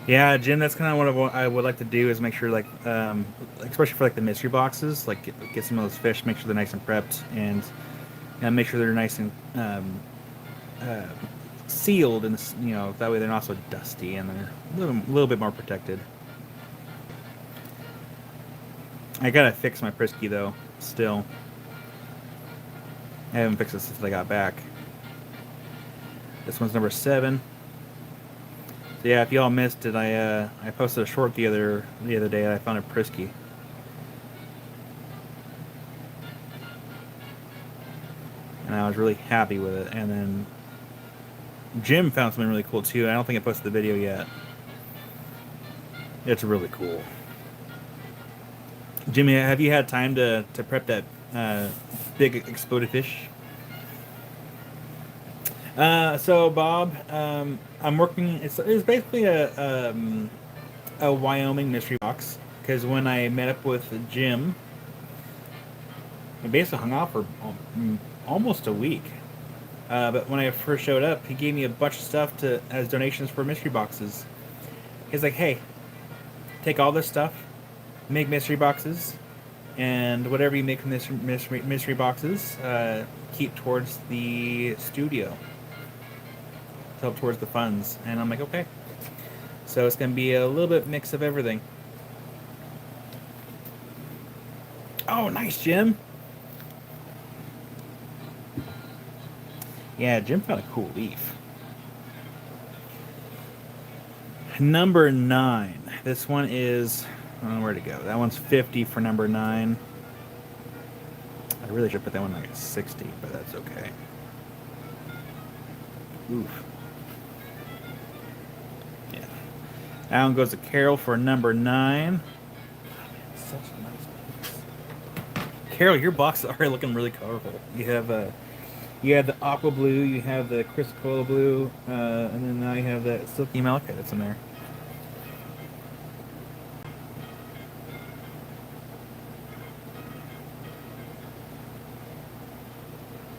Yeah, Jim, that's kind of what I would like to do is make sure, like, especially for like the mystery boxes, like get some of those fish, make sure they're nice and prepped, and make sure they're nice and sealed, and that way they're not so dusty and they're a little bit more protected. I gotta fix my Prisky though. Still, I haven't fixed it since I got back. This one's number 7. So yeah, if y'all missed it, I posted a short the other day. I found a Prisky. and I was really happy with it. And then Jim found something really cool too. I don't think I posted the video yet. It's really cool. Jimmy, have you had time to prep that big exploded fish? So Bob, I'm working. It's basically a Wyoming mystery box, because when I met up with Jim, we basically hung out for almost a week. But when I first showed up, he gave me a bunch of stuff as donations for mystery boxes. He's like, "Hey, take all this stuff, make mystery boxes, and whatever you make from this mystery boxes, keep towards the studio, help towards the funds." And I'm like, "Okay." So it's gonna be a little bit mix of everything. Oh, nice, Jim. Yeah, Jim found a cool leaf. Number 9. This one is... I don't know where to go. That one's 50 for number 9. I really should put that one like at 60, but that's okay. Oof. Yeah. That one goes to Carol for number 9. Such a nice box. Carol, your box is already looking really colorful. You have the aqua blue, you have the Chrysocolla blue, and then now you have that silky malachite that's in there.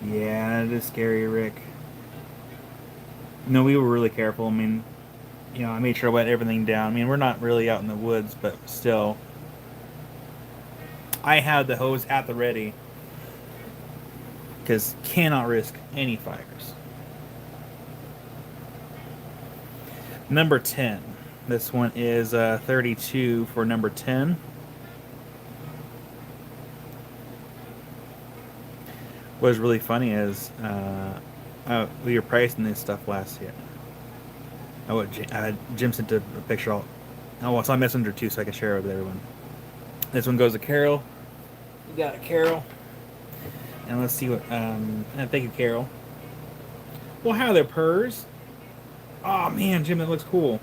Yeah, it is scary, Rick. No, we were really careful. I mean, I made sure I wet everything down. I mean, we're not really out in the woods, but still. I had the hose at the ready, because cannot risk any fires. Number 10. This one is 32 for number 10. What was really funny is we were pricing this stuff last year. Jim sent a picture. Oh, well, it's on Messenger too, so I can share it with everyone. This one goes to Carol. You got it, Carol. And let's see what. And thank you, Carol. Well, how there, Purrs? Oh man, Jim, that looks cool.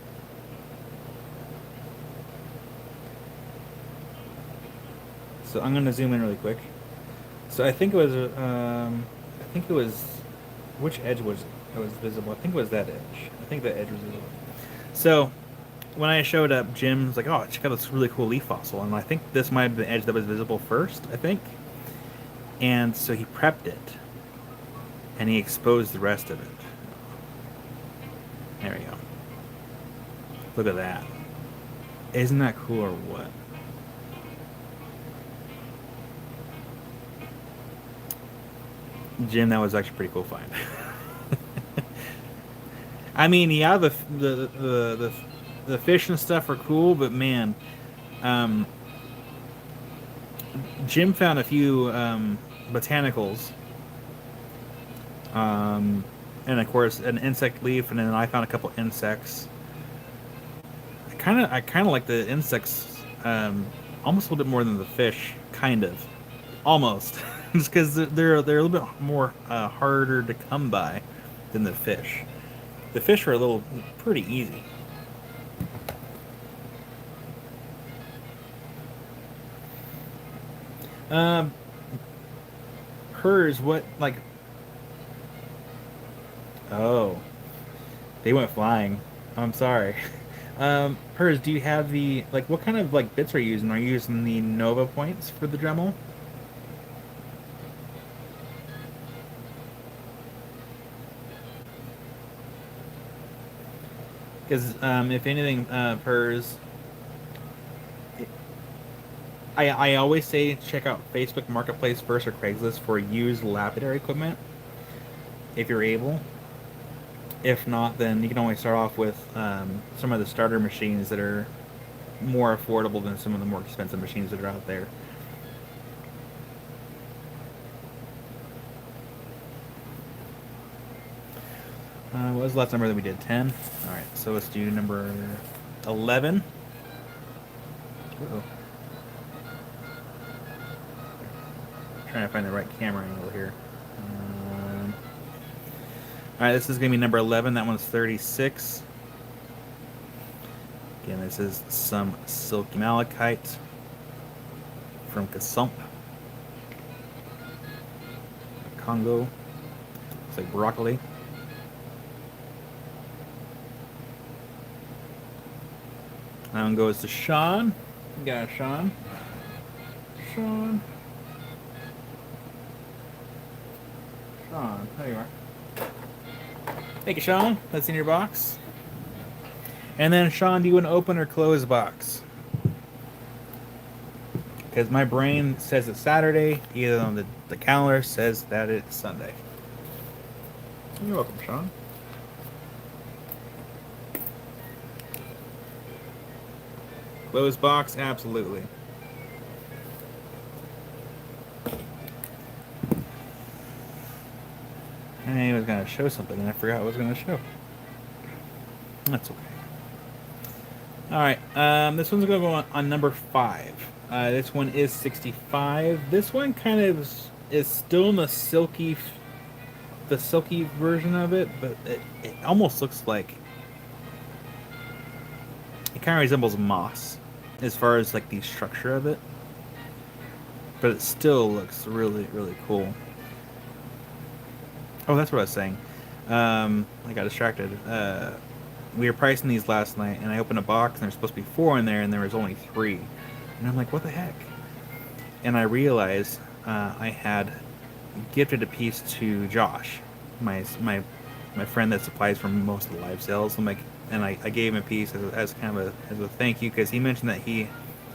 So I'm gonna zoom in really quick. So I think it was, which edge was visible? I think it was that edge. I think that edge was visible. So when I showed up, Jim was like, "Oh, check out this really cool leaf fossil," and I think this might have been the edge that was visible first. I think, and so he prepped it, and he exposed the rest of it. There we go. Look at that. Isn't that cool or what? Jim, that was actually pretty cool find. I mean, yeah, the fish and stuff are cool, but man, Jim found a few botanicals, and of course an insect leaf, and then I found a couple insects. I kind of like the insects almost a little bit more than the fish, kind of, almost. Just because they're a little bit more harder to come by than the fish. The fish are pretty easy. Hers, what, like... Oh. They went flying. I'm sorry. Hers, do you have the... Like, what kind of, like, bits are you using? Are you using the Nova points for the Dremel? Because if anything, Purrs, I always say check out Facebook Marketplace first or Craigslist for used lapidary equipment, if you're able. If not, then you can always start off with some of the starter machines that are more affordable than some of the more expensive machines that are out there. What was the last number that we did? 10? Alright, so let's do number 11. Uh-oh. Trying to find the right camera angle here. All right, this is gonna be number 11. That one's 36. Again, this is some silky malachite from Kasump, Congo. Looks like broccoli. That one goes to Sean. You got it, Sean. Sean. Sean, there you are. Thank you, Sean. That's in your box. And then, Sean, do you want to open or close box? Because my brain says it's Saturday, either on the calendar says that it's Sunday. You're welcome, Sean. Close box, absolutely. I was going to show something and I forgot what I was going to show. That's okay. Alright, this one's going to go on number 5. This one is 65. This one kind of is still in the silky version of it, but it almost looks like it kind of resembles moss as far as like the structure of it, but it still looks really, really cool. Oh, that's what I was saying. I got distracted. We were pricing these last night, and I opened a box, and there's supposed to be 4 in there, and there was only 3. And I'm like, what the heck? And I realized I had gifted a piece to Josh, my friend that supplies for most of the live sales. I'm like, and I gave him a piece as kind of a thank you, because he mentioned that he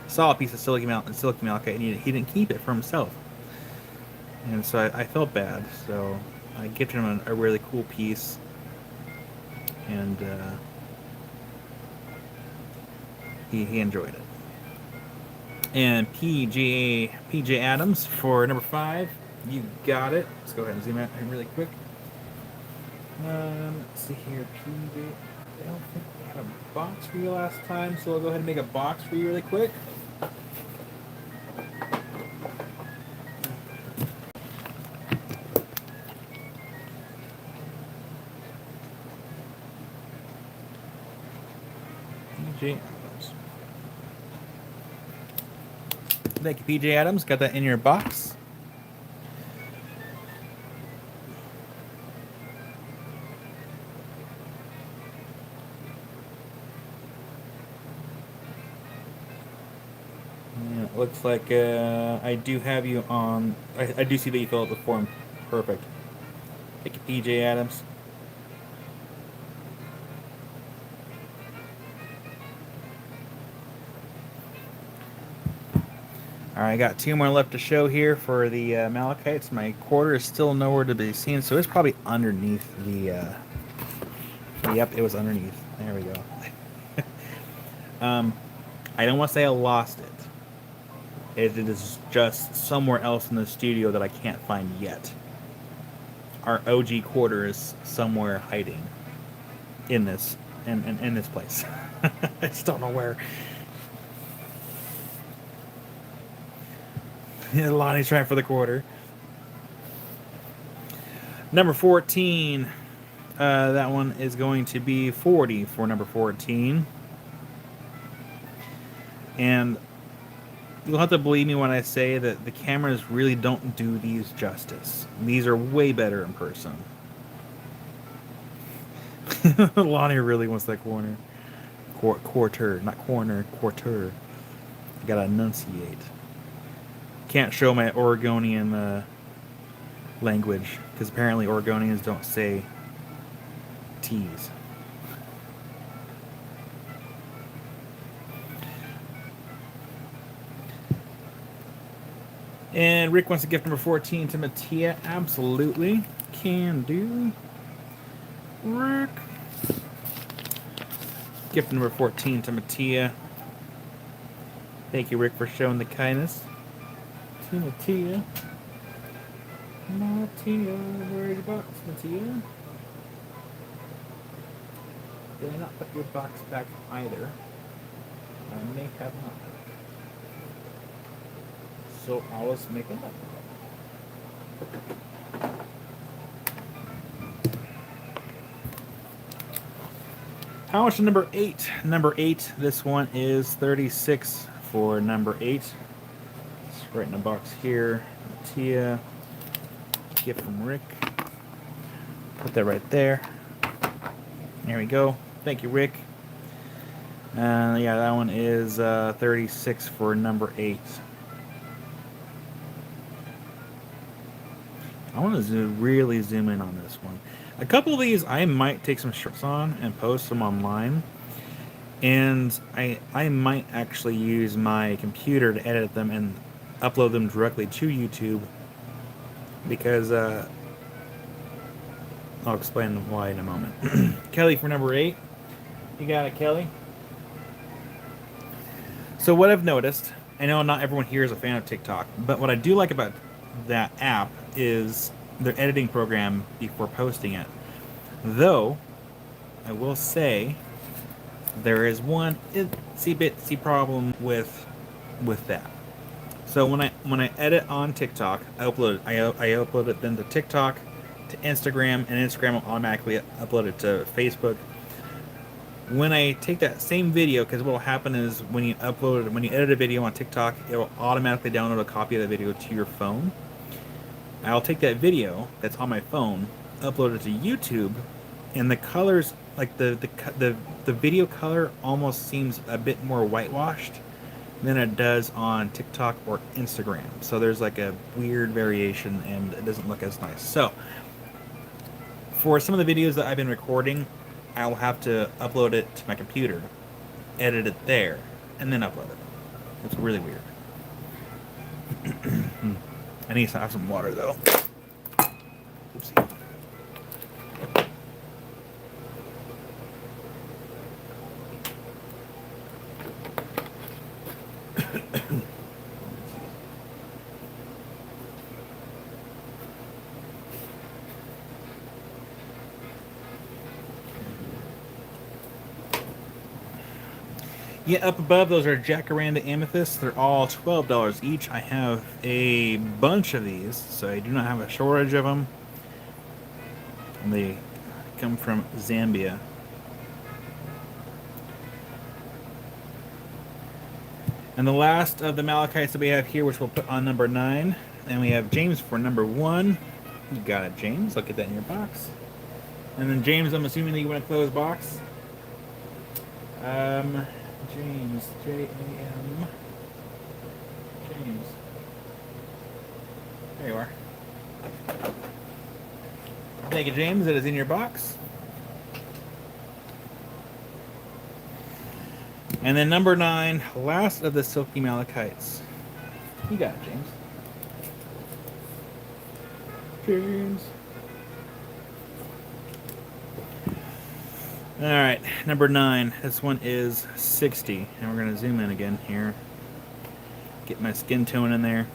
saw a piece of silky malachite, and he didn't keep it for himself. And so I felt bad, so I gifted him a really cool piece, and he enjoyed it. And PJ Adams for number 5, you got it. Let's go ahead and zoom out really quick. Let's see here, PJ. I don't think we had a box for you last time, so I'll go ahead and make a box for you really quick. PJ Adams. Thank you, PJ Adams. Got that in your box. Yeah, it looks like I do have you on. I do see that you fill out the form. Perfect. Thank you, PJ Adams. Alright, I got 2 more left to show here for the malachites. My quarter is still nowhere to be seen, so it's probably underneath the... Yep, it was underneath. There we go. I don't want to say I lost it. It is just somewhere else in the studio that I can't find yet. Our OG quarter is somewhere hiding in this in this place. I just don't know where. Lonnie's trying for the quarter. Number 14. That one is going to be 40 for number 14. And you'll have to believe me when I say that the cameras really don't do these justice. These are way better in person. Lonnie really wants that corner. Quarter, not corner, quarter. I gotta enunciate. Can't show my Oregonian language, because apparently Oregonians don't say T's. And Rick wants to gift number 14 to Mattia. Absolutely. Can do. Rick. Gift number 14 to Mattia. Thank you, Rick, for showing the kindness. To Mattia. Mattia, where's your box, Mattia? Did I not put your box back either? I may have not. So I was making up. How much to number 8? Number 8, this one is 36 for number 8. It's right in the box here. Tia, gift from Rick. Put that right there. There we go. Thank you, Rick. Yeah, that one is 36 for number 8. I want to really zoom in on this one. A couple of these I might take some shots on and post them online. And I might actually use my computer to edit them and upload them directly to YouTube. Because, I'll explain why in a moment. Kelly for number 8. You got it, Kelly? So what I've noticed, I know not everyone here is a fan of TikTok, but what I do like about that app is their editing program before posting it. Though, I will say, there is one itsy bitsy problem with that. So when I edit on TikTok, I upload it then to TikTok, to Instagram, and Instagram will automatically upload it to Facebook. When I take that same video, because what will happen is when you edit a video on TikTok, it will automatically download a copy of the video to your phone. I'll take that video that's on my phone, upload it to YouTube, and the colors, like the video color, almost seems a bit more whitewashed than it does on TikTok or Instagram. So there's like a weird variation, and it doesn't look as nice. So for some of the videos that I've been recording, I'll have to upload it to my computer, edit it there, and then upload it. It's really weird. I need to have some water though. Oopsie. Yeah, up above, those are Jacaranda Amethysts. They're all $12 each. I have a bunch of these, so I do not have a shortage of them. And they come from Zambia. And the last of the Malachites that we have here, which we'll put on number 9. And we have James for number 1. You got it, James. Look at that in your box. And then James, I'm assuming that you want to close box. James, J-A-M. James. There you are. Thank you, James. It is in your box. And then number 9, last of the Silky Malachites. You got it, James. James. Alright, number 9. This one is 60. And we're going to zoom in again here. Get my skin tone in there.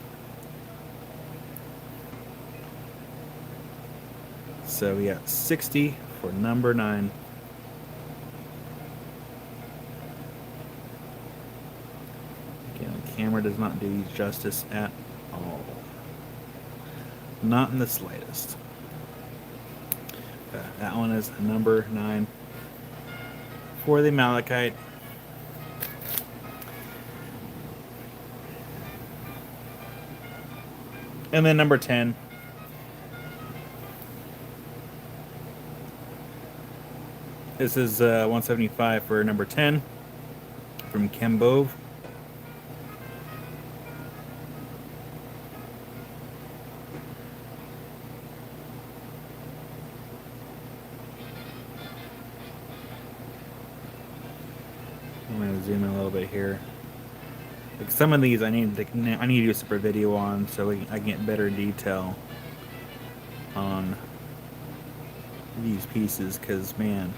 So we got 60 for number 9. Again, the camera does not do these justice at all. Not in the slightest. That one is number 9. For the Malachite. And then number 10. This is 175 for number 10 from Kembove. I'm going to zoom in a little bit here. Like some of these I need to do a separate video on so I can get better detail on these pieces, because man,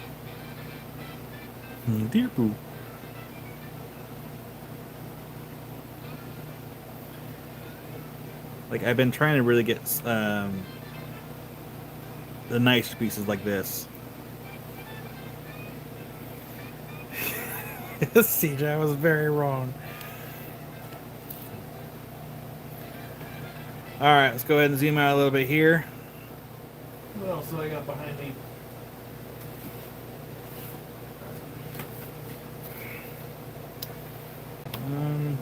dear poo. Like I've been trying to really get the nice pieces like this. CJ, I was very wrong. Alright, let's go ahead and zoom out a little bit here. What else do I got behind me? Um,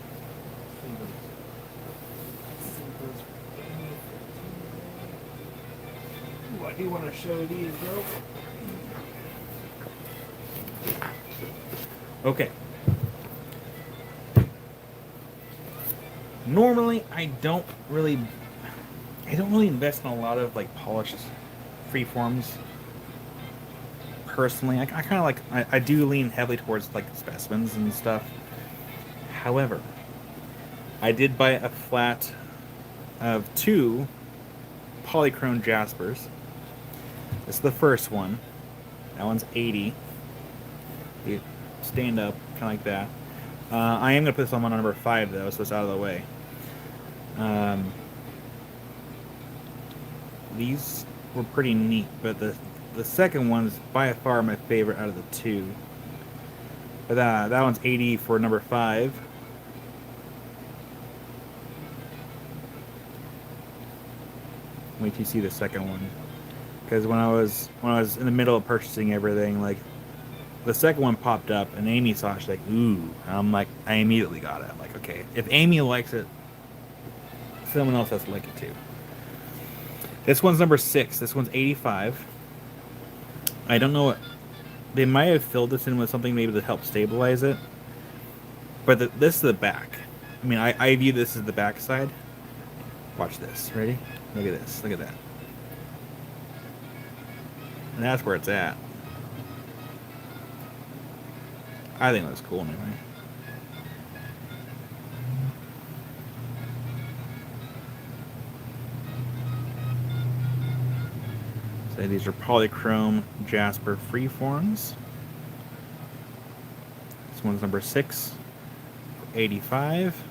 Ooh, I do want to show these though. Okay. Normally, I don't really invest in a lot of like polished freeforms. Personally, I kind of like I do lean heavily towards like specimens and stuff. However, I did buy a flat of 2 polychrome jaspers. This is the first one. That one's 80. You stand up, kind of like that. I am going to put this on my number 5 though, so it's out of the way. These were pretty neat, but the second one's by far my favorite out of the 2. But that one's 80 for number 5. Wait till you see the second one, because when I was in the middle of purchasing everything, like the second one popped up and Amy saw it, she's like, ooh. And I'm like, I immediately got it. I'm like, okay, if Amy likes it, someone else has to like it too. This one's number 6. This one's 85. I don't know what they might have filled this in with something maybe to help stabilize it, but this is the back. I mean, I view this as the back side. Watch this. Ready? Look at this. Look at that. And that's where it's at. I think that's cool anyway. So these are polychrome jasper freeforms. This one's number 6, 85.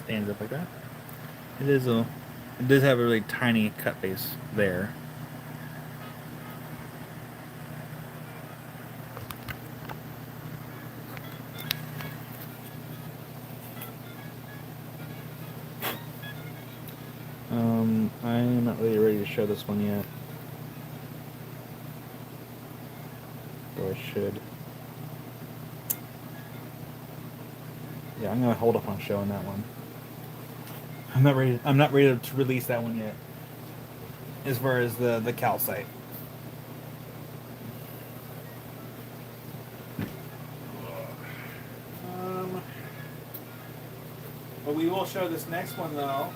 Stands up like that. It does have a really tiny cut base there. I'm not really ready to show this one yet. Though I should. Yeah, I'm gonna hold off on showing that one. I'm not ready to release that one yet. As far as the calcite. But we will show this next one though.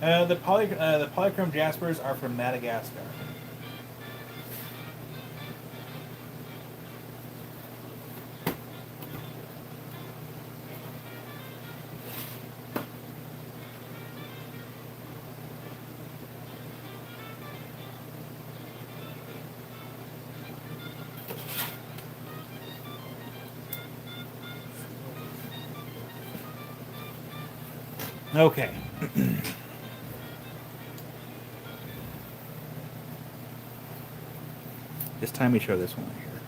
The polychrome jaspers are from Madagascar. Okay. This time we show this one here.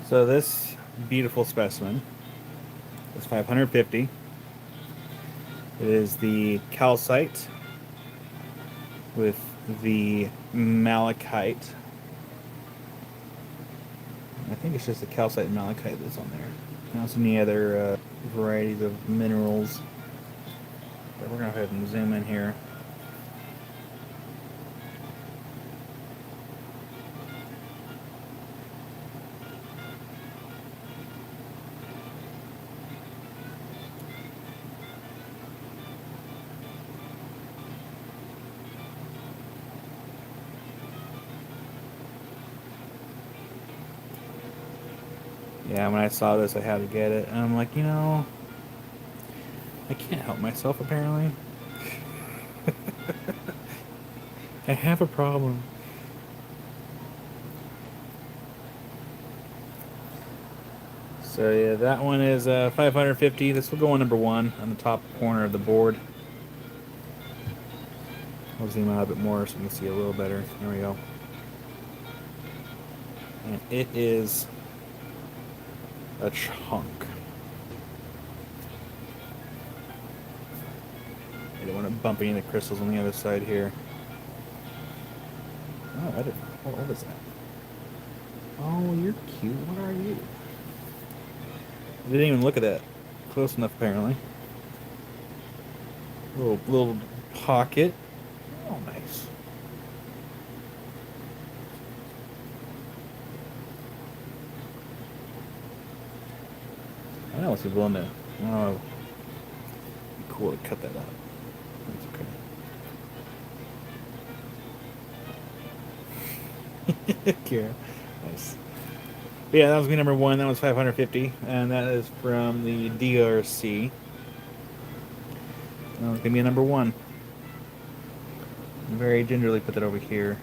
So this beautiful specimen is 550. It is the calcite with the malachite. I think it's just the calcite and malachite that's on there. Not any other varieties of minerals. But we're going to go ahead and zoom in here. Yeah, when I saw this, I had to get it. And I'm like, you know, I can't help myself, apparently. I have a problem. So yeah, that one is 550. This will go on number 1 on the top corner of the board. I'll zoom out a bit more so you can see a little better. There we go. And it is a chunk. I don't want to bump any of the crystals on the other side here. Oh, I didn't. What is that? Oh, you're cute. What are you? I didn't even look at that close enough, apparently. Little pocket. Oh, nice. I know it's willing to. Oh, it'd be cool to cut that out. That's okay. Kira, nice. But yeah, that was me number one. That was 550, and that is from the DRC. That was gonna be a number one. Very gingerly put that over here.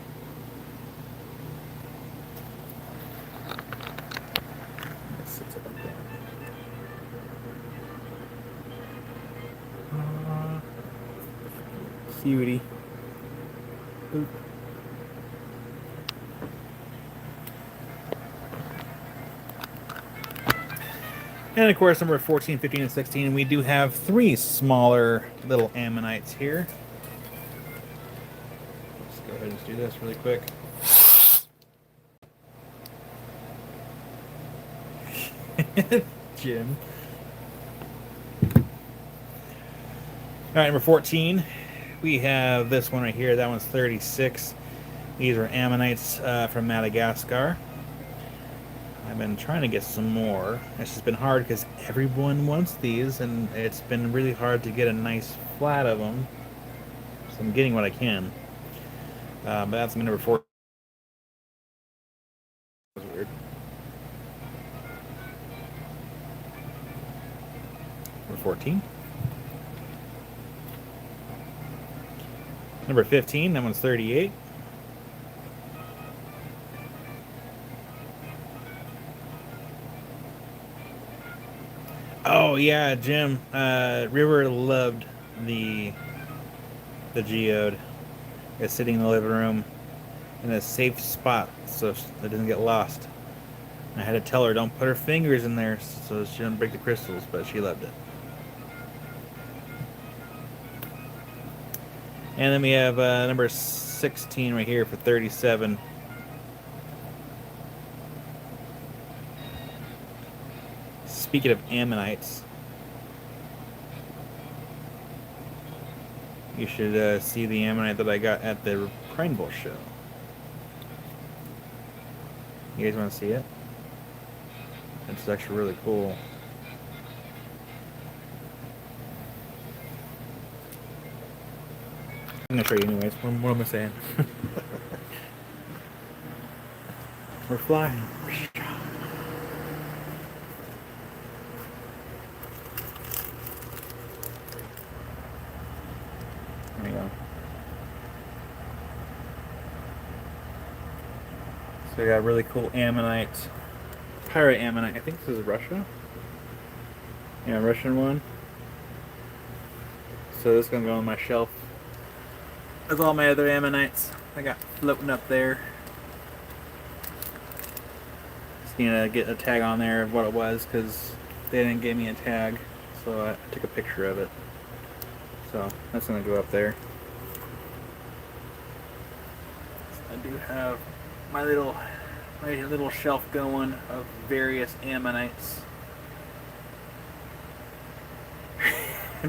Cutie. Oop. And of course, number 14, 15, and 16, we do have 3 smaller little ammonites here. Let's go ahead and do this really quick. Jim. All right, number 14, we have this one right here. That one's 36. These are ammonites from Madagascar. I've been trying to get some more. It's just been hard because everyone wants these, and it's been really hard to get a nice flat of them. So I'm getting what I can. But that's my number 4. That was weird. Number 14. Number 15, that one's 38. Oh yeah, Jim. River loved the geode. It's sitting in the living room in a safe spot so it doesn't get lost. I had to tell her don't put her fingers in there so she doesn't break the crystals, but she loved it. And then we have number 16 right here for 37. Speaking of ammonites, you should see the ammonite that I got at the Pine Bowl show. You guys want to see it? It's actually really cool. I'm gonna show you anyways. What am I saying? We're flying. There you go. So we got really cool ammonite, pirate ammonite. I think this is Russia. Yeah, Russian one. So this is gonna go on my shelf. With all my other ammonites I got floating up there. Just need to get a tag on there of what it was because they didn't give me a tag, so I took a picture of it. So that's gonna go up there. I do have my little shelf going of various ammonites.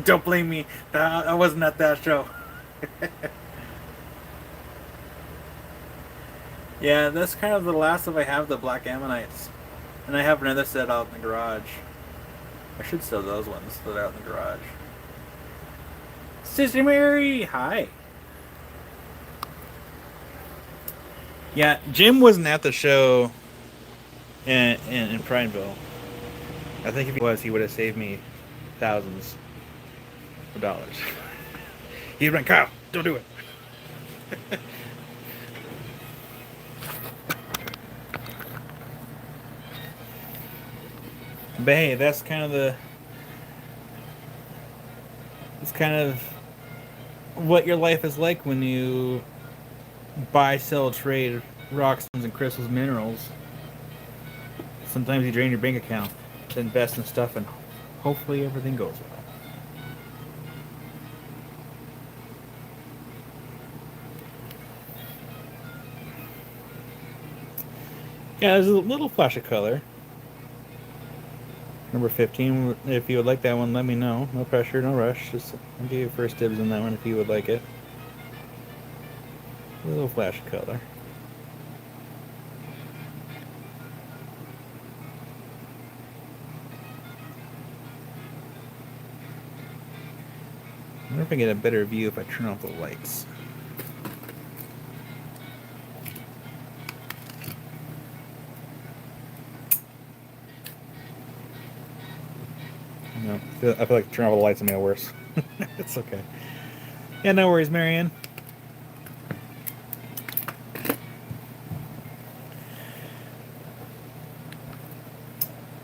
Don't blame me. I wasn't at that show. Yeah, that's kind of the last of I have the black ammonites. And I have another set out in the garage. I should sell those ones that are out in the garage. Sister Mary! Hi! Yeah, Jim wasn't at the show in Prineville. I think if he was, he would have saved me thousands of dollars. He'd been, Kyle, don't do it. But hey, that's kind of what your life is like when you buy, sell, trade rock stones and crystals, minerals. Sometimes you drain your bank account to invest in stuff, and hopefully everything goes well. Yeah, there's a little flash of color. Number 15, if you would like that one, let me know. No pressure, no rush. Just I'll give you first dibs on that one if you would like it. A little flash of color. I wonder if I get a better view if I turn off the lights. No, I feel like turning off the lights will make it worse. It's okay. Yeah, no worries, Marianne.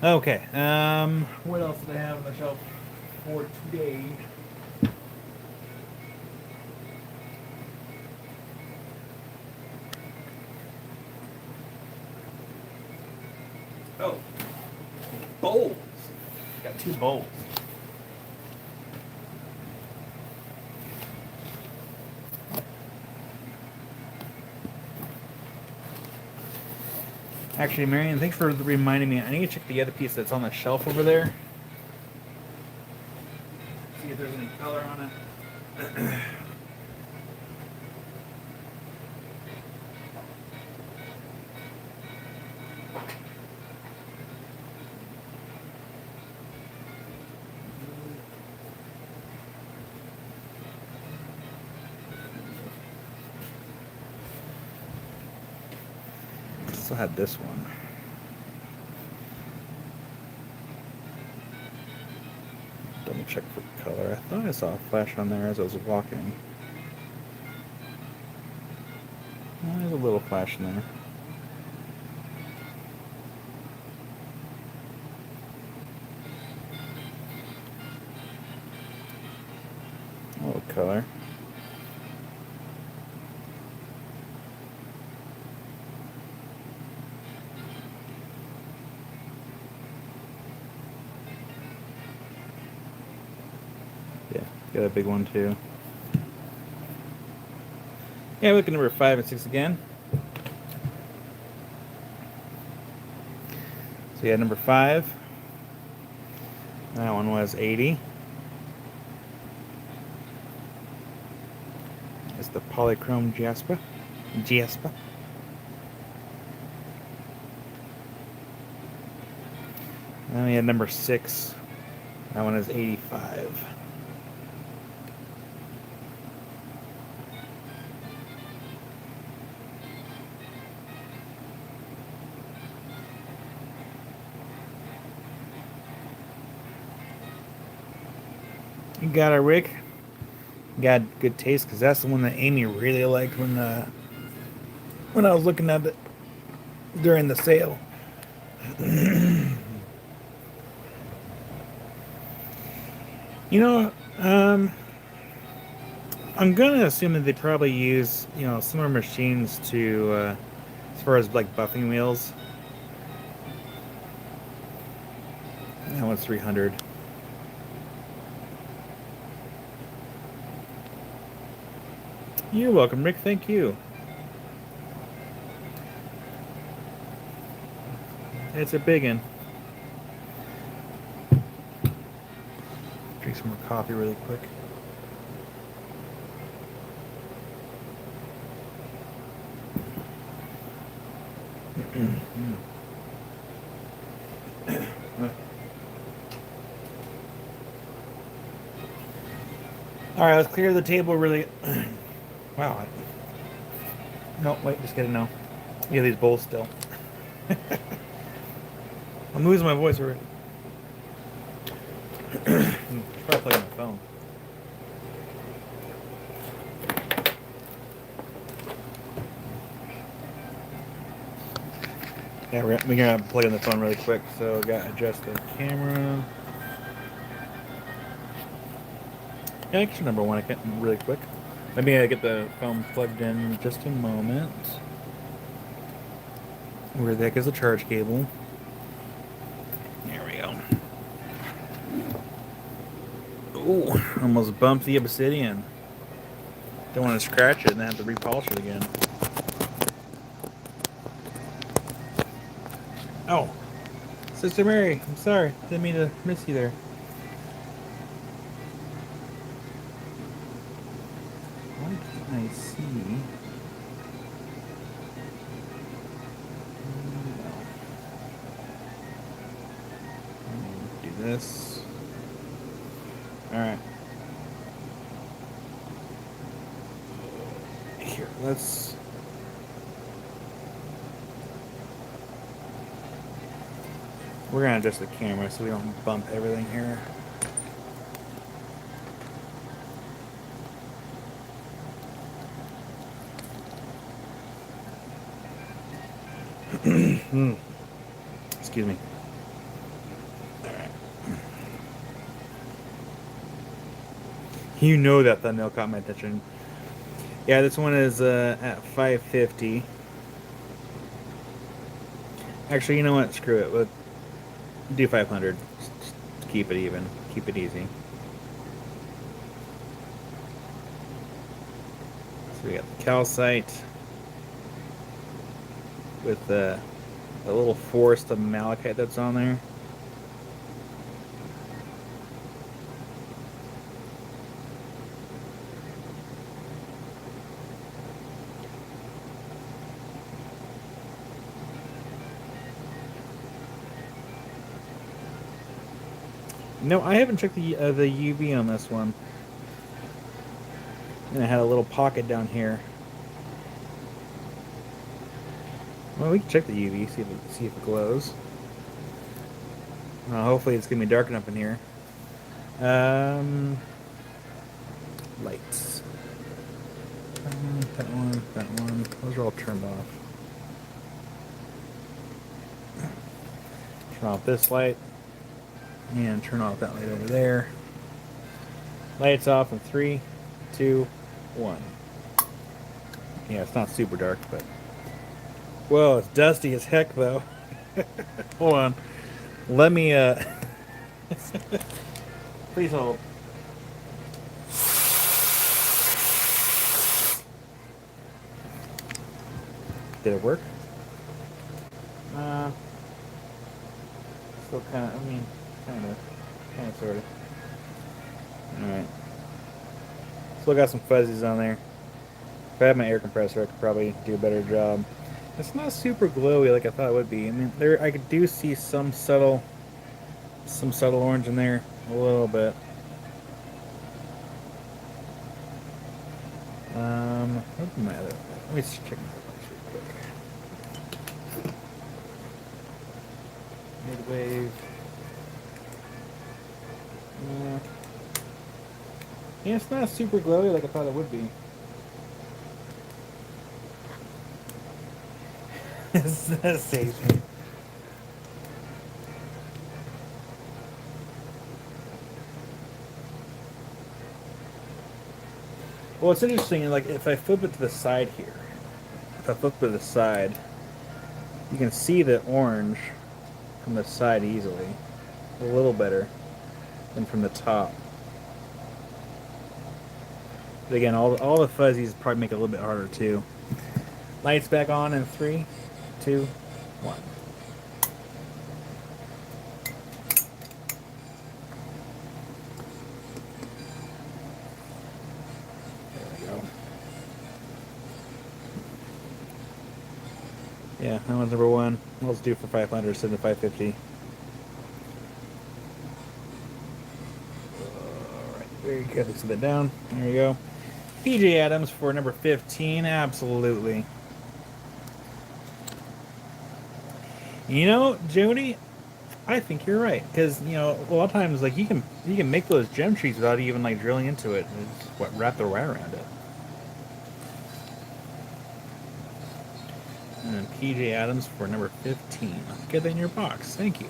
Okay. What else did I have on the shelf for today? Oh, bowls. Got 2 bowls. Actually, Marion, thanks for reminding me. I need to check the other piece that's on the shelf over there. See if there's any color on it. Still had this one. Double check for color. I thought I saw a flash on there as I was walking. Oh, there's a little flash in there. A little color. Yeah, got a big one too. Yeah, look at number 5 and 6 again. So yeah, number 5. That one was 80. It's the polychrome jasper. Jasper. Then we had number 6. That one is 85. You got it, Rick. You got good taste because that's the one that Amy really liked when I was looking at it during the sale. You know, I'm gonna assume that they probably use similar machines to as far as like buffing wheels. That one's 300. You're welcome, Rick. Thank you. It's a big one. Drink some more coffee really quick. All right, let's clear the table really. Wow. No, wait, just get it now. Yeah, these bowls still. I'm losing my voice already. Probably play on my phone. Yeah, we're gonna plug in the phone really quick. So, got to adjust the camera. Yeah, actually, number 1, I can't really quick. Let me get the phone plugged in just a moment. Where the heck is the charge cable? There we go. Ooh, almost bumped the obsidian. Don't want to scratch it and have to repolish it again. Oh, Sister Mary, I'm sorry. Didn't mean to miss you there. Why can't I see? Do this. Alright. Here, let's... We're gonna adjust the camera so we don't bump everything here. Excuse me. Alright. You know that thumbnail caught my attention. Yeah, this one is at 550. Actually, you know what? Screw it. We'll do 500. Just keep it even. Keep it easy. So we got the calcite with the little forest of malachite that's on there. No, I haven't checked the UV on this one. And I had a little pocket down here. Well, we can check the UV, see if it glows. Hopefully it's gonna be dark enough in here. Lights. That one. Those are all turned off. Turn off this light. And turn off that light over there. Lights off in 3, 2, 1. Yeah, it's not super dark, but... Whoa, it's dusty as heck, though. Hold on. Let me, Please hold. Did it work? Still kind of, kind of, sort of. Alright. Still got some fuzzies on there. If I had my air compressor, I could probably do a better job. It's not super glowy like I thought it would be. I mean, I do see some subtle orange in there, a little bit. What's my other? Let me just check my lights real quick. Mid-wave. Yeah, it's not super glowy like I thought it would be. That saves me. Well, it's interesting, like, if I flip it to the side here, if I flip it to the side, you can see the orange from the side easily. A little better than from the top. But again, all the fuzzies probably make it a little bit harder, too. Lights back on in 3, 2, 1. Yeah, that one's number 1. Let's do for 500 instead of 550. Alright, very good. Let's set that down. There we go. PJ Adams for number 15. Absolutely. You know, Jody, I think you're right. Because, you know, a lot of times, like, you can make those gem trees without even, like, drilling into it. And just wrap the wire around it. And then PJ Adams for number 15. Get that in your box. Thank you.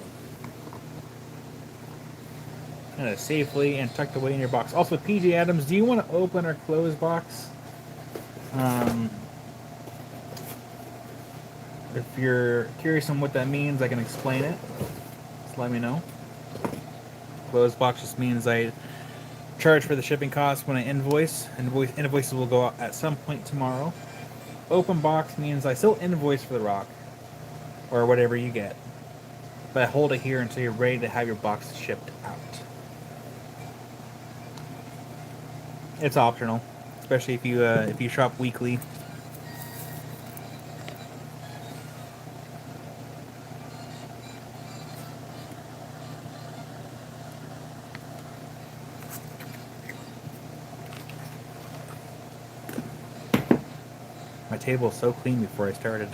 Kind of safely and tucked away in your box. Also, PJ Adams, do you want to open or close box? Um, if you're curious on what that means, I can explain it. Just let me know. Closed box just means I charge for the shipping costs when I invoice. Invoices will go out at some point tomorrow. Open box means I still invoice for the rock or whatever you get, but I hold it here until you're ready to have your box shipped out. It's optional, especially if you shop weekly. My table was so clean before I started.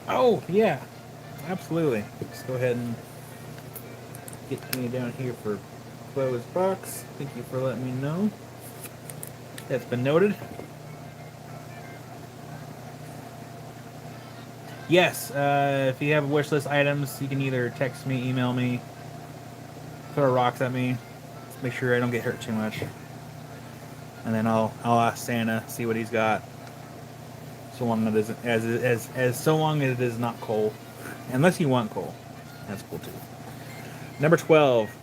Oh, yeah. Absolutely. Just go ahead and get me down here for closed box. Thank you for letting me know. That's been noted. Yes, if you have wish list items, you can either text me, email me, throw rocks at me. Just make sure I don't get hurt too much. And then I'll ask Santa, see what he's got. So long as it isn't, as so long as it is not coal. Unless you want coal. That's cool too. Number 12.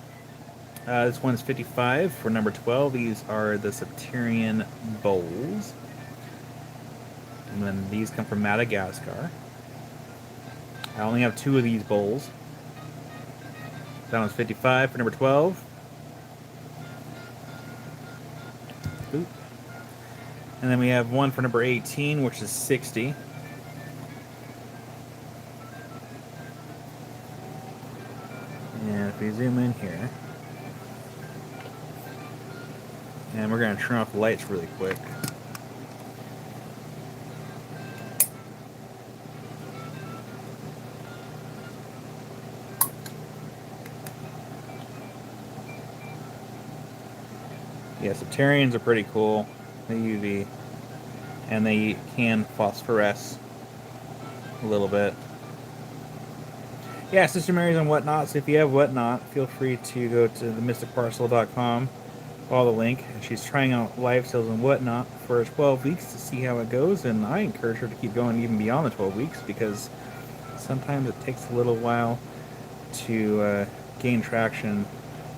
This one's 55 for number 12. These are the Septarian bowls. And then these come from Madagascar. I only have 2 of these bowls. That one's 55 for number 12. Oop. And then we have one for number 18, which is 60. And if we zoom in here, and we're going to turn off the lights really quick. Yeah, Septarians are pretty cool. They UV. And they can phosphoresce a little bit. Yeah, Sister Mary's on Whatnot, so if you have Whatnot, feel free to go to themysticparcel.com, follow the link. And she's trying out live sales and Whatnot for 12 weeks to see how it goes, and I encourage her to keep going even beyond the 12 weeks because sometimes it takes a little while to gain traction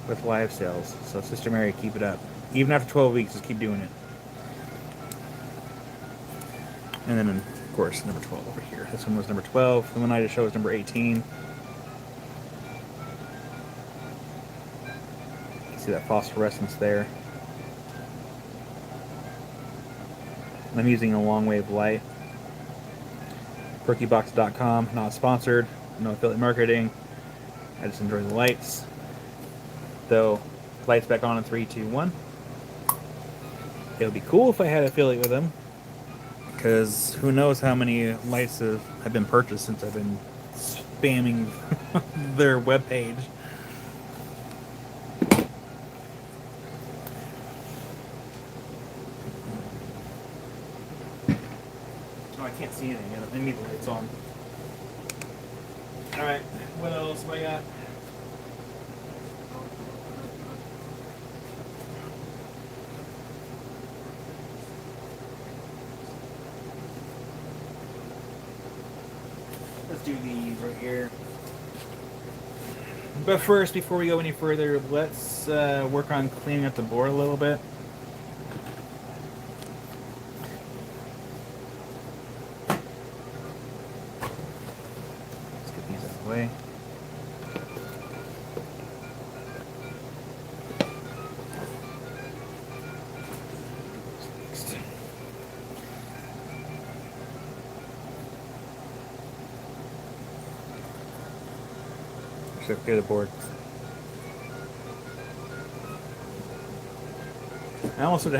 with live sales. So Sister Mary, keep it up. Even after 12 weeks, just keep doing it. And then, of course, number 12 over here. This one was number 12. The one I just showed was number 18. See that phosphorescence there. And I'm using a long wave light. Perkybox.com, not sponsored, no affiliate marketing. I just enjoy the lights. Though, lights back on in 3, 2, 1. It would be cool if I had an affiliate with them, because who knows how many lights have been purchased since I've been spamming their webpage. Oh, I can't see anything yet. I need the lights on. Alright, what else have I got? Let's do these right here. But first, before we go any further, let's work on cleaning up the board a little bit. Let's get these out of the way. So clear the board. I also,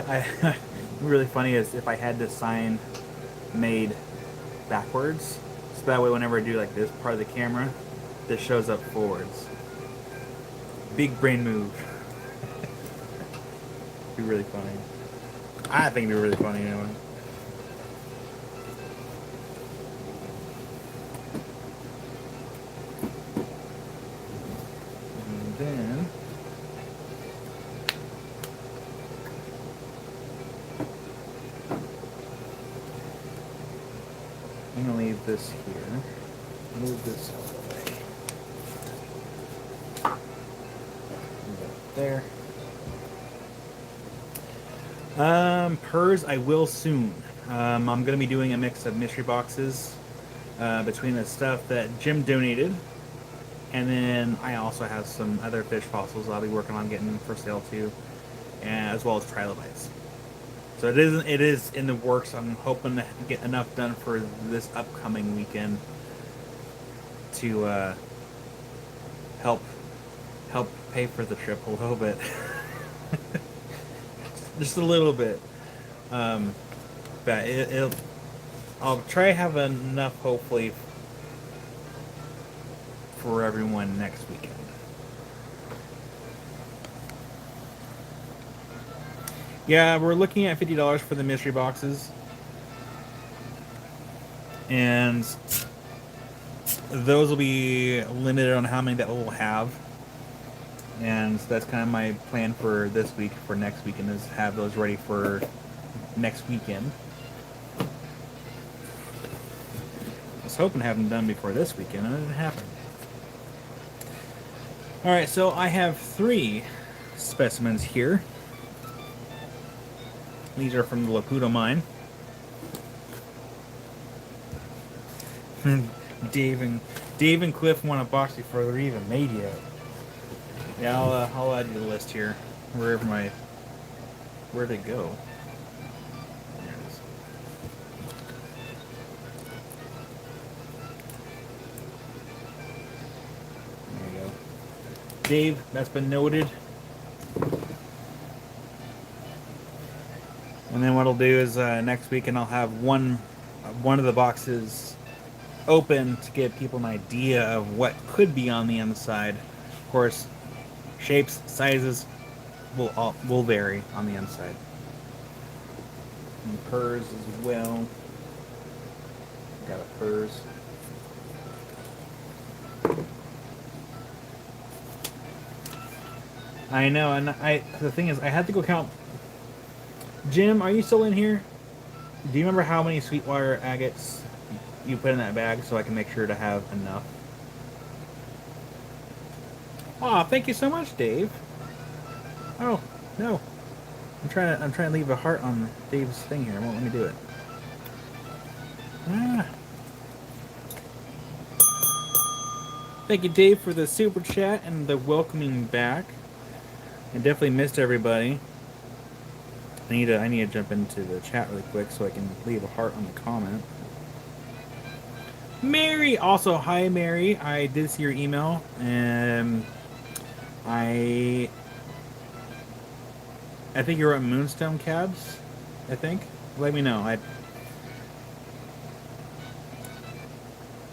really funny is if I had this sign made backwards, so that way whenever I do like this part of the camera, this shows up forwards. Big brain move. Be really funny. I think it'd be really funny anyway. I'm gonna leave this here. Move this out of the way. Move that there. Purrs I will soon. I'm gonna be doing a mix of mystery boxes between the stuff that Jim donated, and then I also have some other fish fossils I'll be working on getting for sale too, and as well as trilobites. So it is in the works. I'm hoping to get enough done for this upcoming weekend to help pay for the trip a little bit. Just a little bit. But I'll try to have enough, hopefully, for everyone next weekend. Yeah, we're looking at $50 for the mystery boxes. And those will be limited on how many that we'll have. And that's kind of my plan for this week, for next weekend, is have those ready for next weekend. I was hoping to have them done before this weekend, and it didn't happen. Alright, so I have 3 specimens here. These are from the Laputa mine. Dave and Cliff want a box before they're even made yet. Yeah, I'll add you to the list here. Where'd it go? There it is. There you go. Dave, that's been noted. And then what I'll do is next week, and I'll have one of the boxes open to give people an idea of what could be on the inside. Of course, shapes, sizes will vary on the inside. And purrs as well. Got a purrs. I know, and the thing is, I had to go count. Jim, are you still in here? Do you remember how many Sweetwater agates you put in that bag so I can make sure to have enough? Aw, thank you so much, Dave. Oh, no. I'm trying to leave a heart on Dave's thing here. It won't let me do it. Ah. Thank you, Dave, for the super chat and the welcoming back. I definitely missed everybody. I need to jump into the chat really quick so I can leave a heart on the comment. Mary, also hi Mary. I did see your email, and I think you're at Moonstone Cabs. I think. Let me know.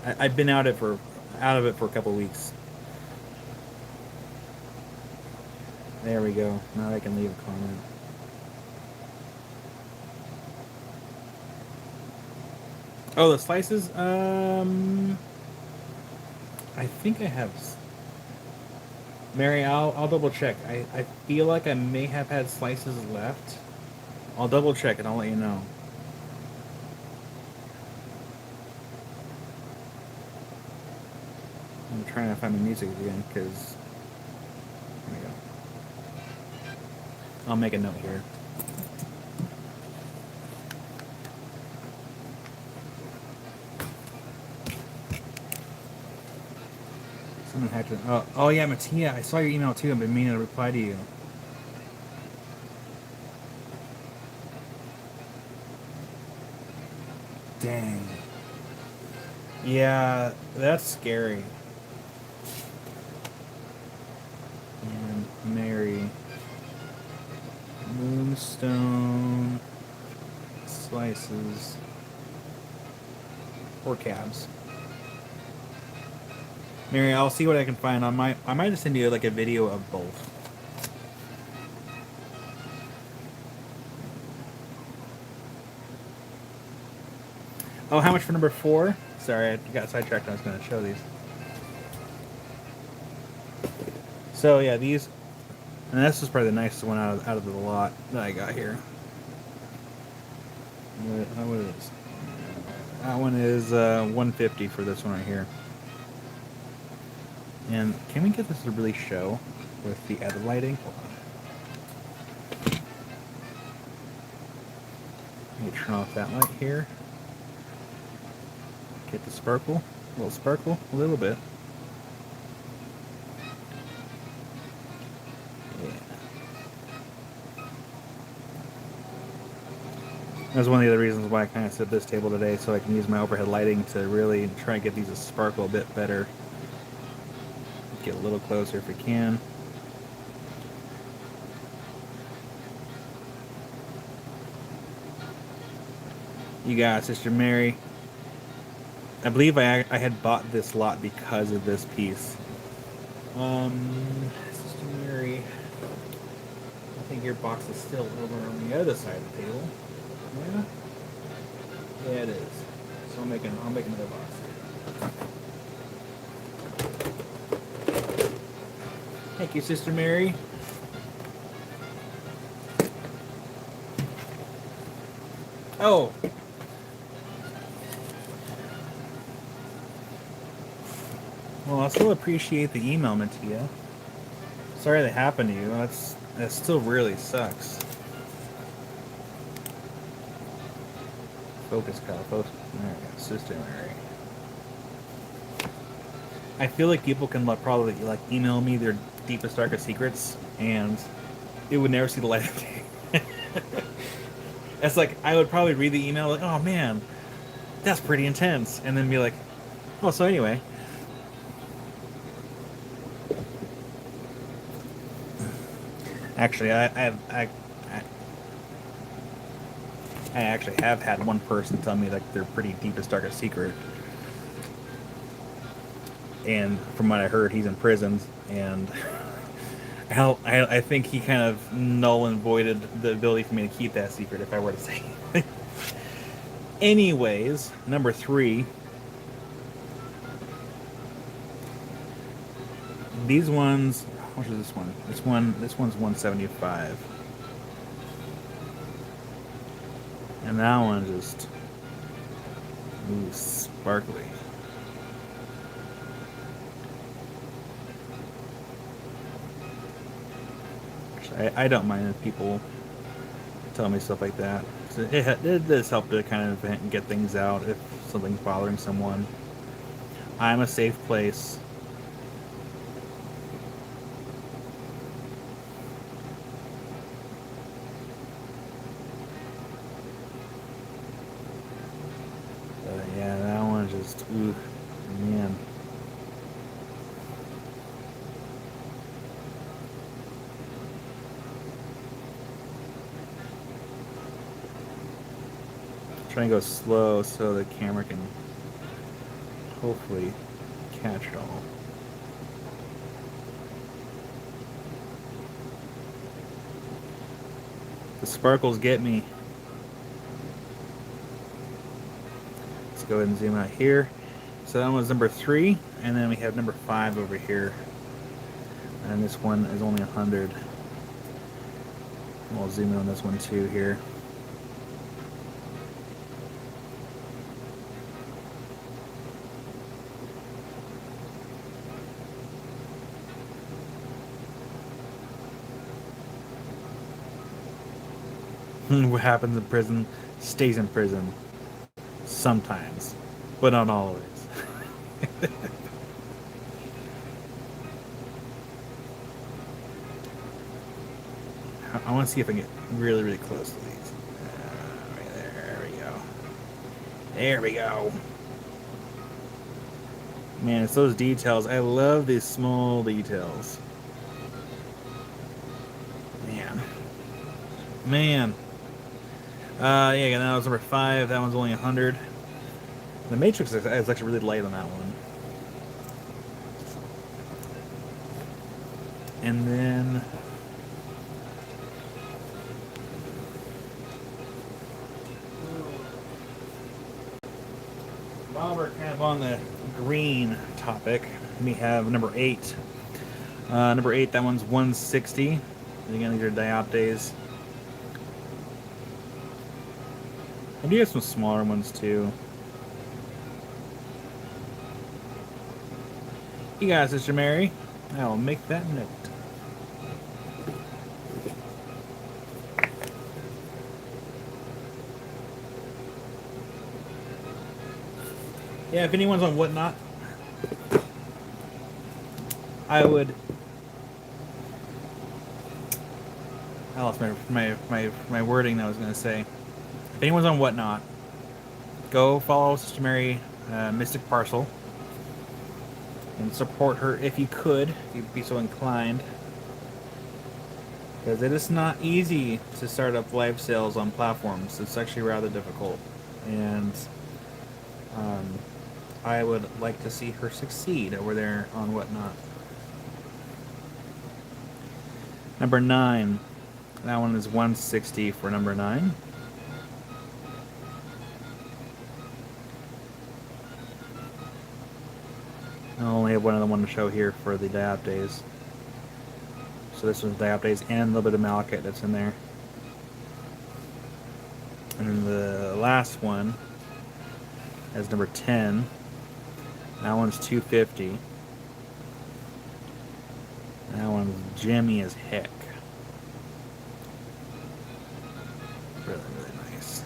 I've been out of it for a couple weeks. There we go. Now I can leave a comment. Oh, the slices? I think I have... Mary, I'll double check. I feel like I may have had slices left. I'll double check and I'll let you know. I'm trying to find my music again, because... There we go. I'll make a note here. Someone had to... Oh yeah, Mattia, I saw your email too. I've been meaning to reply to you. Dang. Yeah, that's scary. And Mary. Moonstone. Slices. Or cabs. Mary, I'll see what I can find. I might just send you like a video of both. Oh, how much for number 4? Sorry, I got sidetracked. I was going to show these. So yeah, these, and this is probably the nicest one out of the lot that I got here. What is this? That one is 150 for this one right here. And can we get this to really show with the other lighting? Hold on. Let me turn off that light here. Get the sparkle, a little bit. Yeah. That's one of the other reasons why I kind of set this table today, so I can use my overhead lighting to really try and get these to sparkle a bit better. Get a little closer if we can. You got it, Sister Mary. I believe I had bought this lot because of this piece. Sister Mary, I think your box is still over on the other side of the table. Yeah, yeah, it is. So I'll make another box. Thank you, Sister Mary. Oh. Well, I still appreciate the email, Mattia. Sorry that happened to you. That still really sucks. Focus, Kyle. Focus. There we go. Sister Mary. I feel like people can probably email me their deepest, darkest secrets, and it would never see the light of day. It's like I would probably read the email like, "Oh man, that's pretty intense," and then be like, "Oh, so anyway." Actually, I actually have had one person tell me like their pretty deepest, darkest secret. And from what I heard, he's in prison, and I think he kind of null and voided the ability for me to keep that secret if I were to say anything. Anyways, number 3. These ones, how much is this one? This one's 175. And that one just, ooh, sparkly. I don't mind if people tell me stuff like that. It does help to kind of get things out if something's bothering someone. I'm a safe place. Yeah, that one just, ooh, man. Try and go slow so the camera can hopefully catch it all. The sparkles get me. Let's go ahead and zoom out here. So that one's number 3, and then we have number 5 over here. And this one is only 100. We'll zoom in on this one too here. What happens in prison stays in prison. Sometimes, but not always. I want to see if I can get really, really close to these. Right there we go. There we go. Man, it's those details. I love these small details. Man. Yeah, that was number 5. That one's only 100. The Matrix is actually really light on that one. And then while we're kind of on the green topic, we have number 8. Number 8, that one's 160. Again, these are diopters. I do have some smaller ones too. You got it, Sister Mary. I will make that note. Yeah, if anyone's on Whatnot, I would. I lost my wording that I was going to say. If anyone's on Whatnot, go follow Sister Mary Mystic Parcel and support her if you could, if you'd be so inclined. Because it is not easy to start up live sales on platforms. It's actually rather difficult. And I would like to see her succeed over there on Whatnot. Number 9. That one is 160 for number 9. I only have one other one to show here for the Diop Days. So this one's Diop Days and a little bit of Malachite that's in there. And then the last one is number 10. That one's 250. That one's Jimmy as heck. Really, really nice.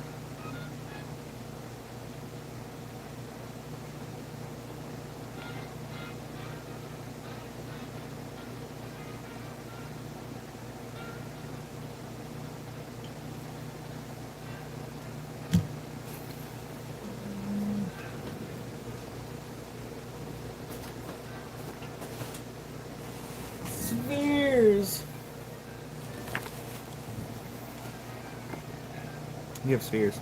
Spheres. You have spheres.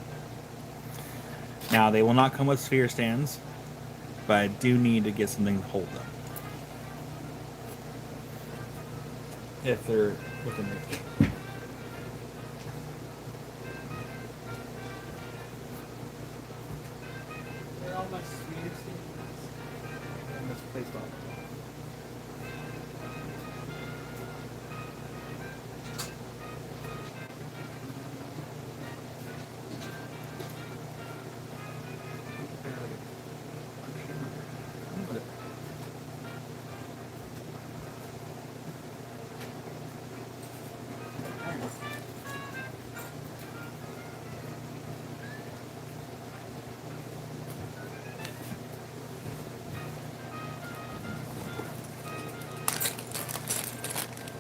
Now, they will not come with sphere stands, but I do need to get something to hold them. If they're within reach. They're all my sphere stands. And that's placed on.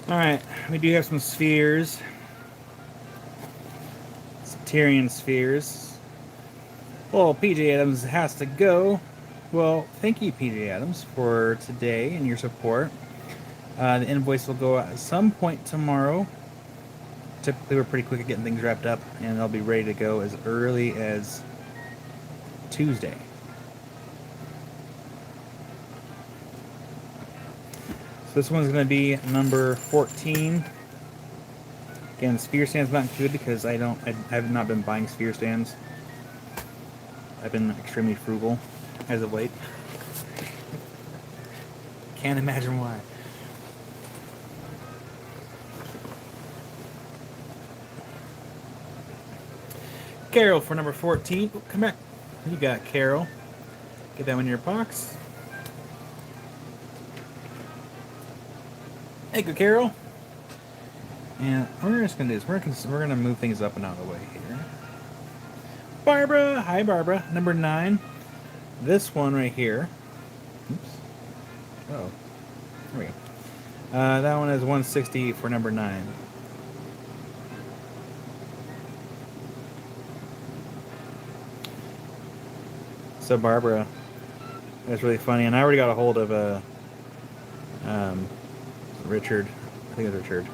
Alright, we do have some spheres. Tyrian spheres. Well, PJ Adams has to go. Well, thank you, PJ Adams, for today and your support. The invoice will go out at some point tomorrow. Typically, we're pretty quick at getting things wrapped up, and they'll be ready to go as early as Tuesday. So this one's going to be number 14. Again, sphere stands not included because I have not been buying sphere stands. I've been extremely frugal as of late. Can't imagine why. Carol for number 14. Oh, come back. You got Carol. Get that one in your box. Thank you, Carol. And we're just gonna do this. We're gonna move things up and out of the way here. Barbara, hi Barbara. Number 9. This one right here. Oops. Oh, there we go. That one is 160 for number 9. So Barbara, that's really funny, and I already got a hold of Richard. I think it was Richard.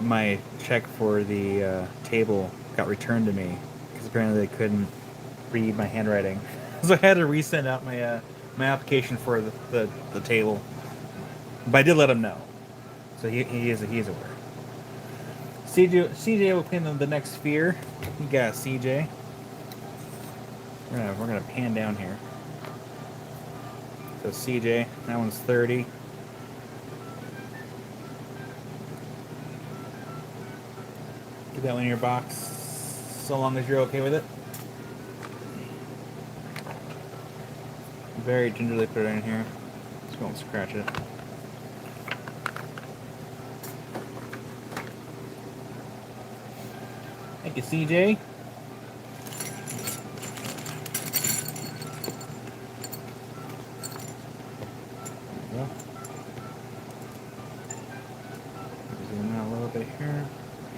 My check for the table got returned to me because apparently they couldn't read my handwriting, so I had to resend out my my application for the table. But I did let him know, so he is aware. CJ will clean the next sphere. You got CJ. We're gonna pan down here. So CJ, that one's 30. Get that one in your box, so long as you're okay with it. very gingerly put it in here. Just won't scratch it. Thank you, CJ. There you go. Zoom out a little bit here.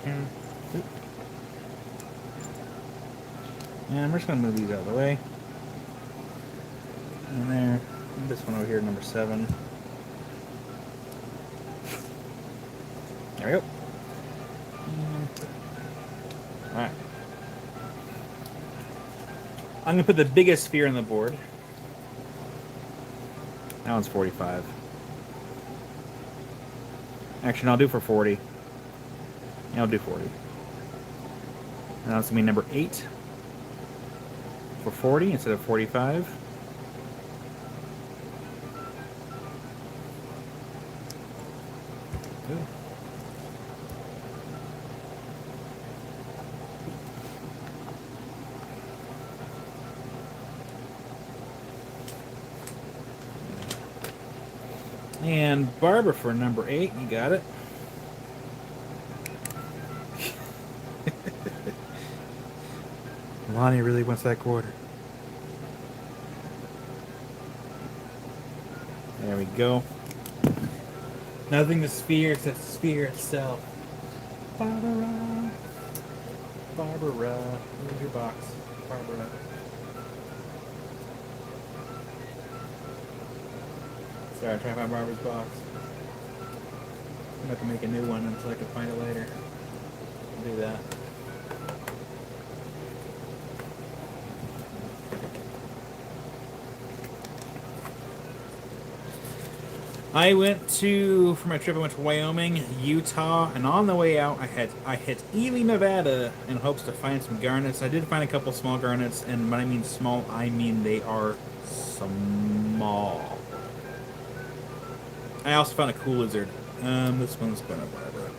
Here. Oop. And we're just going to move these out of the way. And there. And this one over here, number 7. There we go. Alright. I'm going to put the biggest sphere on the board. That one's 45. Actually, no, I'll do for 40. Yeah, I'll do 40. And that's going to be number 8 for 40 instead of 45. Ooh. And Barbara for number 8, you got it. Lonnie really wants that quarter. There we go. Nothing to sphere except the sphere itself. Barbara. Barbara. Where's your box? Barbara. Sorry, I'm trying to find Barbara's box. I'm not gonna make a new one until I can find it later. I'll do that. For my trip, I went to Wyoming, Utah, and on the way out, I hit Ely, Nevada, in hopes to find some garnets. I did find a couple small garnets, and when I mean small, I mean they are small. I also found a cool lizard. This one's gonna whatever.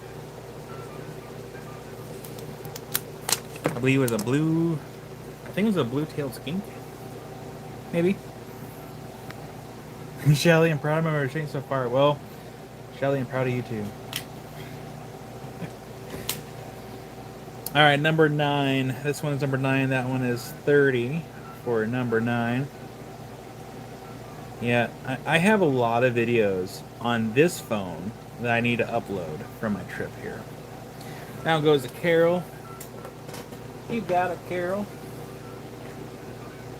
I believe it was a blue. I think it was a blue-tailed skink. Maybe. Shelly, I'm proud of my routine so far. Well, Shelly, I'm proud of you too. Alright, number 9. This one is number 9. That one is 30 for number 9. Yeah, I have a lot of videos on this phone that I need to upload from my trip here. Now goes to Carol. You got it, Carol.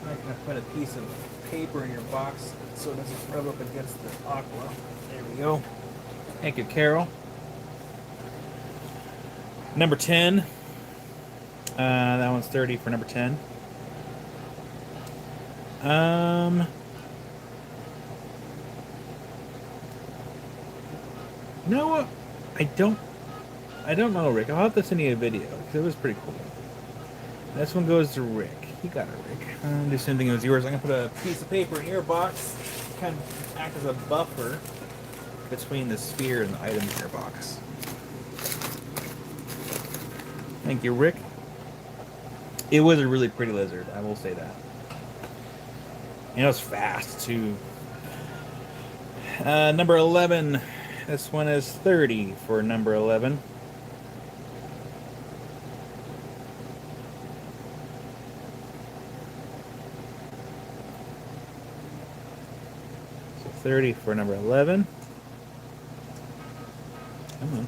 I'm going to put a piece of paper in your box so it doesn't rub up against the aqua. There we go. Thank you, Carol. Number 10. That one's 30 for number 10. You know what? I don't know, Rick. I'll have to send you a video because it was pretty cool. This one goes to Rick. You got it, Rick. Do the same thing as yours. I'm gonna put a piece of paper in your box, kind of act as a buffer between the sphere and the items in your box. Thank you, Rick. It was a really pretty lizard, I will say that. And it was fast too. Number 11. This one is 30 for number 11. So 30 for number 11. Come on.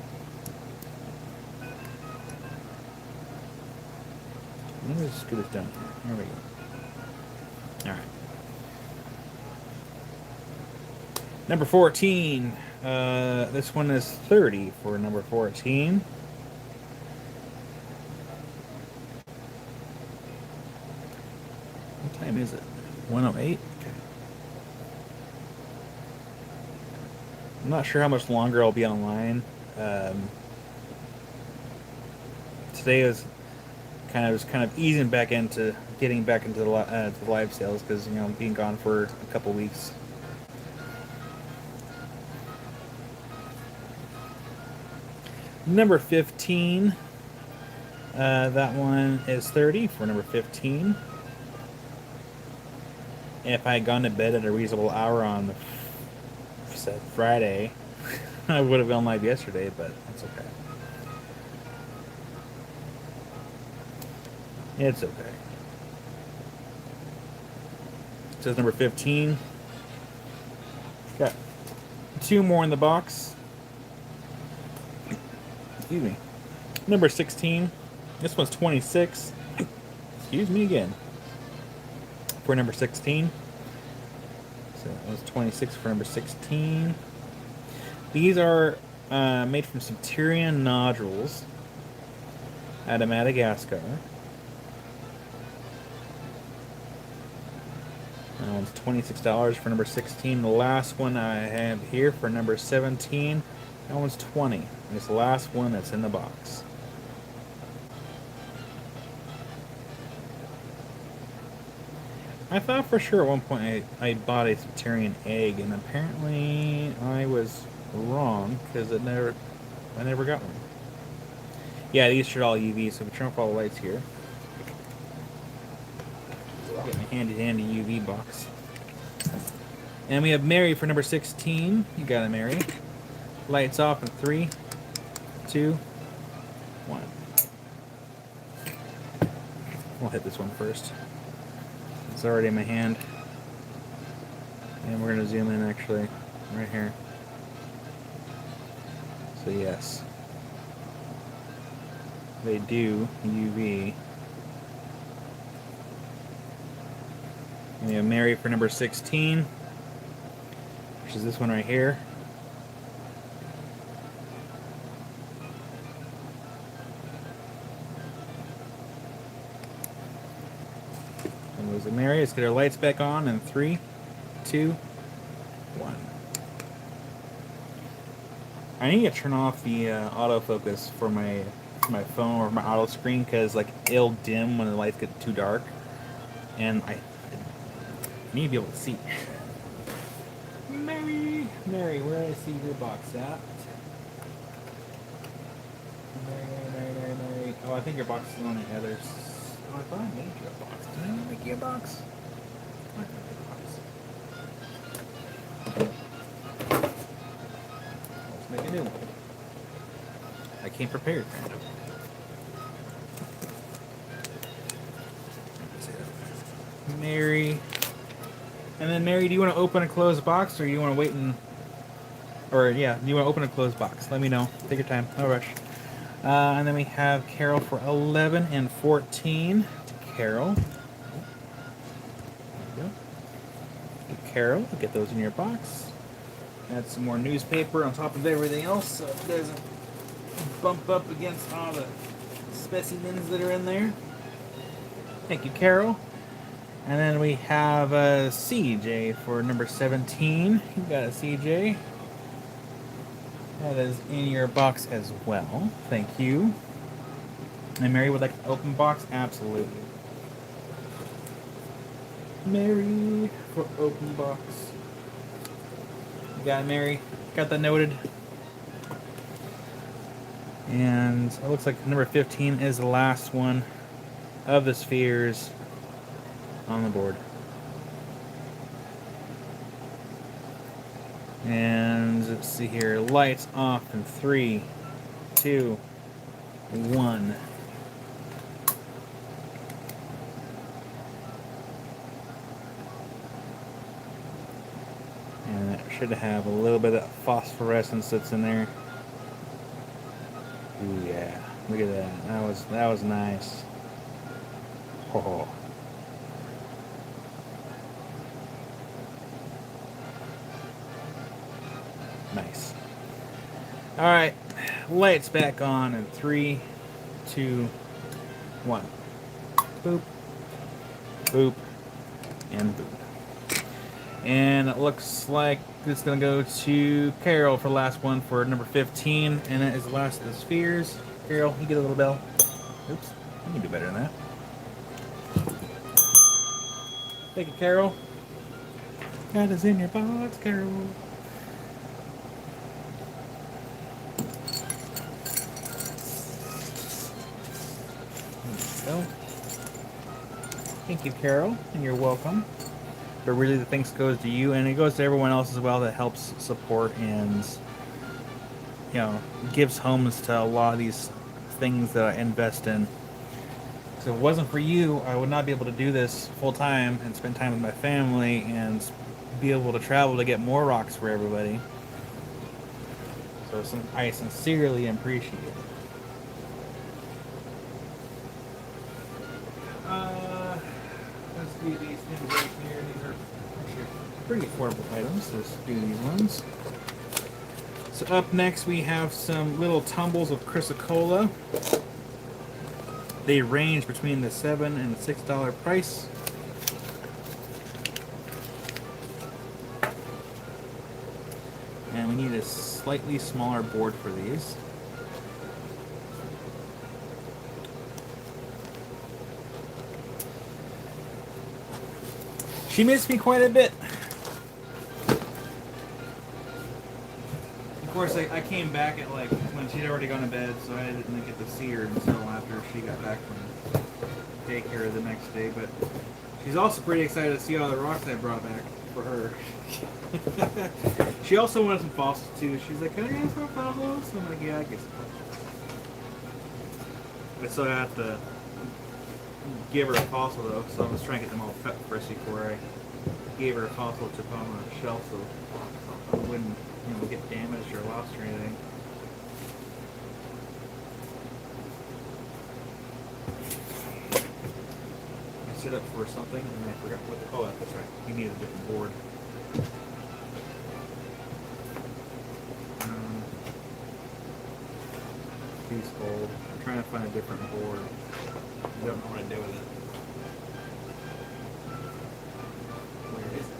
Let me just scoot this down here. There we go. All right. Number 14. This one is 30 for number 14. What time is it? 1:08? Okay. I'm not sure how much longer I'll be online. Today is kind of easing back into getting back into the live sales because I'm being gone for a couple weeks. Number 15. That one is 30 for number 15. if I had gone to bed at a reasonable hour on said Friday, I would have been live yesterday, but it's okay. It's okay. It says number 15. Got 2 more in the box. Excuse me. Number 16. This one's 26. Excuse me again. For number 16. So that was 26 for number 16. These are made from Centurion nodules out of Madagascar. It's $26 for number 16. The last one I have here for number 17, that one's 20. It's the last one that's in the box. I thought for sure at one point I bought a Centurion egg, and apparently I was wrong because I never got one. Yeah, these should all UV, so we turn off all the lights here. Get my handy UV box. And we have Mary for number 16. You got it, Mary. Lights off in 3, 2, 1. We'll hit this one first. It's already in my hand. And we're going to zoom in actually right here. So yes. They do UV. And we have Mary for number 16, which is this one right here. And was it Mary? Let's get our lights back on in 3, 2, 1. I need to turn off the autofocus for my phone or my auto screen because like it'll dim when the lights get too dark, and I need to be able to see. Mary, where do I see your box at? Mary. Oh, I think your box is on the other. Oh, I thought I made you a box. Did I make you a box? I didn't make a box. Let's make a new one. I came prepared. Mary. And then Mary, do you want to open a closed box, or you want to wait and, or yeah, do you want to open a closed box? Let me know. Take your time. No rush. And then we have Carol for 11 and 14. To Carol. There you go. Carol, get those in your box. Add some more newspaper on top of everything else, so it doesn't bump up against all the specimens that are in there. Thank you, Carol. And then we have CJ for number 17. You got a CJ. That is in your box as well. Thank you. And Mary would like an open box? Absolutely. Mary for open box. You got it, Mary. Got that noted. And it looks like number 15 is the last one of the spheres on the board. And let's see here. Lights off in 3, 2, 1. And it should have a little bit of phosphorescence that's in there. Ooh, yeah. Look at that. That was nice. Oh. Nice. Alright, lights back on in 3, 2, 1. Boop, boop, and boop. And it looks like it's going to go to Carol for the last one for number 15, and that is the last of the spheres. Carol, you get a little bell. Oops, you can do better than that. Thank you, Carol. That is in your box, Carol. Thank you, Carol, and you're welcome. but really the thanks goes to you, and it goes to everyone else as well that helps support and gives homes to a lot of these things that I invest in. So if it wasn't for you, I would not be able to do this full time and spend time with my family and be able to travel to get more rocks for everybody. So I sincerely appreciate it. Let's do these things right here. These are actually pretty affordable items. Let's do these ones. So up next we have some little tumbles of Chrysocolla. They range between the $7 and $6 price. And we need a slightly smaller board for these. She missed me quite a bit. Of course, I came back at like when she'd already gone to bed, so I didn't get to see her until after she got back from daycare the next day. But she's also pretty excited to see all the rocks I brought back for her. She also wanted some fossils too. She's like, "Can I get some fossils?" So I'm like, "Yeah, I guess." I still have to give her a fossil though, so I was trying to get them all prepped first before I gave her a fossil to put on a shelf so it wouldn't, get damaged or lost or anything. I set up for something and I forgot what. Oh, that's right. You need a different board. Piece old. I'm trying to find a different board. I don't know what to do with it. Where is it?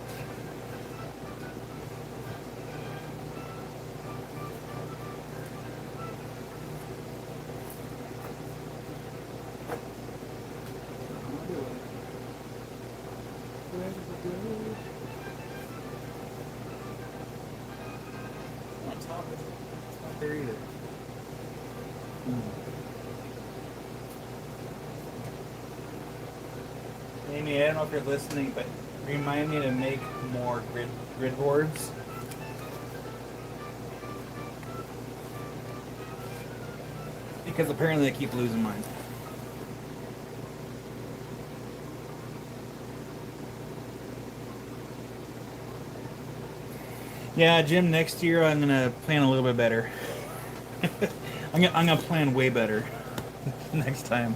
Where did it go? On top of it. It's not there either. Amy, I don't know if you're listening, but remind me to make more grid boards. Because apparently I keep losing mine. Yeah, Jim, next year I'm gonna plan a little bit better. I'm gonna plan way better next time.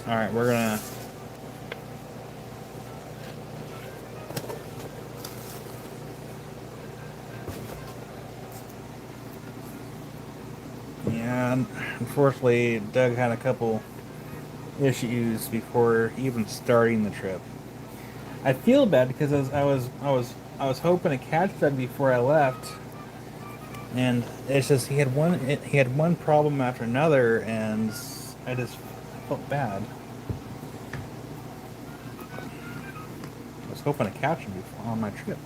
All right, we're gonna. Yeah, unfortunately, Doug had a couple issues before even starting the trip. I feel bad because I was hoping to catch Doug before I left, and it's just he had one problem after another, and I just felt bad. I was hoping to catch him before on my trip,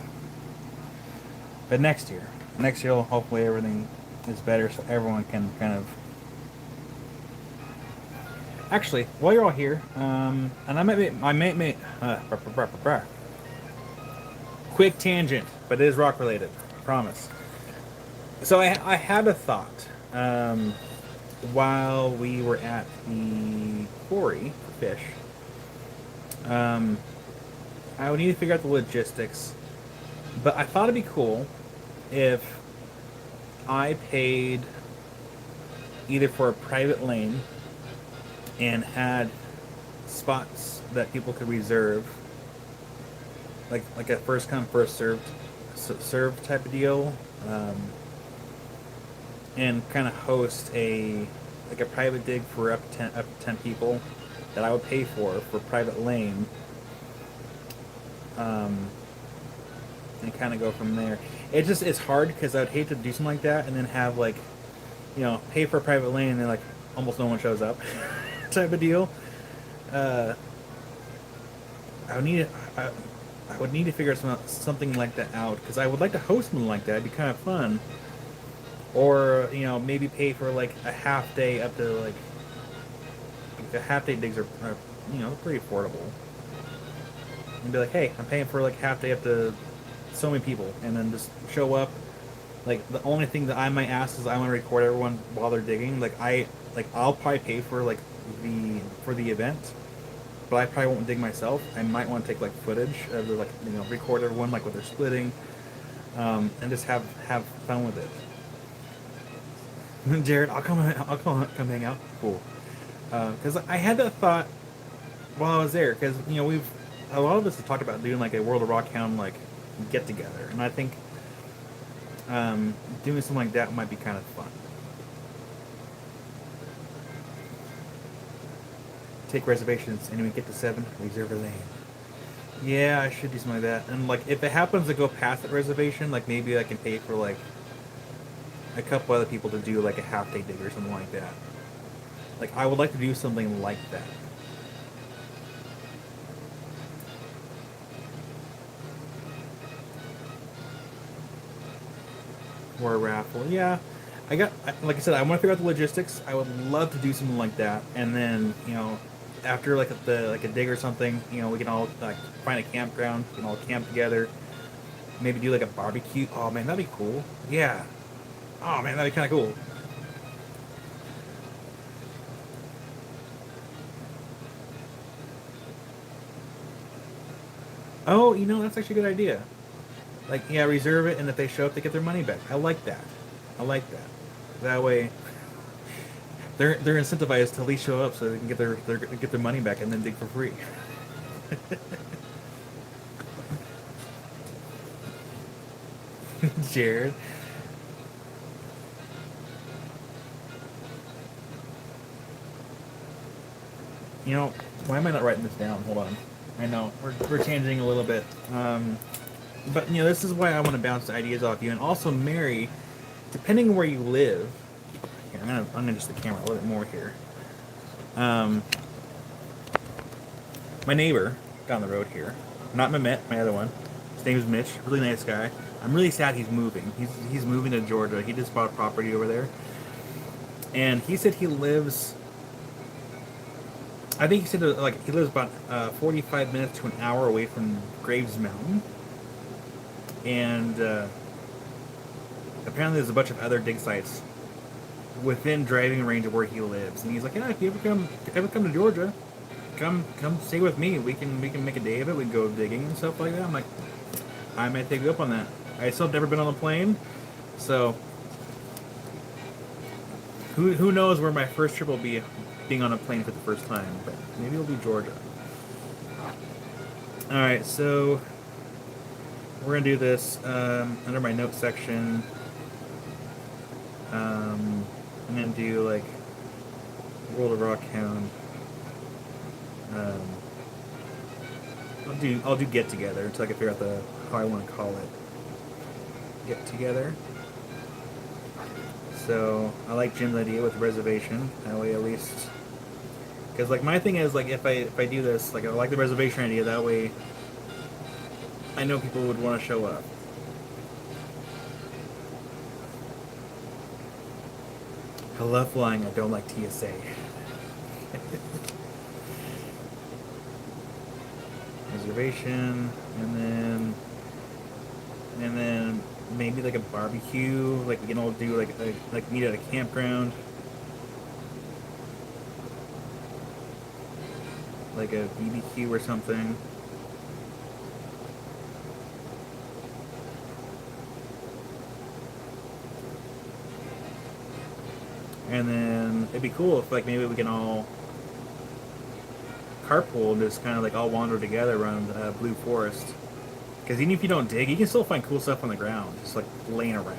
but next year, hopefully everything is better, so everyone can kind of. Actually, while you're all here, and I might make quick tangent, but it is rock related, I promise. So I had a thought while we were at the quarry for fish. I would need to figure out the logistics, but I thought it'd be cool if I paid either for a private lane and had spots that people could reserve, like a first come first served type of deal, and kind of host a private dig for up to 10 people that I would pay for private lane, and kind of go from there. It's hard because I'd hate to do something like that and then have pay for a private lane and then almost no one shows up. Type of deal. I would need to figure something like that out because I would like to host something like that. It'd be kind of fun. or maybe pay for like a half day up to like the half day digs are pretty affordable. And be like, hey, I'm paying for like half day up to so many people, and then just show up. Like the only thing that I might ask is I want to record everyone while they're digging. I'll probably pay for like the event, but I probably won't dig myself. I might want to take like footage of the record everyone like what they're splitting, and just have fun with it. Jared, come hang out. Cool. Because I had that thought while I was there, because a lot of us have talked about doing like a World of Rockhound like get together, and I think doing something like that might be kind of fun. Take reservations, and when we get to 7, reserve a lane. Yeah, I should do something like that. And like, if it happens to go past that reservation, like maybe I can pay for like a couple other people to do like a half day dig or something like that. Like, I would like to do something like that. Or a raffle, yeah. Like I said, I want to figure out the logistics. I would love to do something like that, and then after like a dig or something, we can all like find a campground, we can all camp together. Maybe do like a barbecue. Oh man, that'd be cool. Yeah. Oh man, that'd be kind of cool. Oh, that's actually a good idea. Like, yeah, reserve it, and if they show up, they get their money back. I like that. I like that. That way, they're incentivized to at least show up so they can get their money back and then dig for free. Jared. Why am I not writing this down? Hold on. I know we're changing a little bit. But this is why I want to bounce ideas off you, and also Mary, depending on where you live. Here, I'm gonna adjust the camera a little bit more here. My neighbor down the road here, not Mehmet, my other one. His name is Mitch. Really nice guy. I'm really sad he's moving. He's moving to Georgia. He just bought a property over there, and he said he lives. I think he said like he lives about 45 minutes to an hour away from Graves Mountain. And apparently there's a bunch of other dig sites within driving range of where he lives. And he's like, yeah, if you ever come to Georgia, come stay with me. We can make a day of it. We can go digging and stuff like that. I'm like, I might take you up on that. I still have never been on a plane, so who knows where my first trip will be, being on a plane for the first time. But maybe it'll be Georgia. All right, so we're gonna do this under my notes section. I'm gonna do like World of Rockhound. I'll do get together until I can figure out how I want to call it. Get together. So I like Jim's idea with reservation. That way, at least, because like my thing is like if I do this, like I like the reservation idea. That way, I know people would want to show up. I love flying. I don't like TSA. Reservation, and then maybe like a barbecue. Like we can all do like meet at a campground. Like a BBQ or something. And then it'd be cool if like maybe we can all carpool and just kind of like all wander together around Blue Forest. Because even if you don't dig, you can still find cool stuff on the ground, just like laying around.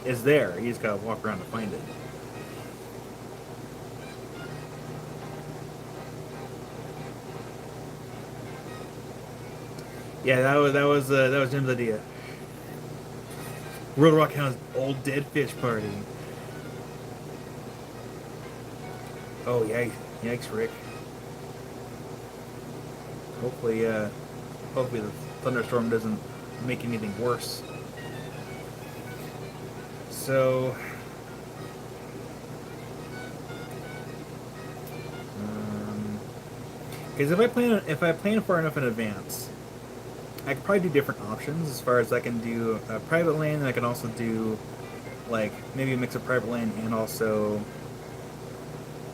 It's there. You just gotta walk around to find it. Yeah, that was Jim's idea. World of Rockhound's old dead fish party. Oh yikes, Rick. Hopefully the thunderstorm doesn't make anything worse. so because if I plan far enough in advance, I could probably do different options as far as I can do a private lane, and I can also do like maybe a mix of private lane and also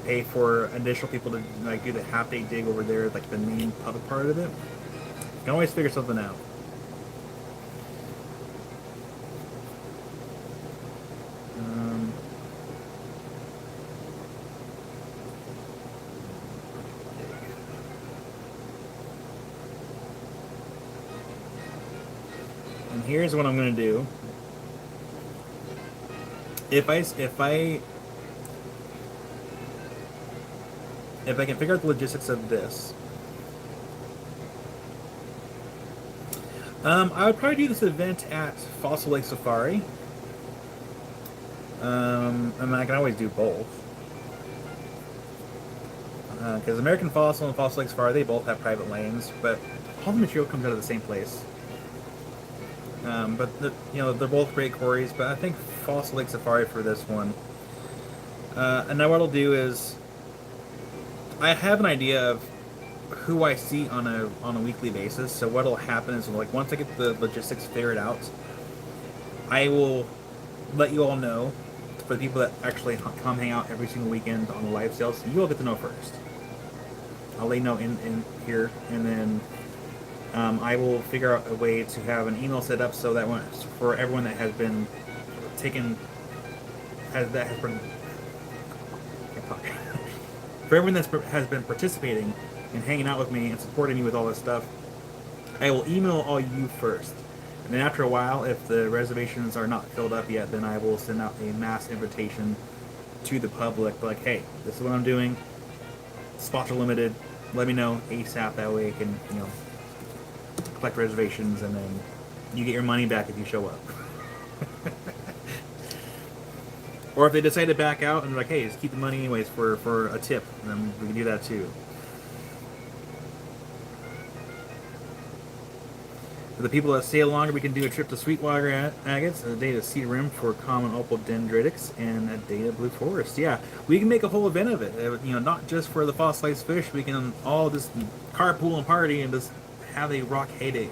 pay for additional people to like do the half day dig over there, like the main public part of it. You can always figure something out. And here's what I'm gonna do. If I can figure out the logistics of this, I would probably do this event at Fossil Lake Safari. I mean, I can always do both. Because American Fossil and Fossil Lake Safari, they both have private lanes, but all the material comes out of the same place. But they're both great quarries, but I think Fossil Lake Safari for this one. And now what I'll do is, I have an idea of who I see on a weekly basis. So what'll happen is, like, once I get the logistics figured out, I will let you all know. For the people that actually come hang out every single weekend on the live sales, you all get to know first. I'll let you know in here, and then I will figure out a way to have an email set up so that for everyone that has been for everyone that has been participating and hanging out with me and supporting me with all this stuff, I will email all you first. And then after a while, if the reservations are not filled up yet, then I will send out a mass invitation to the public, like, hey, this is what I'm doing. Spots are limited. Let me know ASAP. That way I can, collect reservations, and then you get your money back if you show up. Or if they decide to back out and they're like, hey, just keep the money anyways for a tip, then we can do that too. For the people that stay longer, we can do a trip to Sweetwater Agates, a day to Cedar Rim for common opal dendritic, and a day to Blue Forest. Yeah, we can make a whole event of it. Not just for the fossilized fish. We can all just carpool and party and just have a rock heyday.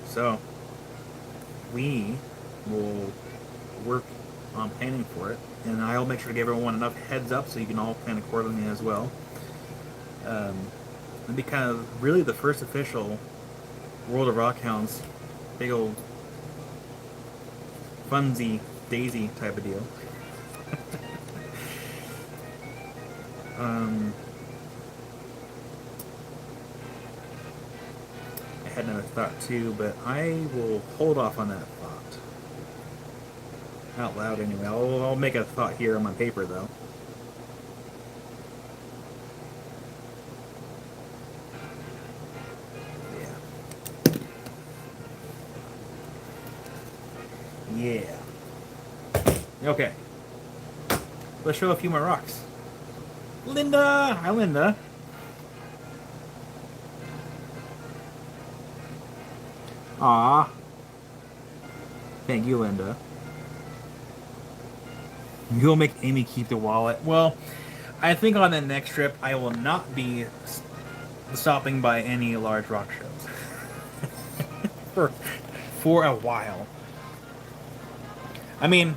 So we will work on planning for it, and I'll make sure to give everyone enough heads up so you can all plan accordingly as well. It'll be kind of really the first official World of Rockhounds, big old funsy daisy type of deal. I had another thought too, but I will hold off on that thought. Out loud anyway. I'll make a thought here on my paper though. Yeah. Okay. Let's show a few more rocks. Linda! Hi, Linda. Aw. Thank you, Linda. You'll make Amy keep the wallet. Well, I think on the next trip, I will not be stopping by any large rock shows. for a while. I mean,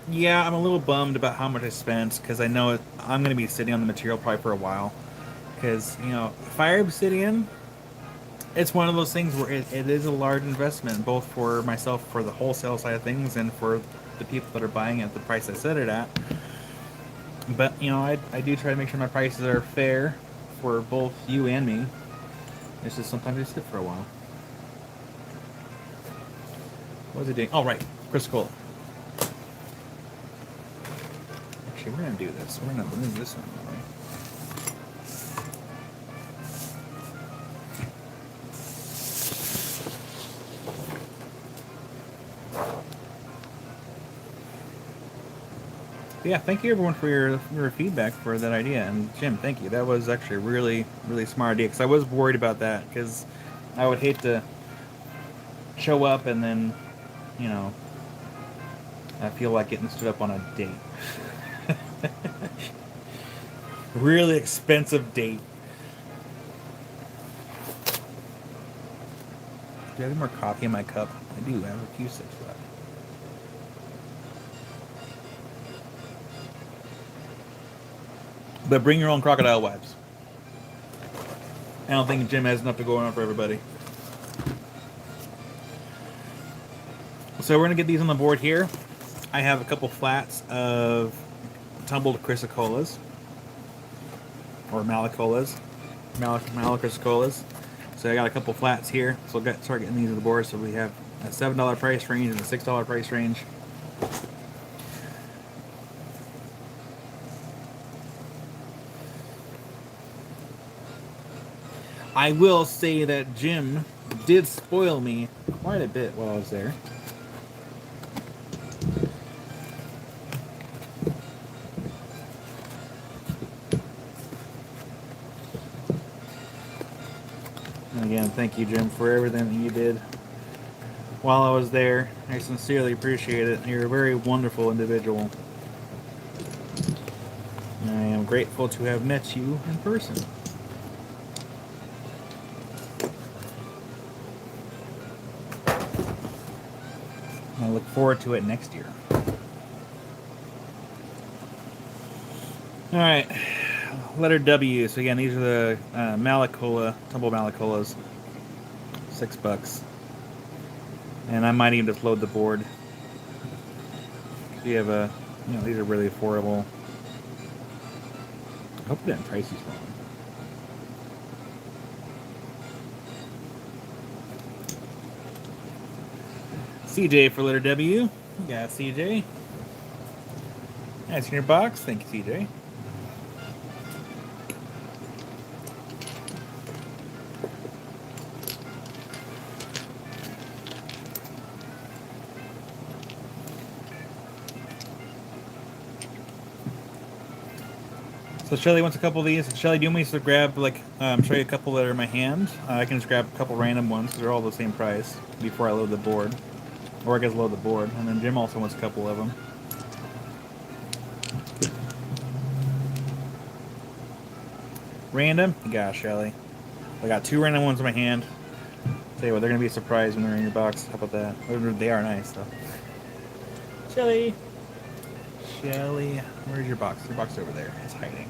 yeah, I'm a little bummed about how much I spent, because I know I'm going to be sitting on the material probably for a while. Because, Fire Obsidian, it's one of those things where it is a large investment, both for myself for the wholesale side of things and for the people that are buying it at the price I set it at. But, I do try to make sure my prices are fair for both you and me. It's just sometimes I sit for a while. What is it doing? Oh, right. Crystal Cola. Actually, we're going to do this. We're going to move this one away. Yeah, thank you everyone for your feedback for that idea. And Jim, thank you. That was actually a really, really smart idea, because I was worried about that, because I would hate to show up and then you know, I feel like getting stood up on a date. Really expensive date. Do I have any more coffee in my cup? I do. I have a few sips left. But bring your own crocodile wipes. I don't think Jim has enough to go around for everybody. So we're going to get these on the board here. I have a couple flats of tumbled chrysocolas. Or Malacolas. Malachrysicolas. So I got a couple flats here. So we'll start getting these on the board. So we have a $7 price range and a $6 price range. I will say that Jim did spoil me quite a bit while I was there. And again, thank you, Jim, for everything that you did while I was there. I sincerely appreciate it. You're a very wonderful individual. And I am grateful to have met you in person. I look forward to it next year. All right, letter W. So again, these are the Malacola, tumble Malacolas. $6. And I might even just load the board. You have a, these are really affordable. I hope I didn't price these wrong. CJ for letter W. You got CJ. That's in your box. Thank you, CJ. So Shelly wants a couple of these. Shelly, do you want me to grab, show you a couple that are in my hand? I can just grab a couple random ones because they're all the same price before I load the board. Or I guess load the board. And then Jim also wants a couple of them. Random? You got it, Shelly. I got 2 random ones in my hand. Tell you what, they're going to be a surprise when they're in your box. How about that? They are nice, though. Shelly. Shelly. Where's your box? Your box is over there. It's hiding.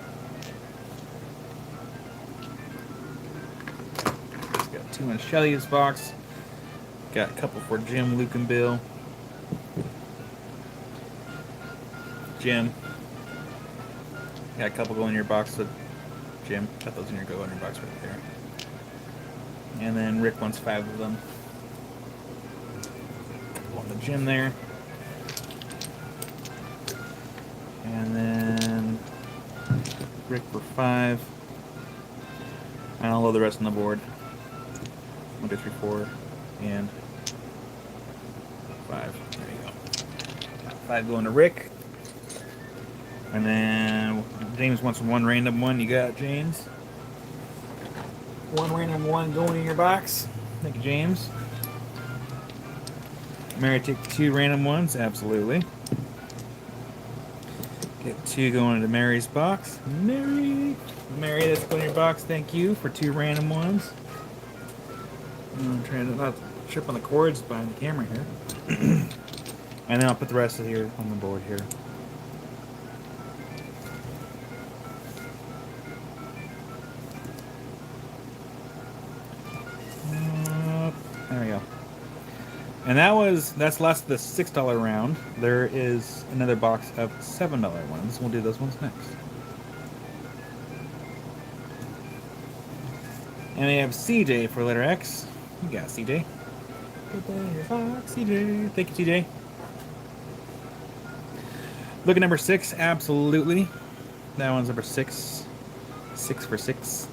Just got 2 in Shelly's box. Got a couple for Jim, Luke, and Bill. Jim. Got a couple going in your box with Jim. Got those in your box right there. And then Rick wants 5 of them. One to Jim there. And then Rick for 5. And I'll load the rest on the board. 1, 2, 3, 4, and 5. There you go. Got 5 going to Rick. And then James wants 1 random one. You got James. 1 random one going in your box. Thank you, James. Mary, take 2 random ones. Absolutely. Get 2 going into Mary's box. Mary, that's going in your box. Thank you for 2 random ones. I'm trying to not trip on the cords behind the camera here. And then I'll put the rest of here on the board here. There we go. And that's last of the $6 round. There is another box of $7 ones. We'll do those ones next. And we have CJ for letter X. You got CJ. Put that in your box, CJ. Thank you, CJ. Look at number 6, absolutely. That one's number 6. 6 for 6.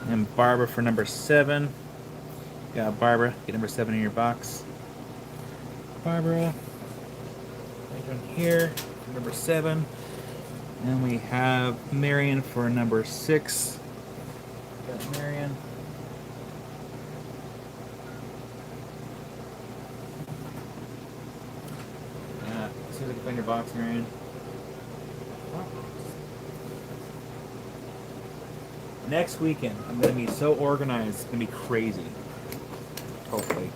And Barbara for number 7. Got Barbara. Get number 7 in your box. Barbara. Right down here. Number 7. And we have Marion for number 6. Got Marion. See if I can find your box, Marion. Next weekend, I'm going to be so organized. It's going to be crazy. Hopefully.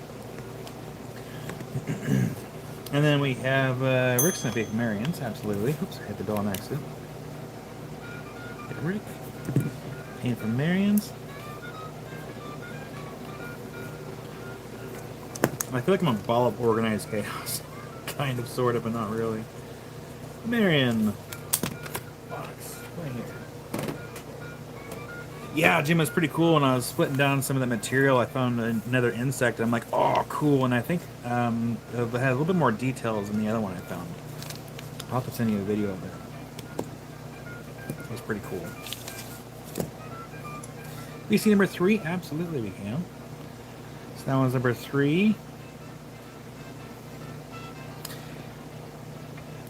And then we have Rick's going to pick Marion's. Absolutely. Oops, I hit the bell on accident. Get Rick. And from Marion's. I feel like I'm a ball of organized chaos. Kind of, sort of, but not really. Marion. Box. Right here. Yeah, Jim, was pretty cool. When I was splitting down some of that material, I found another insect. And I'm like, oh, cool. And I think it had a little bit more details than the other one I found. I'll have to send you a video of it. It was pretty cool. We see number 3? Absolutely, we can. So that one's number 3.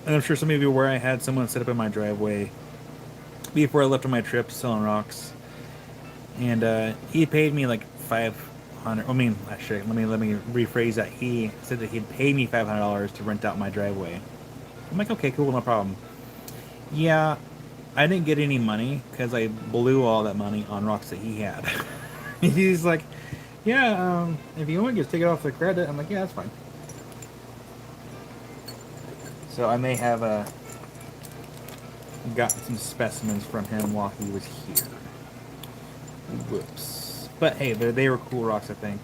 And I'm sure some of you were aware I had someone set up in my driveway before I left on my trip selling rocks. And he paid me like $500. I mean, actually, let me rephrase that. He said that he'd pay me $500 to rent out my driveway. I'm like, okay, cool, no problem. Yeah, I didn't get any money because I blew all that money on rocks that he had. He's like, yeah, if you want, just take it off the credit. I'm like, yeah, that's fine. So I may have gotten some specimens from him while he was here. Whoops. But hey, they were cool rocks, I think.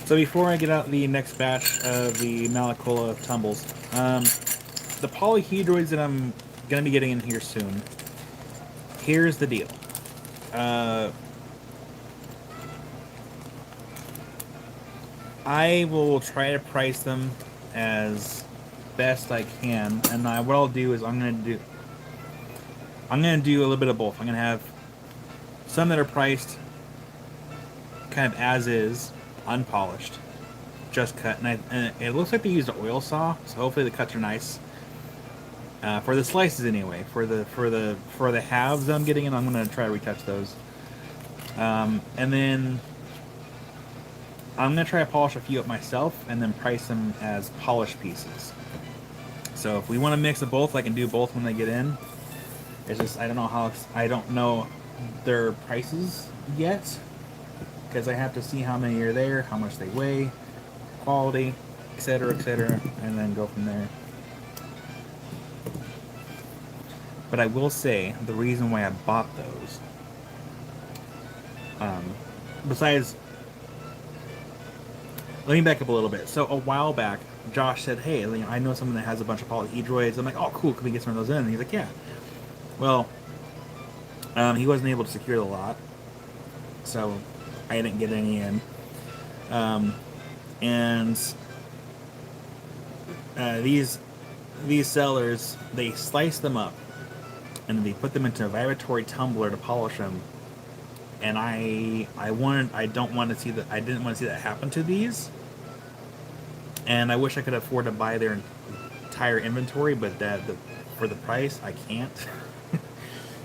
So before I get out the next batch of the Malacola tumbles, the polyhedroids that I'm going to be getting in here soon, here's the deal. I will try to price them as best I can, and what I'll do is I'm gonna do a little bit of both. I'm gonna have some that are priced kind of as is, unpolished, just cut, and it looks like they used an oil saw, so hopefully the cuts are nice. For the slices anyway. For the halves that I'm getting in, I'm gonna try to retouch those. And then I'm gonna try to polish a few up myself, and then price them as polished pieces. So if we want to mix of both, I can do both when they get in. It's just I don't know their prices yet, because I have to see how many are there, how much they weigh, quality, etc., and then go from there. But I will say the reason why I bought those, besides, let me back up a little bit. So a while back, Josh said, hey, I know someone that has a bunch of polyhedroids. I'm like, oh, cool, can we get some of those in? And he's like, yeah. Well, he wasn't able to secure the lot, so I didn't get any in. These sellers, they slice them up, and they put them into a vibratory tumbler to polish them. And I didn't want to see that happen to these. And I wish I could afford to buy their entire inventory, but for the price, I can't.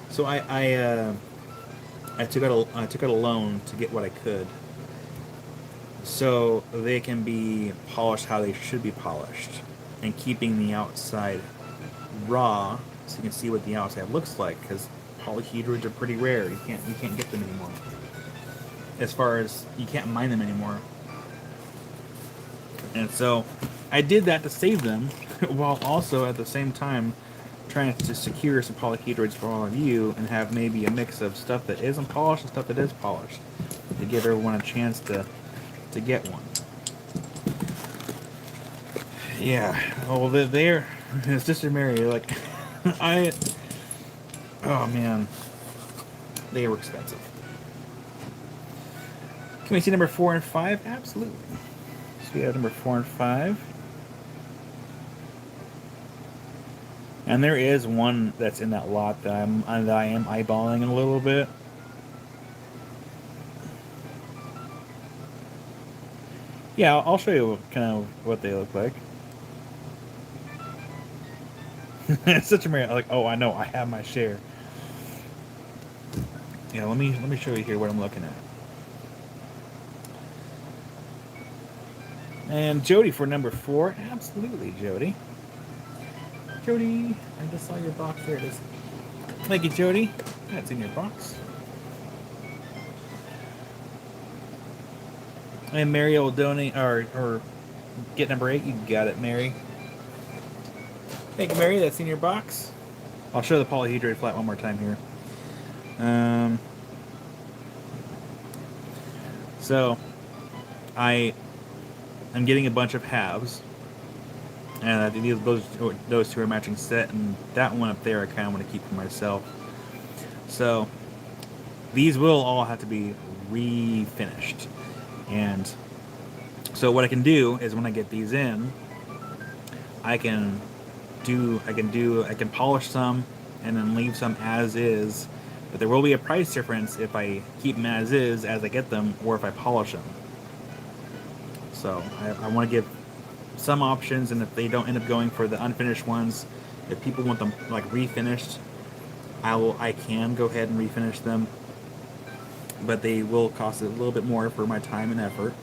So I took out a loan to get what I could, so they can be polished how they should be polished, and keeping the outside raw, so you can see what the outside looks like. Because polyhedroids are pretty rare. You can't get them anymore. As far as you can't mine them anymore. And so I did that to save them, while also at the same time trying to secure some polyhedroids for all of you, and have maybe a mix of stuff that isn't polished and stuff that is polished, to give everyone a chance to get one. Yeah. Oh, they're Sister Mary, like, oh man, they were expensive. Can we see number 4 and 5? Absolutely. So we have number 4 and 5. And there is one that's in that lot that I am eyeballing a little bit. Yeah, I'll show you kind of what they look like. It's such a like, oh, I know, I have my share. Yeah, let me show you here what I'm looking at. And Jody for number 4, absolutely, Jody. Jody, I just saw your box. There it is. Thank you, Jody. That's in your box. And Mary will donate or get number 8. You got it, Mary. Thank you, Mary. That's in your box. I'll show the polyhedride flat one more time here. So I'm getting a bunch of halves, and I think those two are matching set, and that one up there I kind of want to keep for myself. So these will all have to be refinished, and so what I can do is when I get these in, I can polish some and then leave some as is, but there will be a price difference if I keep them as is as I get them, or if I polish them. So I want to give some options, and if they don't end up going for the unfinished ones, if people want them like refinished, I can go ahead and refinish them, but they will cost a little bit more for my time and effort.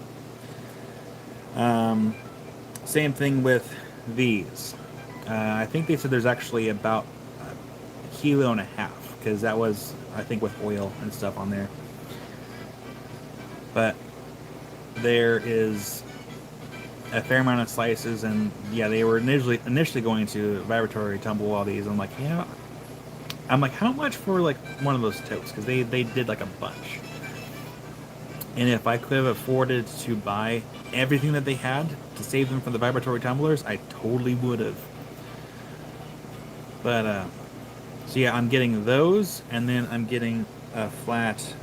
Same thing with these. I think they said there's actually about 1.5 kilos, because that was, I think, with oil and stuff on there. But there is a fair amount of slices, and yeah, they were initially going to vibratory tumble all these. I'm like, how much for like one of those totes? Because they did like a bunch. And if I could have afforded to buy everything that they had to save them from the vibratory tumblers, I totally would have. But so yeah, I'm getting those, and then I'm getting a flat.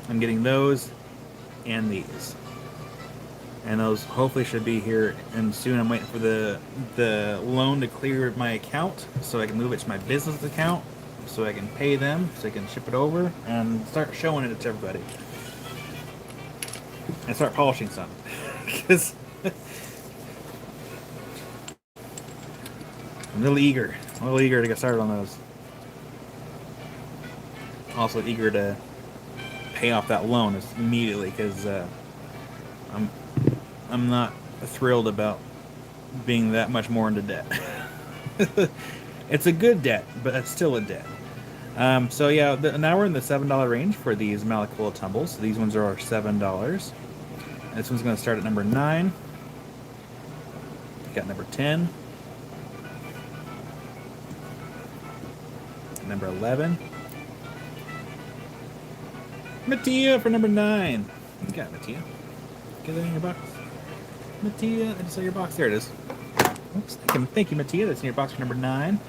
I'm getting those and these, and those hopefully should be here. And soon I'm waiting for the loan to clear my account so I can move it to my business account, so I can pay them, so I can ship it over and start showing it to everybody, and start polishing some, because I'm a little eager to get started on those. Also eager to pay off that loan immediately, because I'm not thrilled about being that much more into debt. It's a good debt, but it's still a debt. So yeah, now we're in the $7 range for these Malakula tumbles. These ones are $7. This one's going to start at number 9. Got number 10. Number 11. Mattia for number 9. You got it, Mattia. Get that in your box. Mattia, I just saw your box. There it is. Oops, thank you, Mattia. That's in your box for number 9.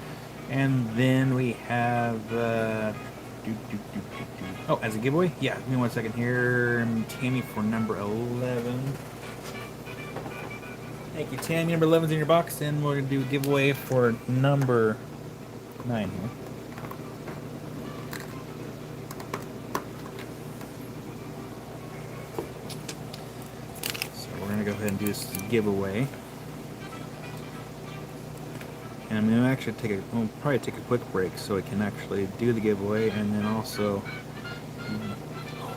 And then we have oh, as a giveaway? Yeah, give me 1 second here. Tammy for number 11. Thank you, Tammy. Number 11's in your box, and we're going to do a giveaway for number 9 here. So we're going to go ahead and do this giveaway. And I'm going to actually we'll probably take a quick break so I can actually do the giveaway, and then also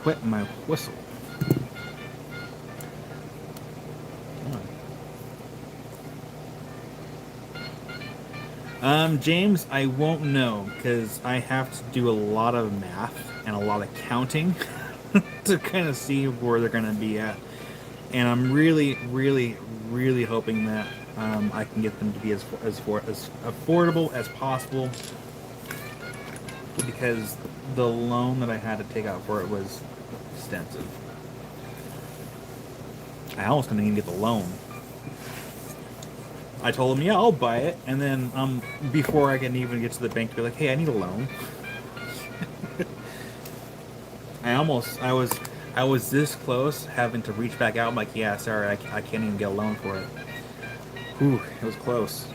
wet my whistle. James, I won't know, because I have to do a lot of math and a lot of counting to kind of see where they're going to be at. And I'm really, really, really hoping that I can get them to be as affordable as possible, because the loan that I had to take out for it was extensive. I almost couldn't even get the loan. I told him, yeah, I'll buy it, and then before I can even get to the bank to be like, hey, I need a loan. I was this close having to reach back out. I'm like, yeah, sorry, I can't even get a loan for it. Whew, it was close.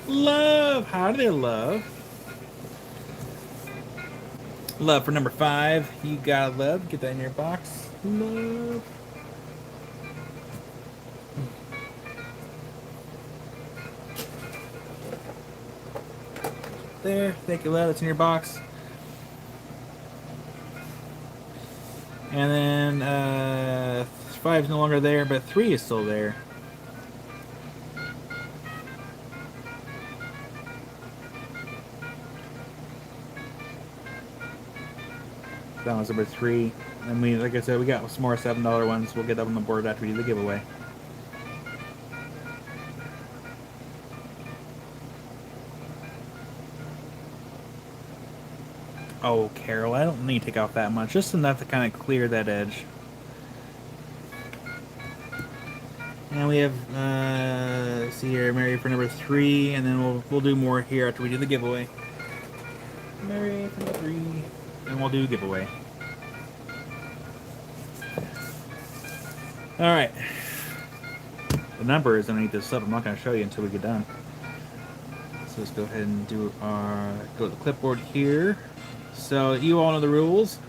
Love, howdy there, love. Love for number 5. You gotta love. Get that in your box. Love. There. Thank you, love. That's in your box. And then 5 is no longer there, but 3 is still there. That one's number 3. And we, like I said, we got some more $7 ones. We'll get that on the board after we do the giveaway. Oh, Carol, I don't need to take off that much. Just enough to kind of clear that edge. And we have, let's see here, Mary for number 3, and then we'll do more here after we do the giveaway. Mary for number 3, and we'll do giveaway. All right. The number is underneath this stuff. I'm not going to show you until we get done. So let's go ahead and do our go to the clipboard here. So you all know the rules.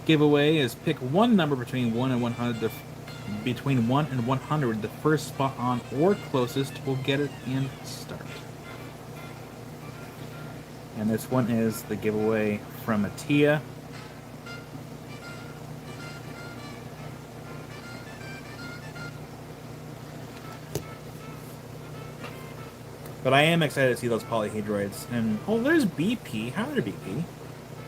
Giveaway is pick one number between 1 and 100. Between 1 and 100, the first spot on or closest will get it in start. And this one is the giveaway from Mattia. But I am excited to see those polyhedroids. And oh, there's BP. Hi there, BP.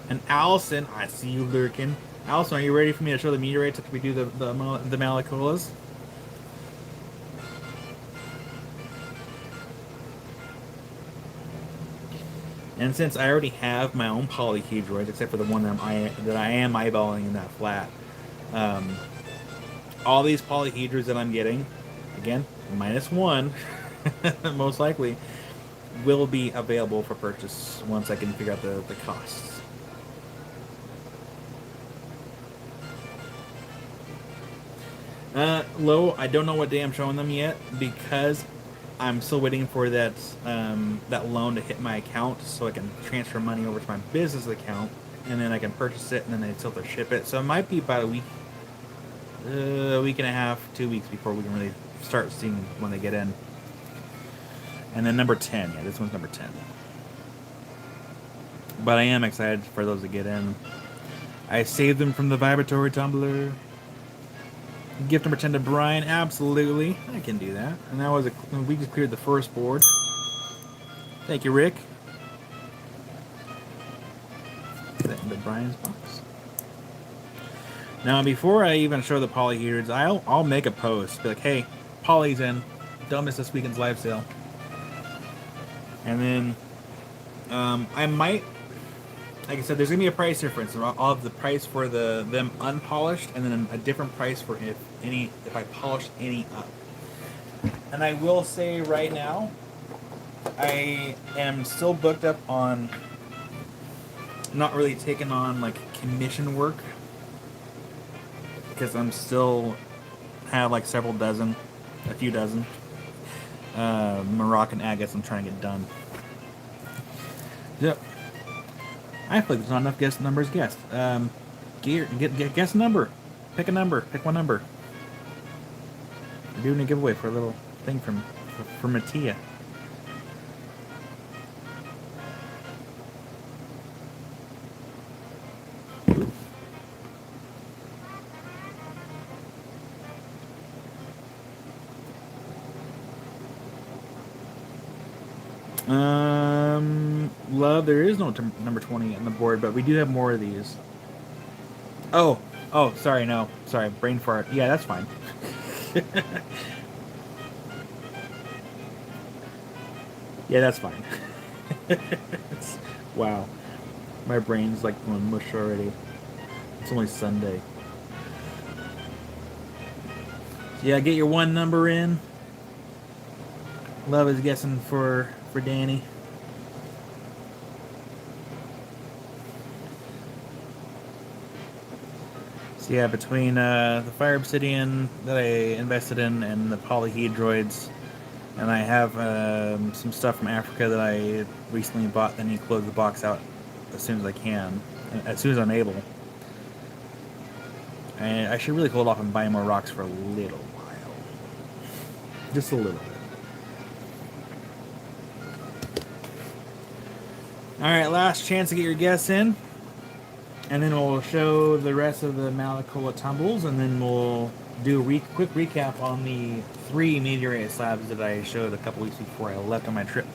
And Allison, I see you lurking. Allison, are you ready for me to show the meteorites after we do the Malacolas? And since I already have my own polyhedroids, except for the one that I am eyeballing in that flat, all these polyhedroids that I'm getting, again, -1, most likely, will be available for purchase once I can figure out the costs. Low, I don't know what day I'm showing them yet because I'm still waiting for that that loan to hit my account so I can transfer money over to my business account and then I can purchase it and then they still have to ship it. So it might be about a week and a half, 2 weeks before we can really start seeing when they get in. And then number 10, yeah, this one's number 10. But I am excited for those to get in. I saved them from the vibratory tumbler. Gift number 10 to Brian, absolutely. I can do that. And that was we just cleared the first board. Thank you, Rick. Put that into Brian's box. Now, before I even show the polyhedrids, I'll make a post. Be like, hey, Poly's in. Don't miss this weekend's live sale. And then I might, like I said, there's gonna be a price difference. I'll have the price for them unpolished, and then a different price for if I polish any up. And I will say right now, I am still booked up on not really taking on like commission work because I'm still have like a few dozen Moroccan agates I'm trying to get done. Yep. I feel like there's not enough guess numbers guessed. Guess a number. Pick a number. Pick one number. We're doing a giveaway for a little thing from Mattia. Love, there is no number 20 on the board, but we do have more of these. Oh, sorry, no. Sorry, brain fart. Yeah, that's fine. Yeah, that's fine. Wow. My brain's like going mush already. It's only Sunday. Yeah, get your one number in. Love is guessing for Danny. So yeah, between the Fire Obsidian that I invested in and the polyhedroids, and I have some stuff from Africa that I recently bought, then you close the box out as soon as I can, as soon as I'm able. And I should really hold off and buy more rocks for a little while. Just a little bit. Alright, last chance to get your guess in. And then we'll show the rest of the Malacola tumbles, and then we'll do a quick recap on the 3 meteorite slabs that I showed a couple weeks before I left on my trip.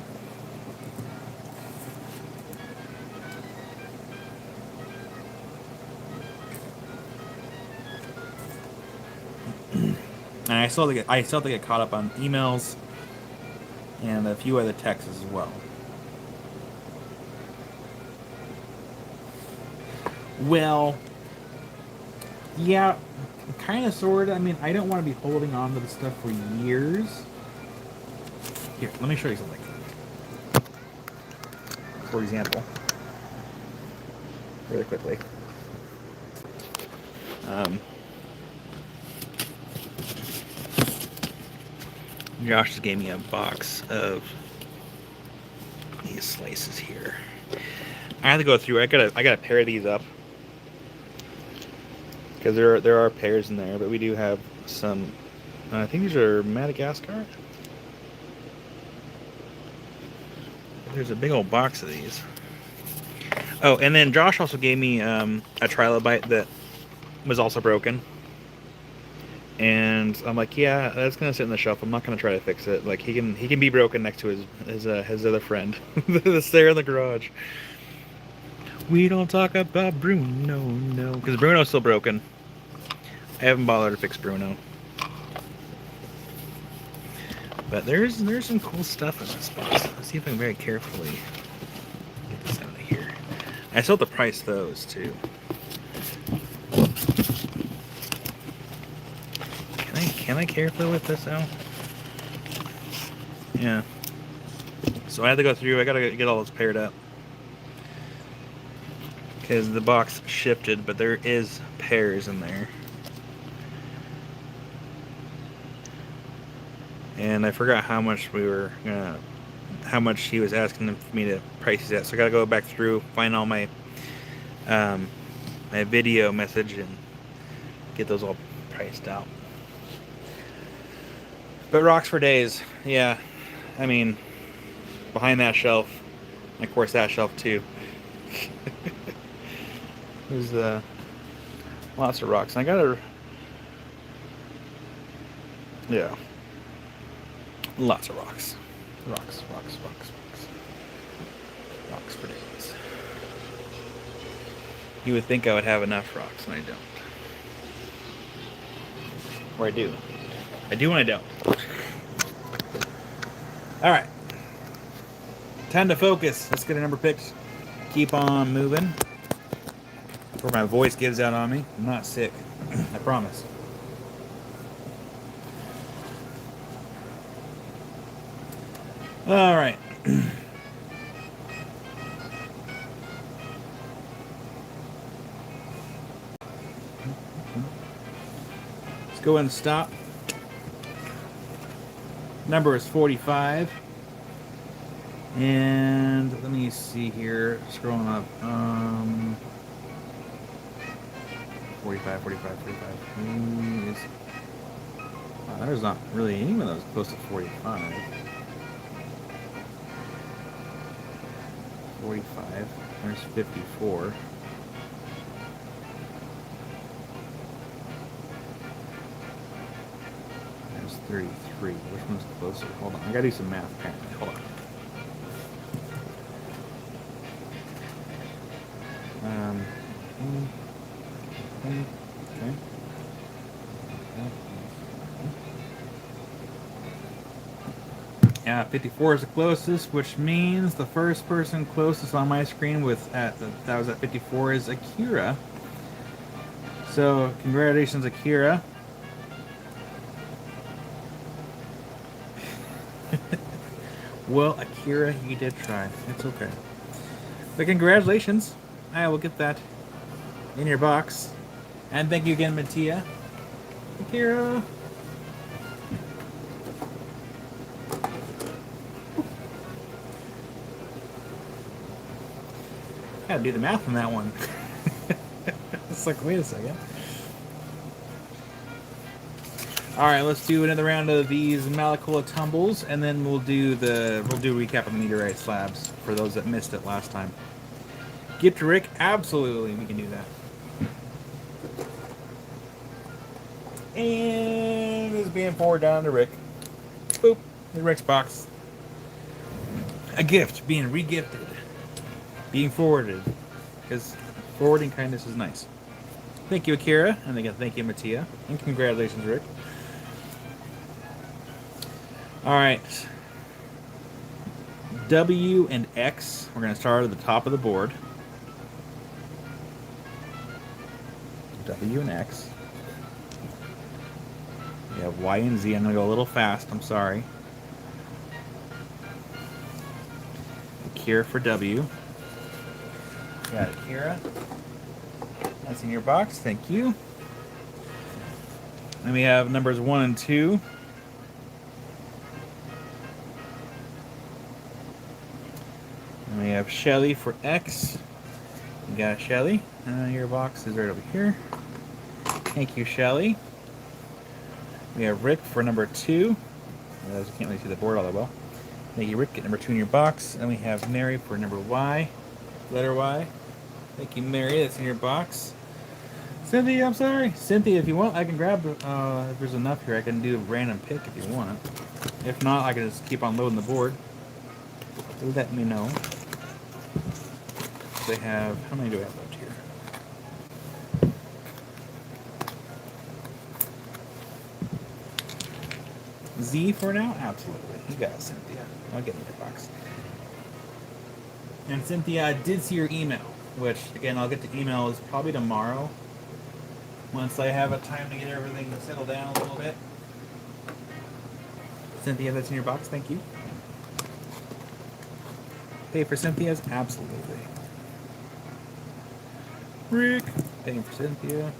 And I still have to get caught up on emails and a few other texts as well. Well, yeah, kind of, sort of. I mean, I don't want to be holding on to the stuff for years. Here, let me show you something. For example, really quickly. Josh just gave me a box of these slices here. I have to go through. I gotta pair these up because there are pairs in there, but we do have some. I think these are Madagascar. There's a big old box of these. Oh, and then Josh also gave me a trilobite that was also broken. And I'm like, yeah, that's gonna sit in the shelf. I'm not gonna try to fix it. Like he can be broken next to his other friend that's there in the garage. We don't talk about Bruno, no, because Bruno's still broken. I haven't bothered to fix Bruno. But there's some cool stuff in this box. Let's see if I can very carefully get this out of here. I still have to price those too. Can I carefully whip this out? Yeah. So I have to go through. I gotta get all this paired up because the box shifted, but there is pairs in there. And I forgot how much how much he was asking for me to price these at. So I gotta go back through, find all my my video message and get those all priced out. But rocks for days, yeah. I mean, behind that shelf, and of course that shelf too. There's lots of rocks. And I gotta, yeah, lots of rocks. Rocks for days. You would think I would have enough rocks, and I don't. Or I do. I do and I don't. Alright. Time to focus. Let's get a number picked. Keep on moving. Before my voice gives out on me. I'm not sick. I promise. Alright. Let's go ahead and stop. Number is 45. And let me see here. Scrolling up. 45. There's not really anyone that was close to 45. 45. There's 54. There's 33. Which one's closer? Hold on. I gotta do some math apparently. Hold on. Okay. Yeah, 54 is the closest, which means the first person closest on my screen that was at 54 is Akira. So, congratulations, Akira. Well, Akira, you did try. It's okay. But congratulations. I will get that in your box. And thank you again, Mattia. Akira. Had to do the math on that one. It's like, wait a second. All right, let's do another round of these Malacola tumbles, and then we'll do a recap of the meteorite slabs for those that missed it last time. Get to Rick, absolutely, we can do that. And it's being forwarded down to Rick. Boop, in Rick's box. A gift being re-gifted, being forwarded, because forwarding kindness is nice. Thank you, Akira, and again, thank you, Mattia, and congratulations, Rick. All right, W and X. We're going to start at the top of the board. W and X. We have Y and Z. I'm going to go a little fast. I'm sorry. Akira for W. Got Akira. That's in your box. Thank you. And we have numbers 1 and 2. And we have Shelly for X. You got Shelly. Your box is right over here. Thank you, Shelly. We have Rick for number 2. I can't really see the board all that well. Thank you, Rick. Get number 2 in your box. And we have Mary for number Y. Letter Y. Thank you, Mary. That's in your box. Cynthia, I'm sorry. Cynthia, if you want, I can grab, if there's enough here, I can do a random pick if you want. If not, I can just keep on loading the board. Do let me know. They have, how many do I have left here? Z for now? Absolutely. You got it, Cynthia. I'll get in your box. And Cynthia, I did see your email, which, again, I'll get to emails probably tomorrow. Once I have a time to get everything to settle down a little bit. Cynthia, that's in your box. Thank you. Pay for Cynthia's? Absolutely. Rick, paying for Cynthia.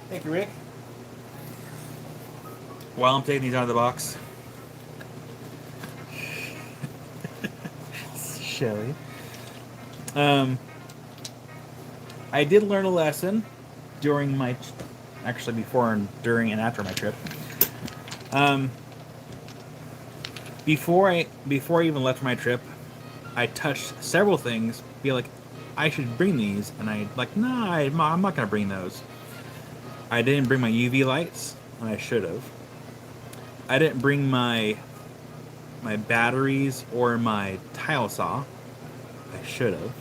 Thank you, Rick. While I'm taking these out of the box. Shelly. I did learn a lesson during my, actually before and during and after my trip. Before I even left my trip, I touched several things. Be like, I should bring these, and I like, nah, I'm not gonna bring those. I didn't bring my UV lights, and I should have. I didn't bring my batteries or my tile saw. I should have.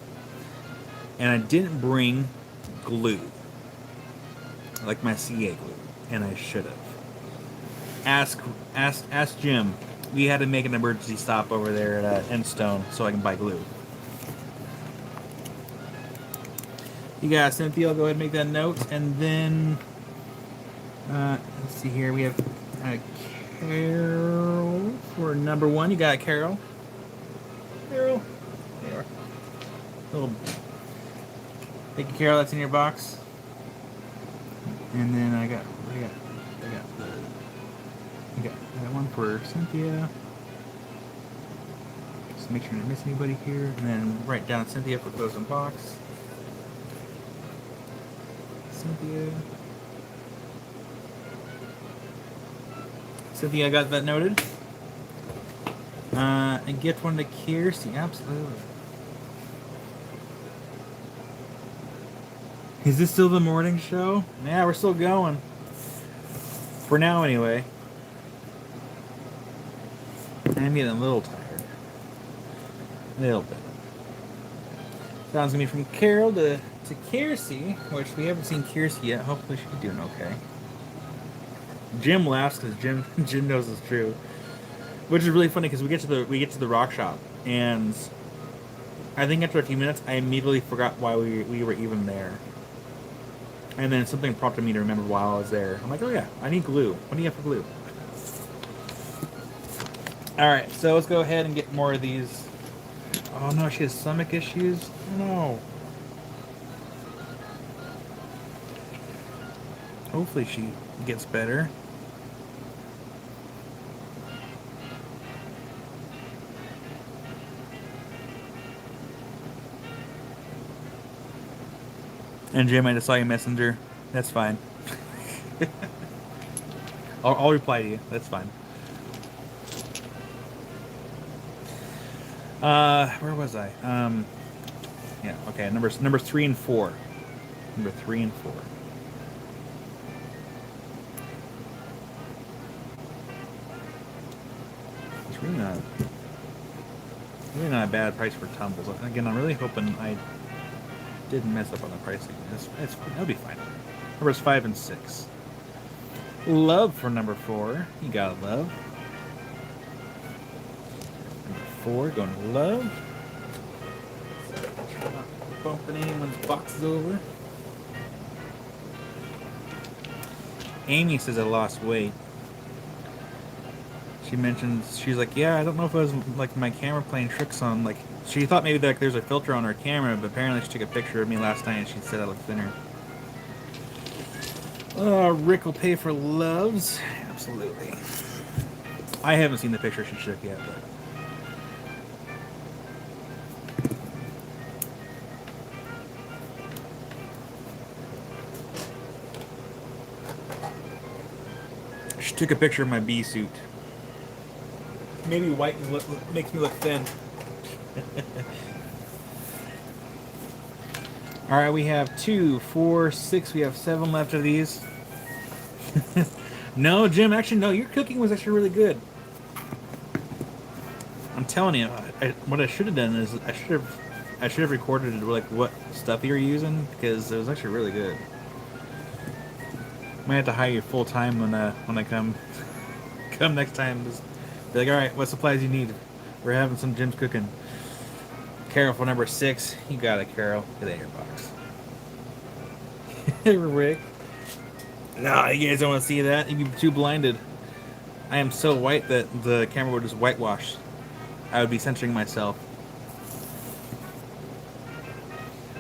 And I didn't bring glue, like my CA glue, and I should have. Ask Jim. We had to make an emergency stop over there at Endstone so I can buy glue. You got Cynthia. I'll go ahead and make that note, and then let's see here. We have Carol for number 1. You got Carol. Carol. There. Little. Thank you, Carol. That's in your box. And then I got that one for Cynthia. Just make sure I don't miss anybody here. And then write down Cynthia for closing box. Cynthia. Cynthia, I got that noted. And gift one to Kirsty. Absolutely. Is this still the morning show? Yeah, we're still going. For now, anyway. I'm getting a little tired. A little bit. Sounds gonna be from Carol to Kirsty, which we haven't seen Kirsty yet. Hopefully she's doing okay. Jim laughs because Jim knows it's true, which is really funny because we get to the rock shop, and I think after a few minutes I immediately forgot why we were even there, and then something prompted me to remember while I was there. I'm like, oh yeah, I need glue. What do you have for glue? All right, so let's go ahead and get more of these. Oh no, she has stomach issues. No. Hopefully she gets better. And Jim, I just saw your messenger. That's fine. I'll reply to you. That's fine. Where was I? Yeah. Okay. Numbers 3 and 4. Number 3 and 4. It's really not a bad price for tumbles. Again, I'm really hoping I didn't mess up on the pricing. That'll be fine. Numbers 5 and 6. Love for number 4. You got love. Number 4 going to love. Try not to bump anyone's boxes over. Amy says I lost weight. She mentions, she's like, yeah, I don't know if it was like my camera playing tricks on, like, she thought maybe like there's a filter on her camera, but apparently she took a picture of me last night and she said I look thinner. Rick will pay for loves. Absolutely. I haven't seen the picture she took yet, but. She took a picture of my bee suit. Maybe white makes me look thin. Alright, we have 2, 4, 6, we have 7 left of these. No, Jim, actually, no, your cooking was actually really good. I'm telling you, what I should have done is I should have recorded like what stuff you were using, because it was actually really good. Might have to hire you full time when I come next time. Just be like, all right, what supplies you need? We're having some Jim's cooking. Carol for number 6. You got it, Carol. Get that in your box. Rick. No, you guys don't want to see that. You'd be too blinded. I am so white that the camera would just whitewash. I would be censoring myself.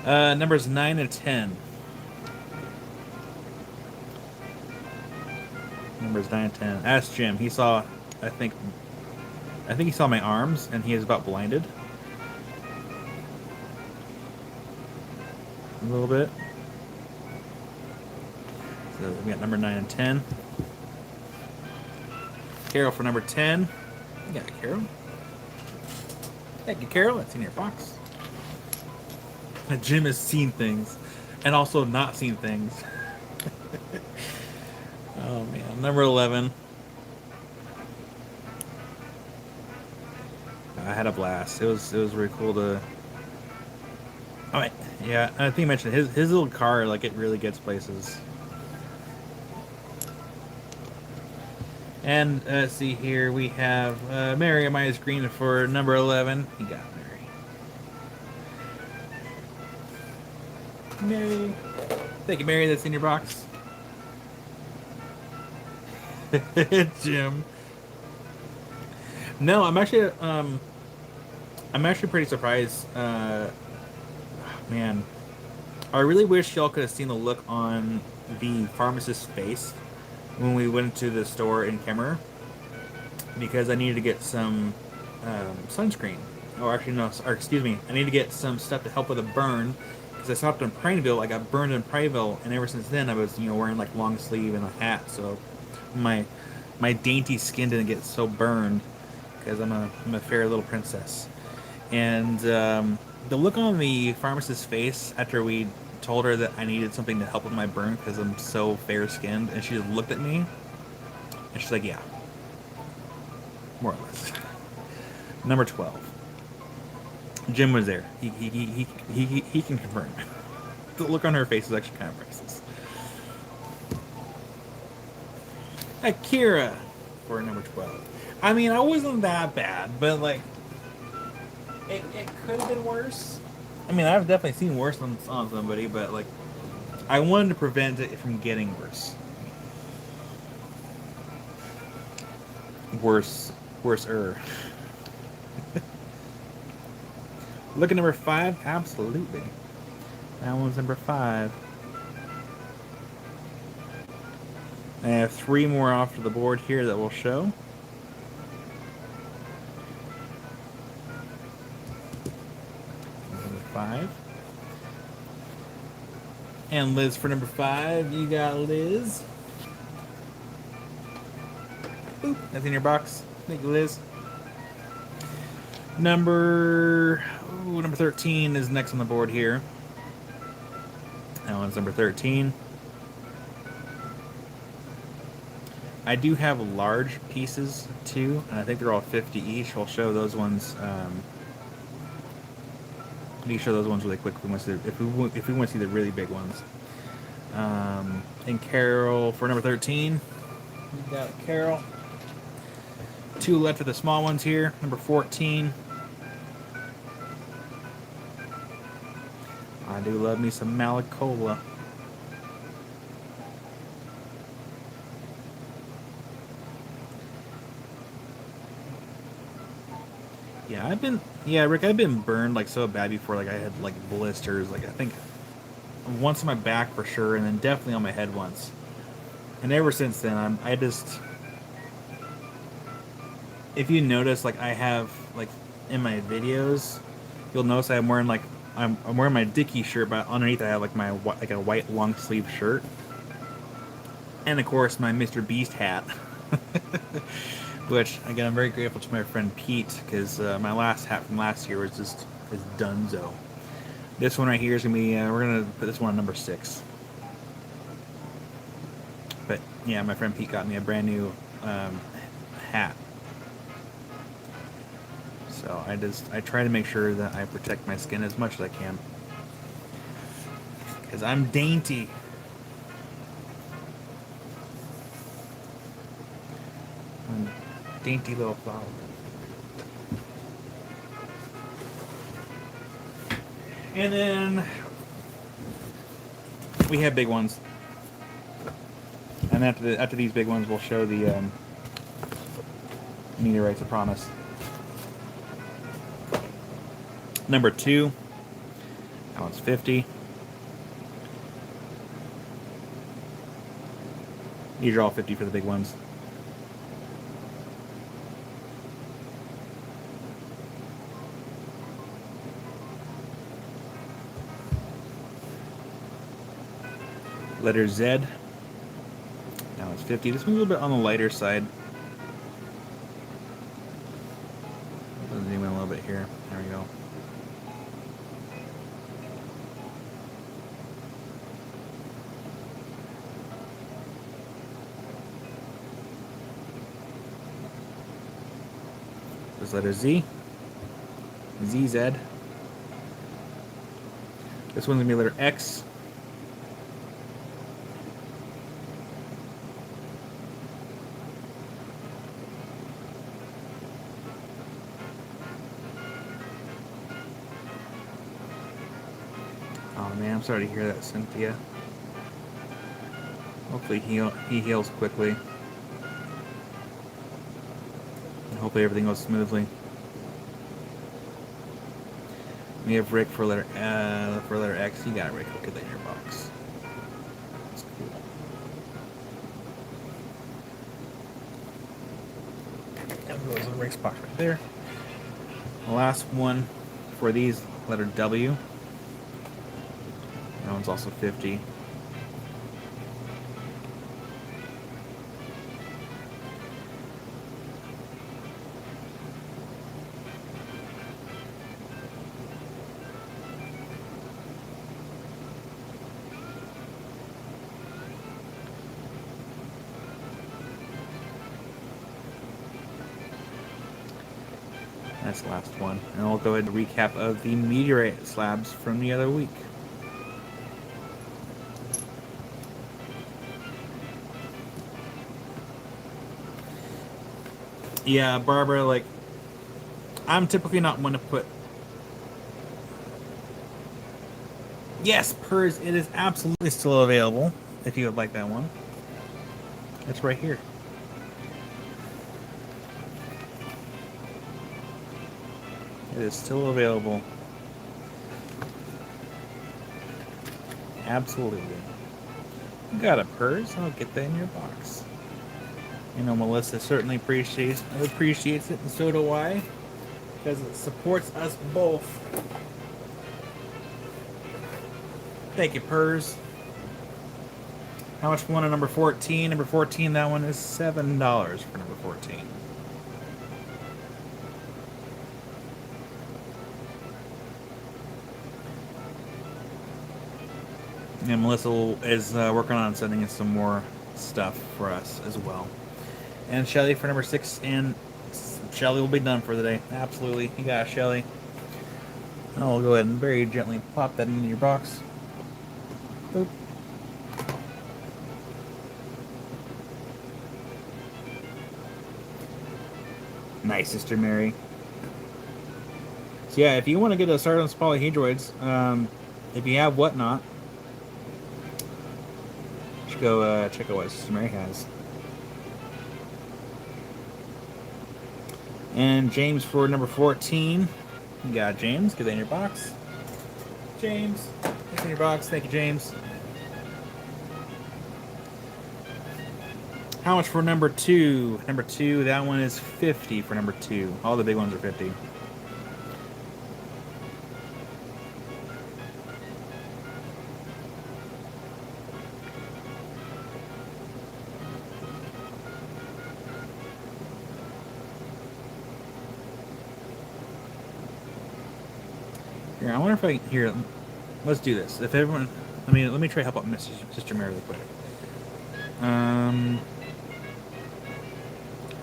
Numbers 9 and 10. Numbers 9 and 10. Ask Jim. He saw, I think he saw my arms, and he is about blinded. A little bit. So we got number 9 and 10. Carol for number 10. You got it, Carol. Thank you, Carol. That's in your box. Jim has seen things, and also not seen things. Oh man, number 11. I had a blast. It was really cool to. Oh yeah, I think you mentioned his little car. Like it really gets places. And let's see here, we have Mary on my screen for number 11. You got Mary. Mary. Thank you, Mary. That's in your box. Jim. No, I'm actually pretty surprised. Man, I really wish y'all could have seen the look on the pharmacist's face when we went to the store in Kemmerer, because I needed to get some sunscreen. Or actually, no, or excuse me, I need to get some stuff to help with a burn, because I stopped in Prineville. I got burned in Prineville, and ever since then I was, wearing like long sleeve and a hat, so my dainty skin didn't get so burned, because I'm a fair little princess. And the look on the pharmacist's face after we told her that I needed something to help with my burn because I'm so fair-skinned, and she just looked at me, and she's like, yeah. More or less. Number 12. Jim was there. He can confirm. The look on her face is actually kind of priceless. Akira for number 12. I mean, I wasn't that bad, but like, it could have been worse. I mean, I've definitely seen worse on somebody, but like, I wanted to prevent it from getting worse. Worse-er. Look at number 5. Absolutely. That one's number 5. I have 3 more off to the board here that will show. Number 5. And Liz for number 5. You got Liz. Boop. That's in your box. Thank you, Liz. Number 13 is next on the board here. That one's number 13. I do have large pieces too, and I think they're all 50 each. I'll show those ones. Let me show those ones really quick. If we want to see the really big ones. And Carol for number 13. We got Carol. 2 left for the small ones here. Number 14. I do love me some Malacola. Yeah, Rick, I've been burned like so bad before. Like I had like blisters. Like I think once on my back for sure, and then definitely on my head once. And ever since then, I just. If you notice, like I have like in my videos, you'll notice I'm wearing like I'm wearing my Dickie shirt, but underneath I have like my like a white long sleeve shirt, and of course my Mr. Beast hat. Which again, I'm very grateful to my friend Pete because my last hat from last year was just dunzo. This one right here is gonna be we're gonna put this one on number 6. But yeah, my friend Pete got me a brand new hat. So I try to make sure that I protect my skin as much as I can because I'm dainty. Dainty little flower. And then we have big ones. And after these big ones, we'll show the meteorites, I promise. Number 2. That one's 50. These are all 50 for the big ones. Letter Z. Now it's 50. This one's a little bit on the lighter side. Let's zoom in a little bit here. There we go. This letter Z. ZZ. This one's gonna be letter X. Oh man, I'm sorry to hear that, Cynthia. Hopefully he heals quickly. And hopefully everything goes smoothly. We have Rick for letter X. You got it, Rick. I'll get that in your box. That's cool. That goes in Rick's box right there. The last one for these, letter W. That one's also 50. That's the last one. And I'll go ahead and recap of the meteorite slabs from the other week. Yeah, Barbara, like, I'm typically not one to put... Yes, Purrs, it is absolutely still available, if you would like that one. It's right here. It is still available. Absolutely. You got a Purrs? I'll get that in your box. You know, Melissa certainly appreciates it, and so do I, because it supports us both. Thank you, Purrs. How much for one on number 14? Number 14, that one is $7 for number 14. And Melissa is working on sending us some more stuff for us as well. And Shelly for number 6, and Shelly will be done for the day. Absolutely. You got it, Shelly. I'll go ahead and very gently pop that into your box. Boop. Nice, Sister Mary. So yeah, if you want to get a start on some polyhedroids, if you have Whatnot, you should go check out what Sister Mary has. And James for number 14. You got James. Get that in your box. James, it's in your box. Thank you, James. How much for number 2? Number 2, that one is 50 for number 2. All the big ones are 50. Here, I wonder if I can. Here, let's do this. If everyone, let me try to help out Sister Mary really quick.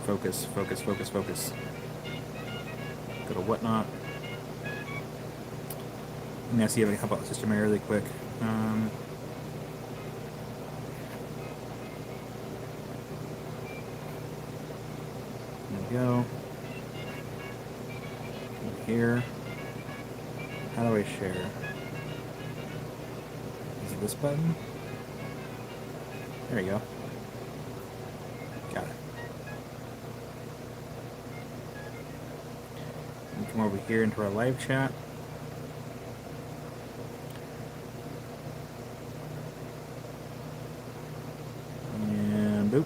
Focus. Go to Whatnot. I'm gonna see if I can help out Sister Mary really quick. There we go. Over here. How do I share? Is it this button? There you go. Got it. And come over here into our live chat. And boop.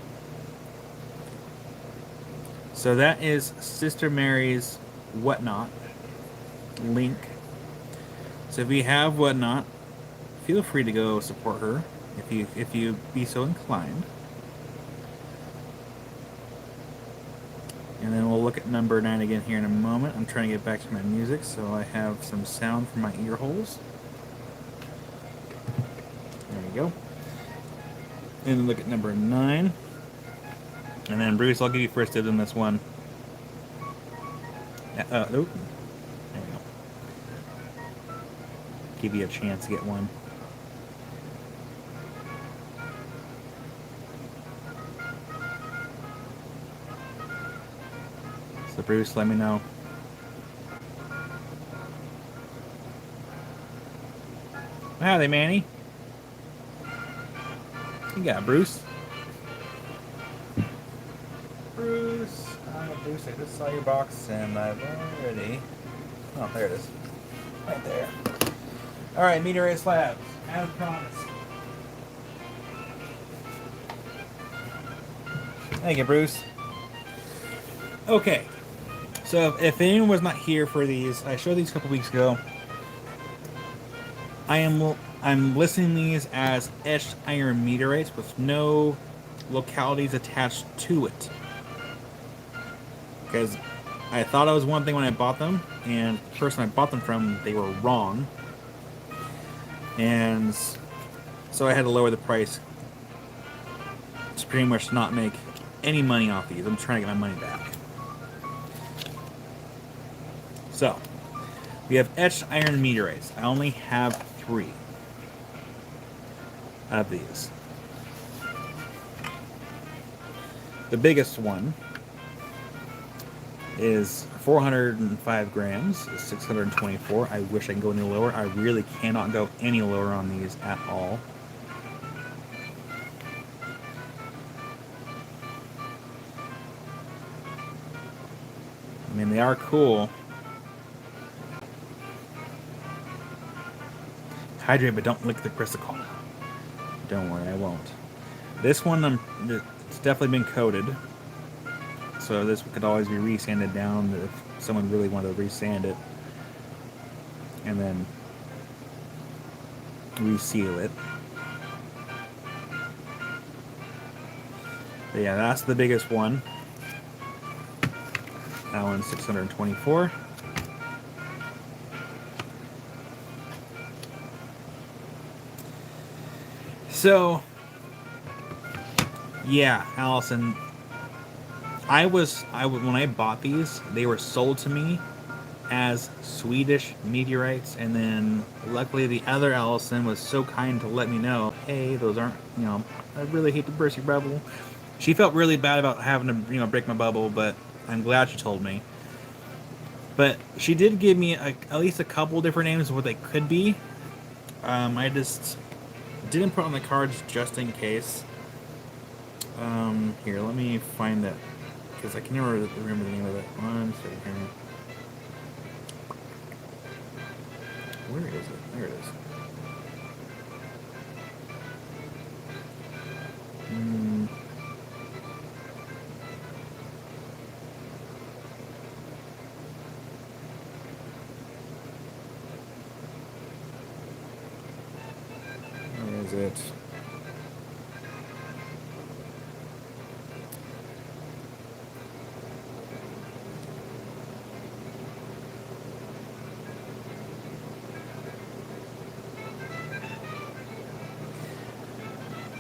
So that is Sister Mary's Whatnot link. So if you have Whatnot, feel free to go support her if you be so inclined. And then we'll look at number 9 again here in a moment. I'm trying to get back to my music so I have some sound from my ear holes. There you go. And then look at number 9. And then Bruce, I'll give you first dibs on this one. Nope. There we go. Give you a chance to get one. So Bruce, let me know. Howdy, Manny. You got it, Bruce. Bruce, Bruce, I just saw your box and I've already. Oh, there it is. Right there. Alright, meteorite slabs, as promised. Thank you, Bruce. Okay, so if anyone was not here for these, I showed these a couple weeks ago. I'm listing these as etched iron meteorites with no localities attached to it. Because I thought it was one thing when I bought them, and the person I bought them from, they were wrong. And so I had to lower the price to pretty much not make any money off these. I'm trying to get my money back. So, we have etched iron meteorites. I only have 3 of these. The biggest one is 405 grams, 624. I wish I could go any lower. I really cannot go any lower on these at all. I mean, they are cool. Hydrate, but don't lick the crystal. Don't worry, I won't. This one, it's definitely been coated. So this could always be resanded down if someone really wanted to resand it. And then reseal it. But yeah, that's the biggest one. That one's 624. So, yeah, Allison, when I bought these, they were sold to me as Swedish meteorites, and then luckily the other Allison was so kind to let me know, hey, those aren't, I really hate to burst your bubble. She felt really bad about having to, break my bubble, but I'm glad she told me. But she did give me at least a couple different names of what they could be. I just didn't put on the cards just in case. Here, let me find that, because I can never remember the name of it. One second here. Where is it? There it is. Where is it?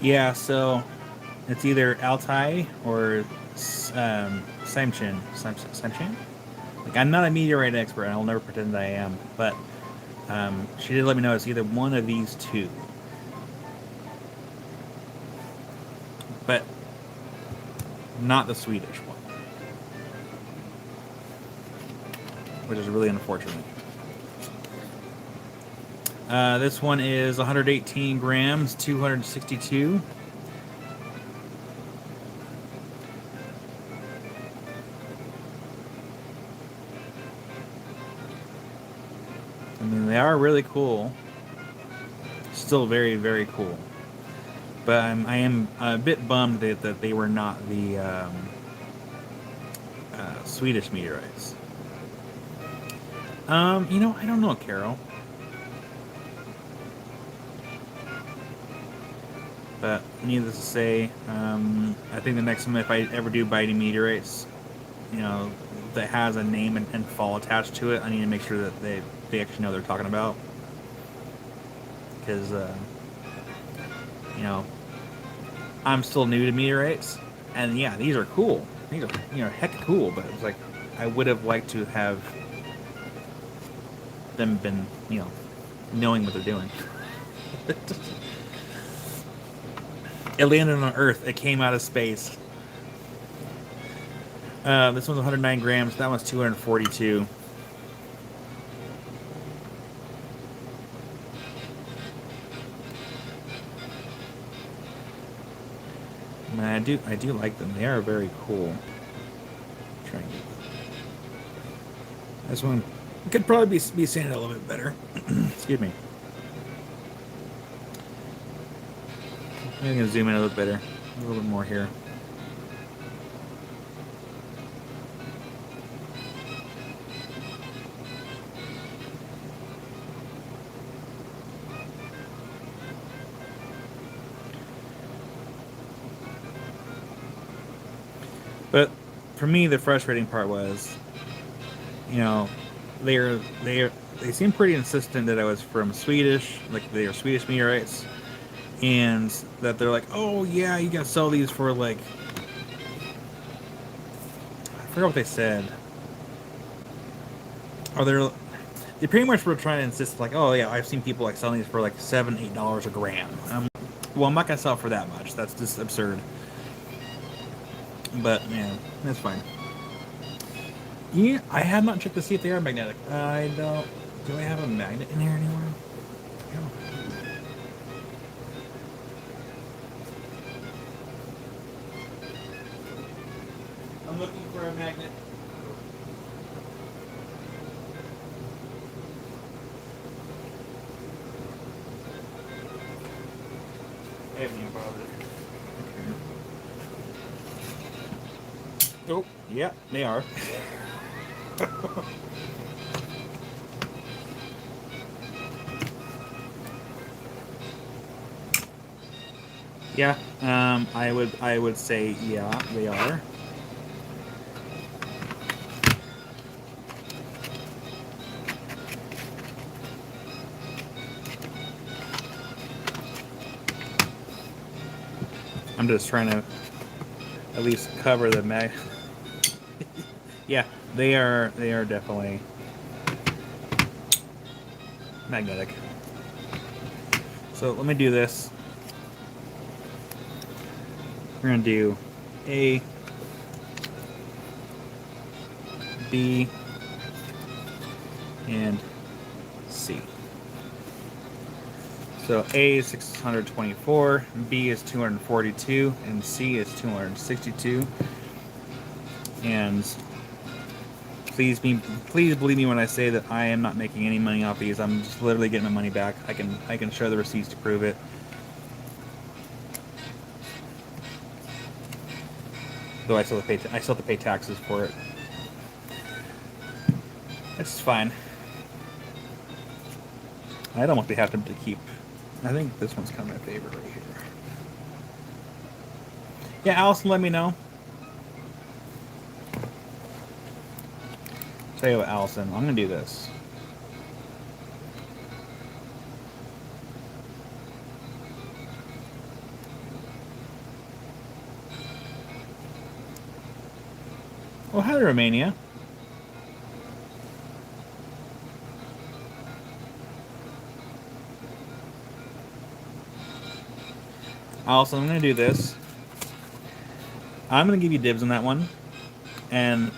Yeah, so it's either Altai or Samchin. Samchin? Like, I'm not a meteorite expert, and I'll never pretend I am, but she did let me know it's either one of these two. But not the Swedish one, which is really unfortunate. This one is 118 grams, 262. I mean, they are really cool. Still very, very cool. But I am a bit bummed that they were not the Swedish meteorites. I don't know, Carol. But needless to say, I think the next time if I ever do buy any meteorites, that has a name and fall attached to it, I need to make sure that they actually know what they're talking about. Because, I'm still new to meteorites, and yeah, these are cool. These are, heck cool, but it's like, I would have liked to have them been, knowing what they're doing. It landed on Earth. It came out of space. This one's 109 grams. That one's 242. Man, I do like them. They are very cool. Try and get this one could probably be sanded a little bit better. Excuse me. I'm gonna zoom in a little better, a little bit more here. But for me, the frustrating part was, they seemed pretty insistent that I was from Swedish, like they are Swedish meteorites, and that they're like, oh yeah, you gotta sell these for like, I forgot what they said. Oh, they pretty much were trying to insist like, oh yeah, I've seen people like selling these for like $7-8 a gram. Well, I'm not gonna sell for that much. That's just absurd. But man, that's fine. Yeah, I have not checked to see if they are magnetic. I don't. Do I have a magnet in here anywhere? No. I'm looking for a magnet. I haven't even bothered. Oh, yeah, they are. Yeah, I would say yeah, they are. I'm just trying to at least cover the mag. Yeah, they are. They are definitely magnetic. So let me do this. We're gonna do A, B, and C. So A is 624, B is 242, and C is 262. And please believe me when I say that I am not making any money off these. I'm just literally getting my money back. I can show the receipts to prove it. Though I still have to pay taxes for it. It's fine. I don't want to have to keep. I think this one's kind of my favorite right here. Yeah, Allison, let me know. Tell you what, Allison, I'm gonna do this. Oh, hi, Romania. Allison, I'm gonna do this. I'm gonna give you dibs on that one, and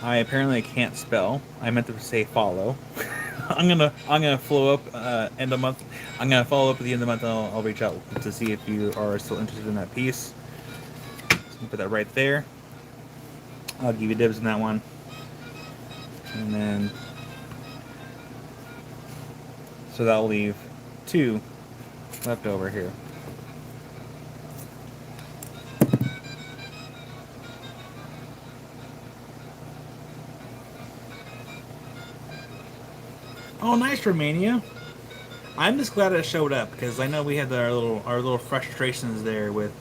I apparently can't spell. I meant to say follow. I'm gonna follow up end of month. I'm gonna follow up at the end of the month, and I'll reach out to see if you are still interested in that piece. So put that right there. I'll give you dibs on that one, and then so that'll leave 2 left over here. Oh, nice, Romania. I'm just glad it showed up because I know we had our little frustrations there with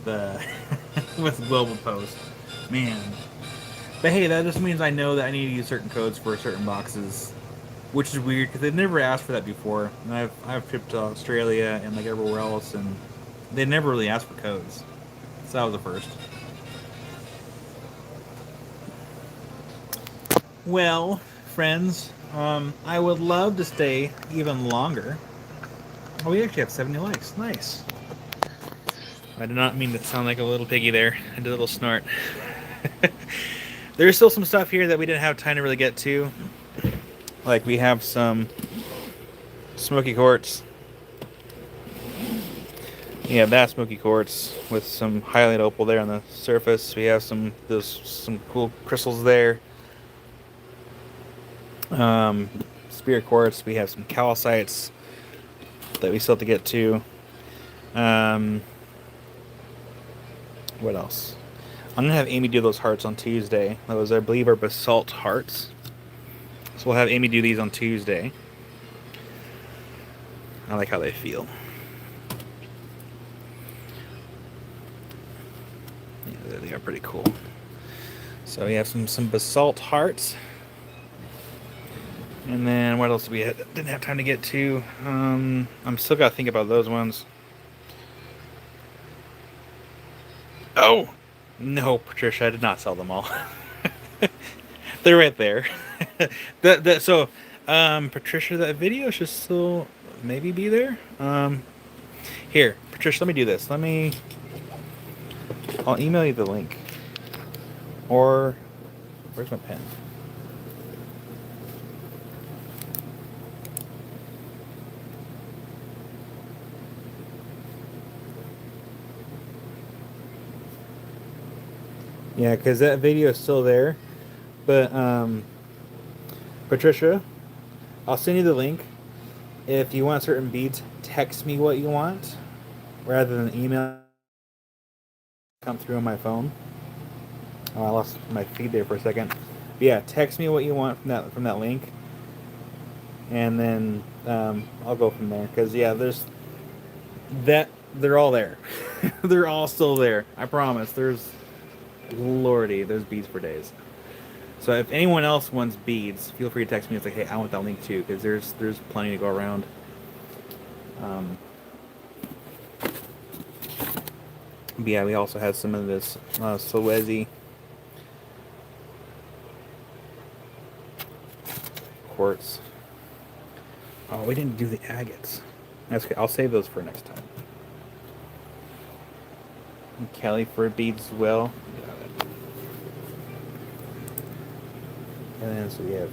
with Global Post, man. But hey, that just means I know that I need to use certain codes for certain boxes, which is weird because they've never asked for that before. And I've tripped to Australia and like everywhere else, and they never really asked for codes. So that was the first. Well, friends, I would love to stay even longer. Oh, we actually have 70 likes. Nice. I did not mean to sound like a little piggy there. I did a little snort. There's still some stuff here that we didn't have time to really get to. Like we have some smoky quartz. We have that smoky quartz with some highlight opal there on the surface. We have some cool crystals there. Spirit quartz. We have some calcites that we still have to get to. What else? I'm gonna have Amy do those hearts on Tuesday. Those, I believe, are basalt hearts. So we'll have Amy do these on Tuesday. I like how they feel. Yeah, they are pretty cool. So we have some basalt hearts. And then what else did we didn't have time to get to? I'm still gotta think about those ones. Oh no, Patricia, I did not sell them all. They're right there. So Patricia, that video should still maybe be there. Here, Patricia, let me do this. I'll email you the link. Or where's my pen? Yeah, because that video is still there. But, Patricia, I'll send you the link. If you want certain beads, text me what you want rather than email come through on my phone. Oh, I lost my feed there for a second. But yeah, text me what you want from that link. And then I'll go from there. Because, yeah, there's... they're all there. They're all still there. I promise. Lordy, there's beads for days. So if anyone else wants beads, feel free to text me. It's like, hey, I want that link too, because there's plenty to go around. But yeah, we also had some of this Solwezi quartz. Oh, we didn't do the agates. That's okay. I'll save those for next time. And Kelly for beads as well. Got it. And then so we have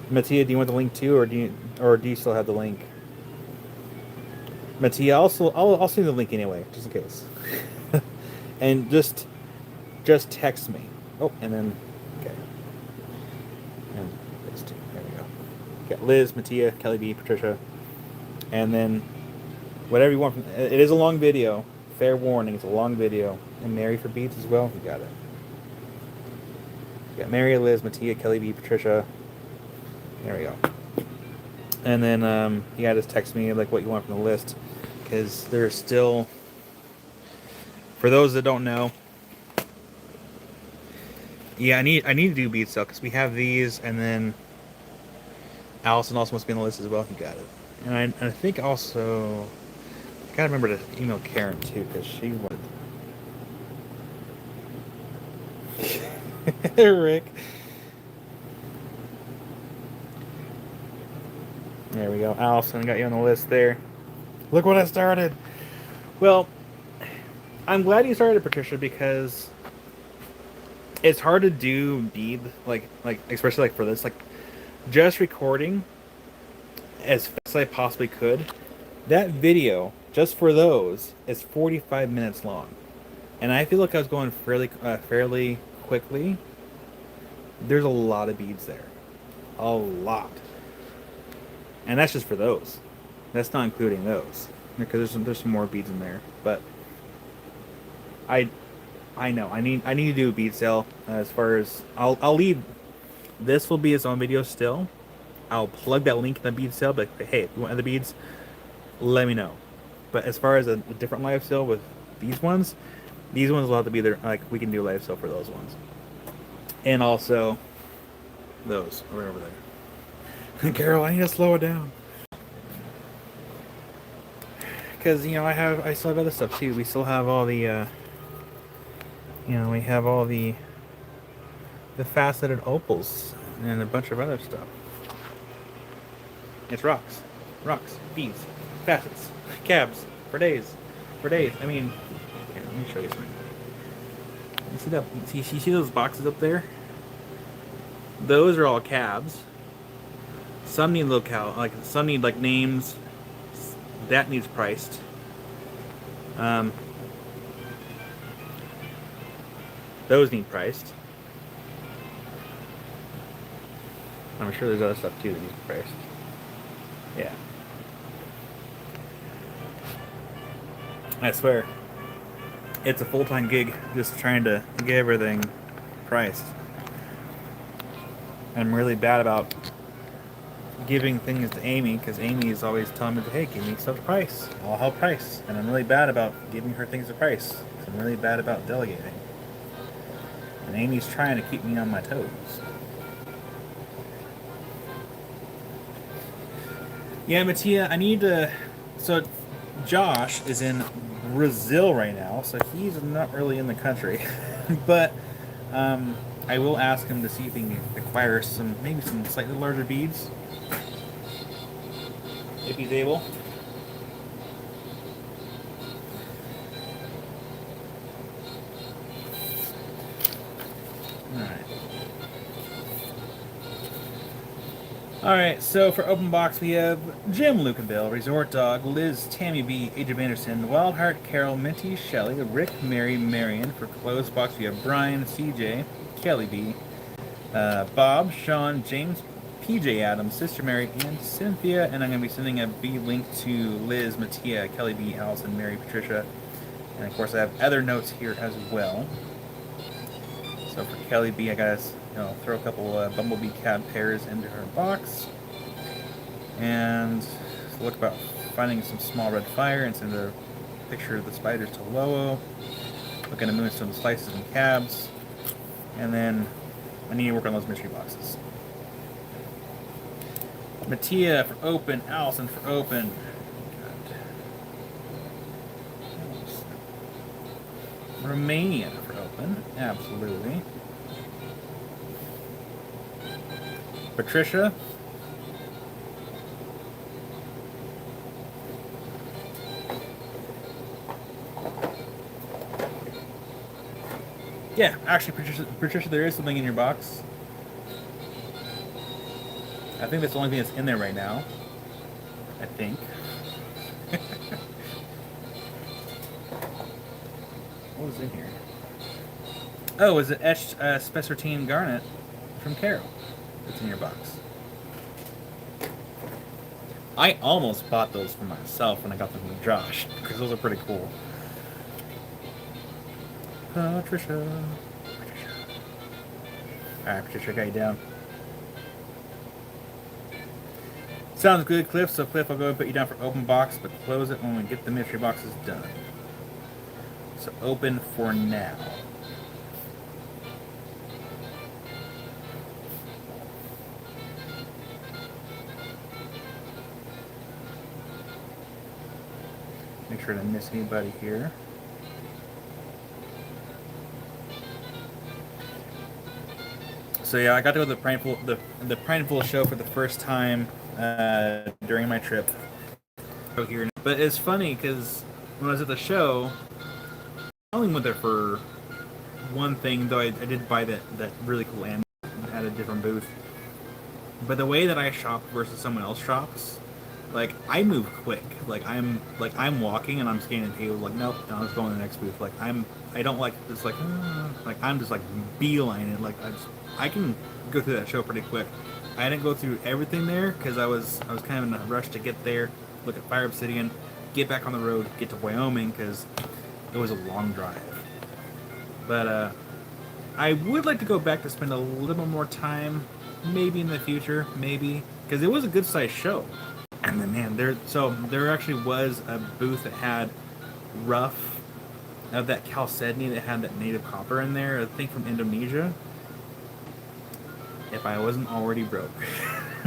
Mattia. Do you want the link too, or do you still have the link? Mattia, I'll send you the link anyway, just in case. And just text me. Oh, and then okay. And these two. There we go. Got Liz, Mattia, Kelly B, Patricia, and then whatever you want. It is a long video. Fair warning, it's a long video. And Mary for beads as well. You got it. You got Mary, Liz, Mattia, Kelly B, Patricia. There we go. And then just text me like what you want from the list, because there's still, for those that don't know, yeah, I need to do bead sale because we have these, and then Allison also wants to be on the list as well. You got it. And I think also I gotta remember to email Karen too, because she wanted. Rick. There we go. Allison, got you on the list there. Look what I started. Well, I'm glad you started, Patricia, because it's hard to do bead, like especially like for this, like just recording as fast as I possibly could. That video, just for those, is 45 minutes long. And I feel like I was going fairly quickly. There's a lot of beads there. A lot. And that's just for those. That's not including those, because there's some more beads in there. But I know I need to do a bead sale. As far as I'll leave. This will be its own video still. I'll plug that link in the bead sale. But hey, if you want other beads, let me know. But as far as a different live sale with these ones will have to be there. Like we can do a live sale for those ones, and also those are over there. Carol, I need to slow it down. Because, I still have other stuff too. We still have all the, we have all the faceted opals and a bunch of other stuff. It's rocks, beads, facets, cabs, for days. I mean, here, let me show you something. You see that? You see those boxes up there? Those are all cabs. Some need locale, some need names. That needs priced. Those need priced. I'm sure there's other stuff too that needs priced. Yeah. I swear, it's a full-time gig just trying to get everything priced. I'm really bad about giving things to Amy, because Amy is always telling me, hey, give me stuff to price. I'll help price. And I'm really bad about giving her things to price, because I'm really bad about delegating. And Amy's trying to keep me on my toes. Yeah, Mattia, I need to... So, Josh is in Brazil right now, so he's not really in the country. But, I will ask him to see if he can acquire maybe some slightly larger beads. If he's able. Alright, so for open box we have Jim Lucanville, Resort Dog, Liz, Tammy B, Adrian Anderson, Wildheart, Carol, Minty, Shelley, Rick, Mary, Marion. For closed box we have Brian, CJ, Kelly B, Bob, Sean, James, PJ Adams, Sister Mary, and Cynthia. And I'm going to be sending a B link to Liz, Mattia, Kelly B, Allison, Mary, Patricia. And of course I have other notes here as well. So for Kelly B, I got to throw a couple Bumblebee cab pairs into her box. And look about finding some small red fire and send a picture of the spiders to Lowell. Looking to move some slices and cabs. And then I need to work on those mystery boxes. Mattia for open, Allison for open. Romania for open, absolutely. Patricia. Yeah, actually, Patricia, there is something in your box. I think that's the only thing that's in there right now. I think. What was in here? Oh, is it etched Spessartine Garnet from Carol? It's in your box. I almost bought those for myself when I got them from Josh, because those are pretty cool. Patricia. Alright, Patricia, I got you down. Sounds good, Cliff. So, Cliff, I'll go and put you down for open box, but close it when we get the mystery boxes done. So, open for now. Make sure I didn't miss anybody here. So yeah, I got to go to the Prideful show for the first time during my trip out here. But it's funny because when I was at the show, I only went there for one thing, though I did buy that really cool anime at a different booth. But the way that I shop versus someone else shops, like I move quick. Like I'm walking and I'm scanning the table. Like nope, no, let's go in the next booth. Like I don't like this. Like I'm just like beelining. Like I can go through that show pretty quick. I didn't go through everything there because I was kind of in a rush to get there, look at Fire Obsidian, get back on the road, get to Wyoming because it was a long drive. But I would like to go back to spend a little more time, maybe in the future, maybe because it was a good sized show. And then man, there actually was a booth that had rough of that chalcedony that had that native copper in there. I think from Indonesia. If I wasn't already broke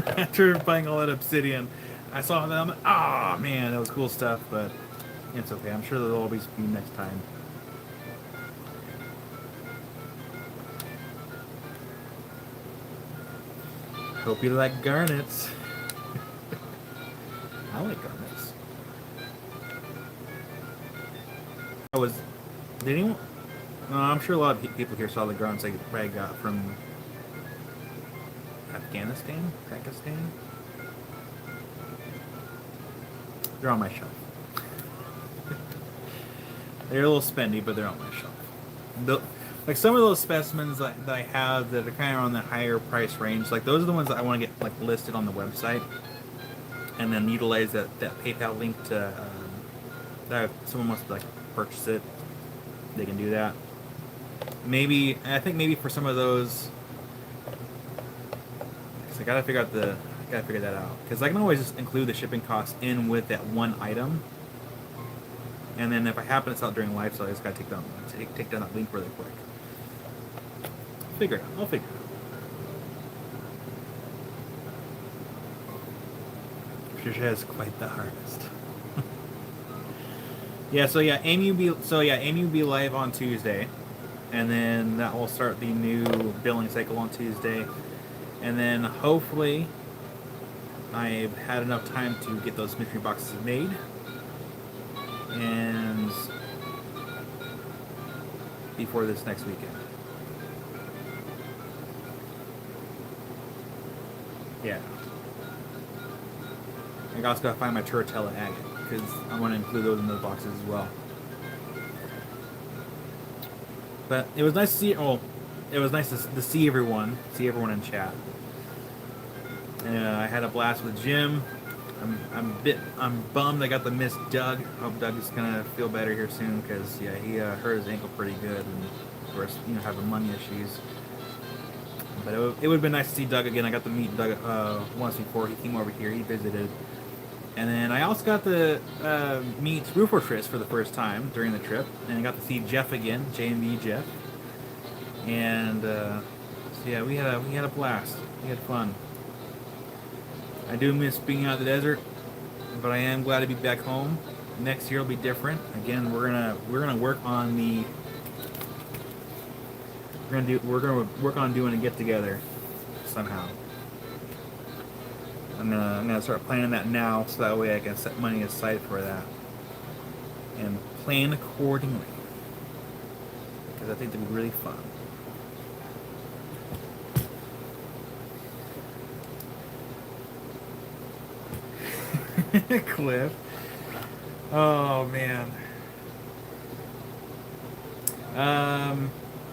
after buying all that obsidian, I saw them. Ah, man, that was cool stuff. But it's okay. I'm sure there'll always be next time. Hope you like garnets. I like garnets. Did anyone? No, I'm sure a lot of people here saw the garnets I got from Afghanistan, Pakistan. They're on my shelf. They're a little spendy, but they're on my shelf. Like some of those specimens that I have that are kind of on the higher price range, like those are the ones that I want to get like listed on the website, and then utilize that PayPal link to that if someone wants to like purchase it, they can do that. I think maybe for some of those, I gotta figure that out because I can always just include the shipping costs in with that one item, and then if I happen to sell it during live sale, I just gotta take down that link really quick. I'll figure it out. Trisha has quite the harvest. Amy will be live on Tuesday, and then that will start the new billing cycle on Tuesday. And then hopefully I've had enough time to get those mystery boxes made. And before this next weekend. Yeah. I also gotta find my Turritella agate because I want to include those in those boxes as well. But it was nice to see. It was nice to see everyone in chat. I had a blast with Jim. I'm bummed I got to miss Doug. Hope Doug is gonna feel better here soon because he hurt his ankle pretty good, and of course having money issues. But it would have been nice to see Doug again. I got to meet Doug once before he came over here. He visited, And then I also got to meet Roof Fortress for the first time during the trip, and I got to see Jeff again, JMV Jeff. And so yeah, we had a blast. We had fun. I do miss being out in the desert, but I am glad to be back home. Next year will be different. Again, we're gonna work on the we're gonna work on doing a get together somehow. I'm gonna start planning that now, so that way I can set money aside for that and plan accordingly, because I think it'll be really fun. Cliff. Oh man.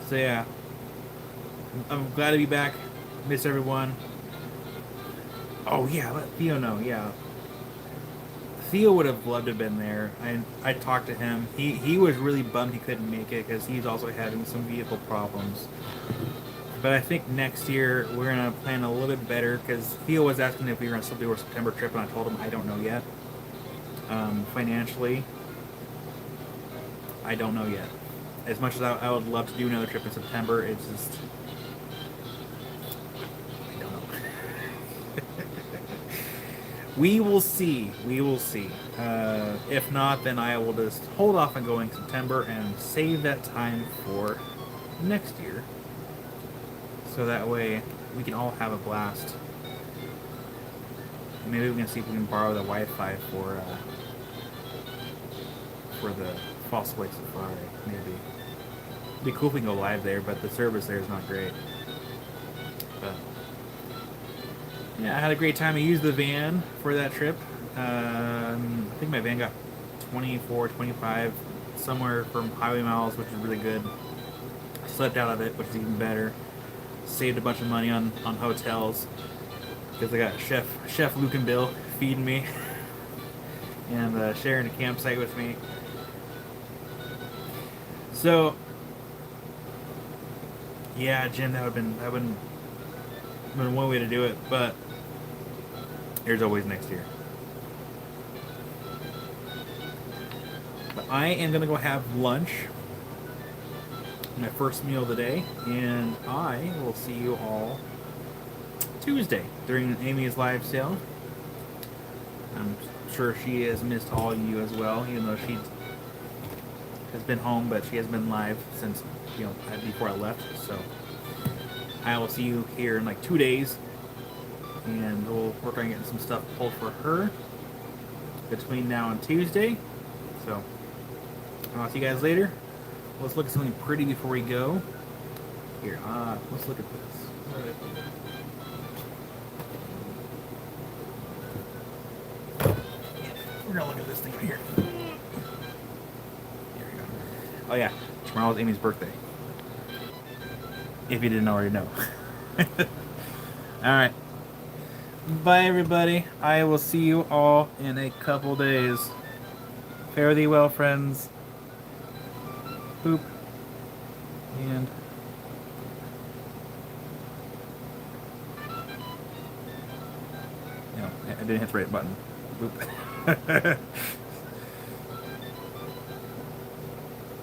So yeah, I'm glad to be back. Miss everyone. Oh yeah, let Theo know. Yeah, Theo would have loved to have been there. I talked to him. He was really bummed he couldn't make it because he's also having some vehicle problems. But I think next year we're gonna plan a little bit better, because Theo was asking if we were gonna still do our September trip, and I told him I don't know yet. Financially, I don't know yet. As much as I would love to do another trip in September, it's just I don't know. We will see. We will see. If not, then I will just hold off on going September and save that time for next year. So that way we can all have a blast. Maybe we can see if we can borrow the Wi-Fi for the Fossil Lake Safari. Maybe. It'd be cool if we can go live there, but the service there is not great. But yeah, I had a great time. I used the van for that trip. I think my van got 24, 25, somewhere from highway miles, which is really good. I slept out of it, which is even better. Saved a bunch of money on hotels, because I got Chef Luke and Bill feeding me and sharing a campsite with me. So yeah, Jim, that would have been one way to do it, but there's always next year. But I am gonna go have lunch, my first meal of the day, and I will see you all Tuesday during Amy's live sale. I'm sure she has missed all of you as well, even though she has been home, but she has been live since, before I left. So I will see you here in like 2 days, and we'll work on getting some stuff pulled for her between now and Tuesday. So I'll see you guys later. Let's look at something pretty before we go. Here, let's look at this. We're gonna look at this thing right here. Here we go. Oh yeah, tomorrow's Amy's birthday. If you didn't already know. Alright. Bye everybody. I will see you all in a couple days. Fare thee well, friends. Boop. And no, I didn't hit the right button. Boop.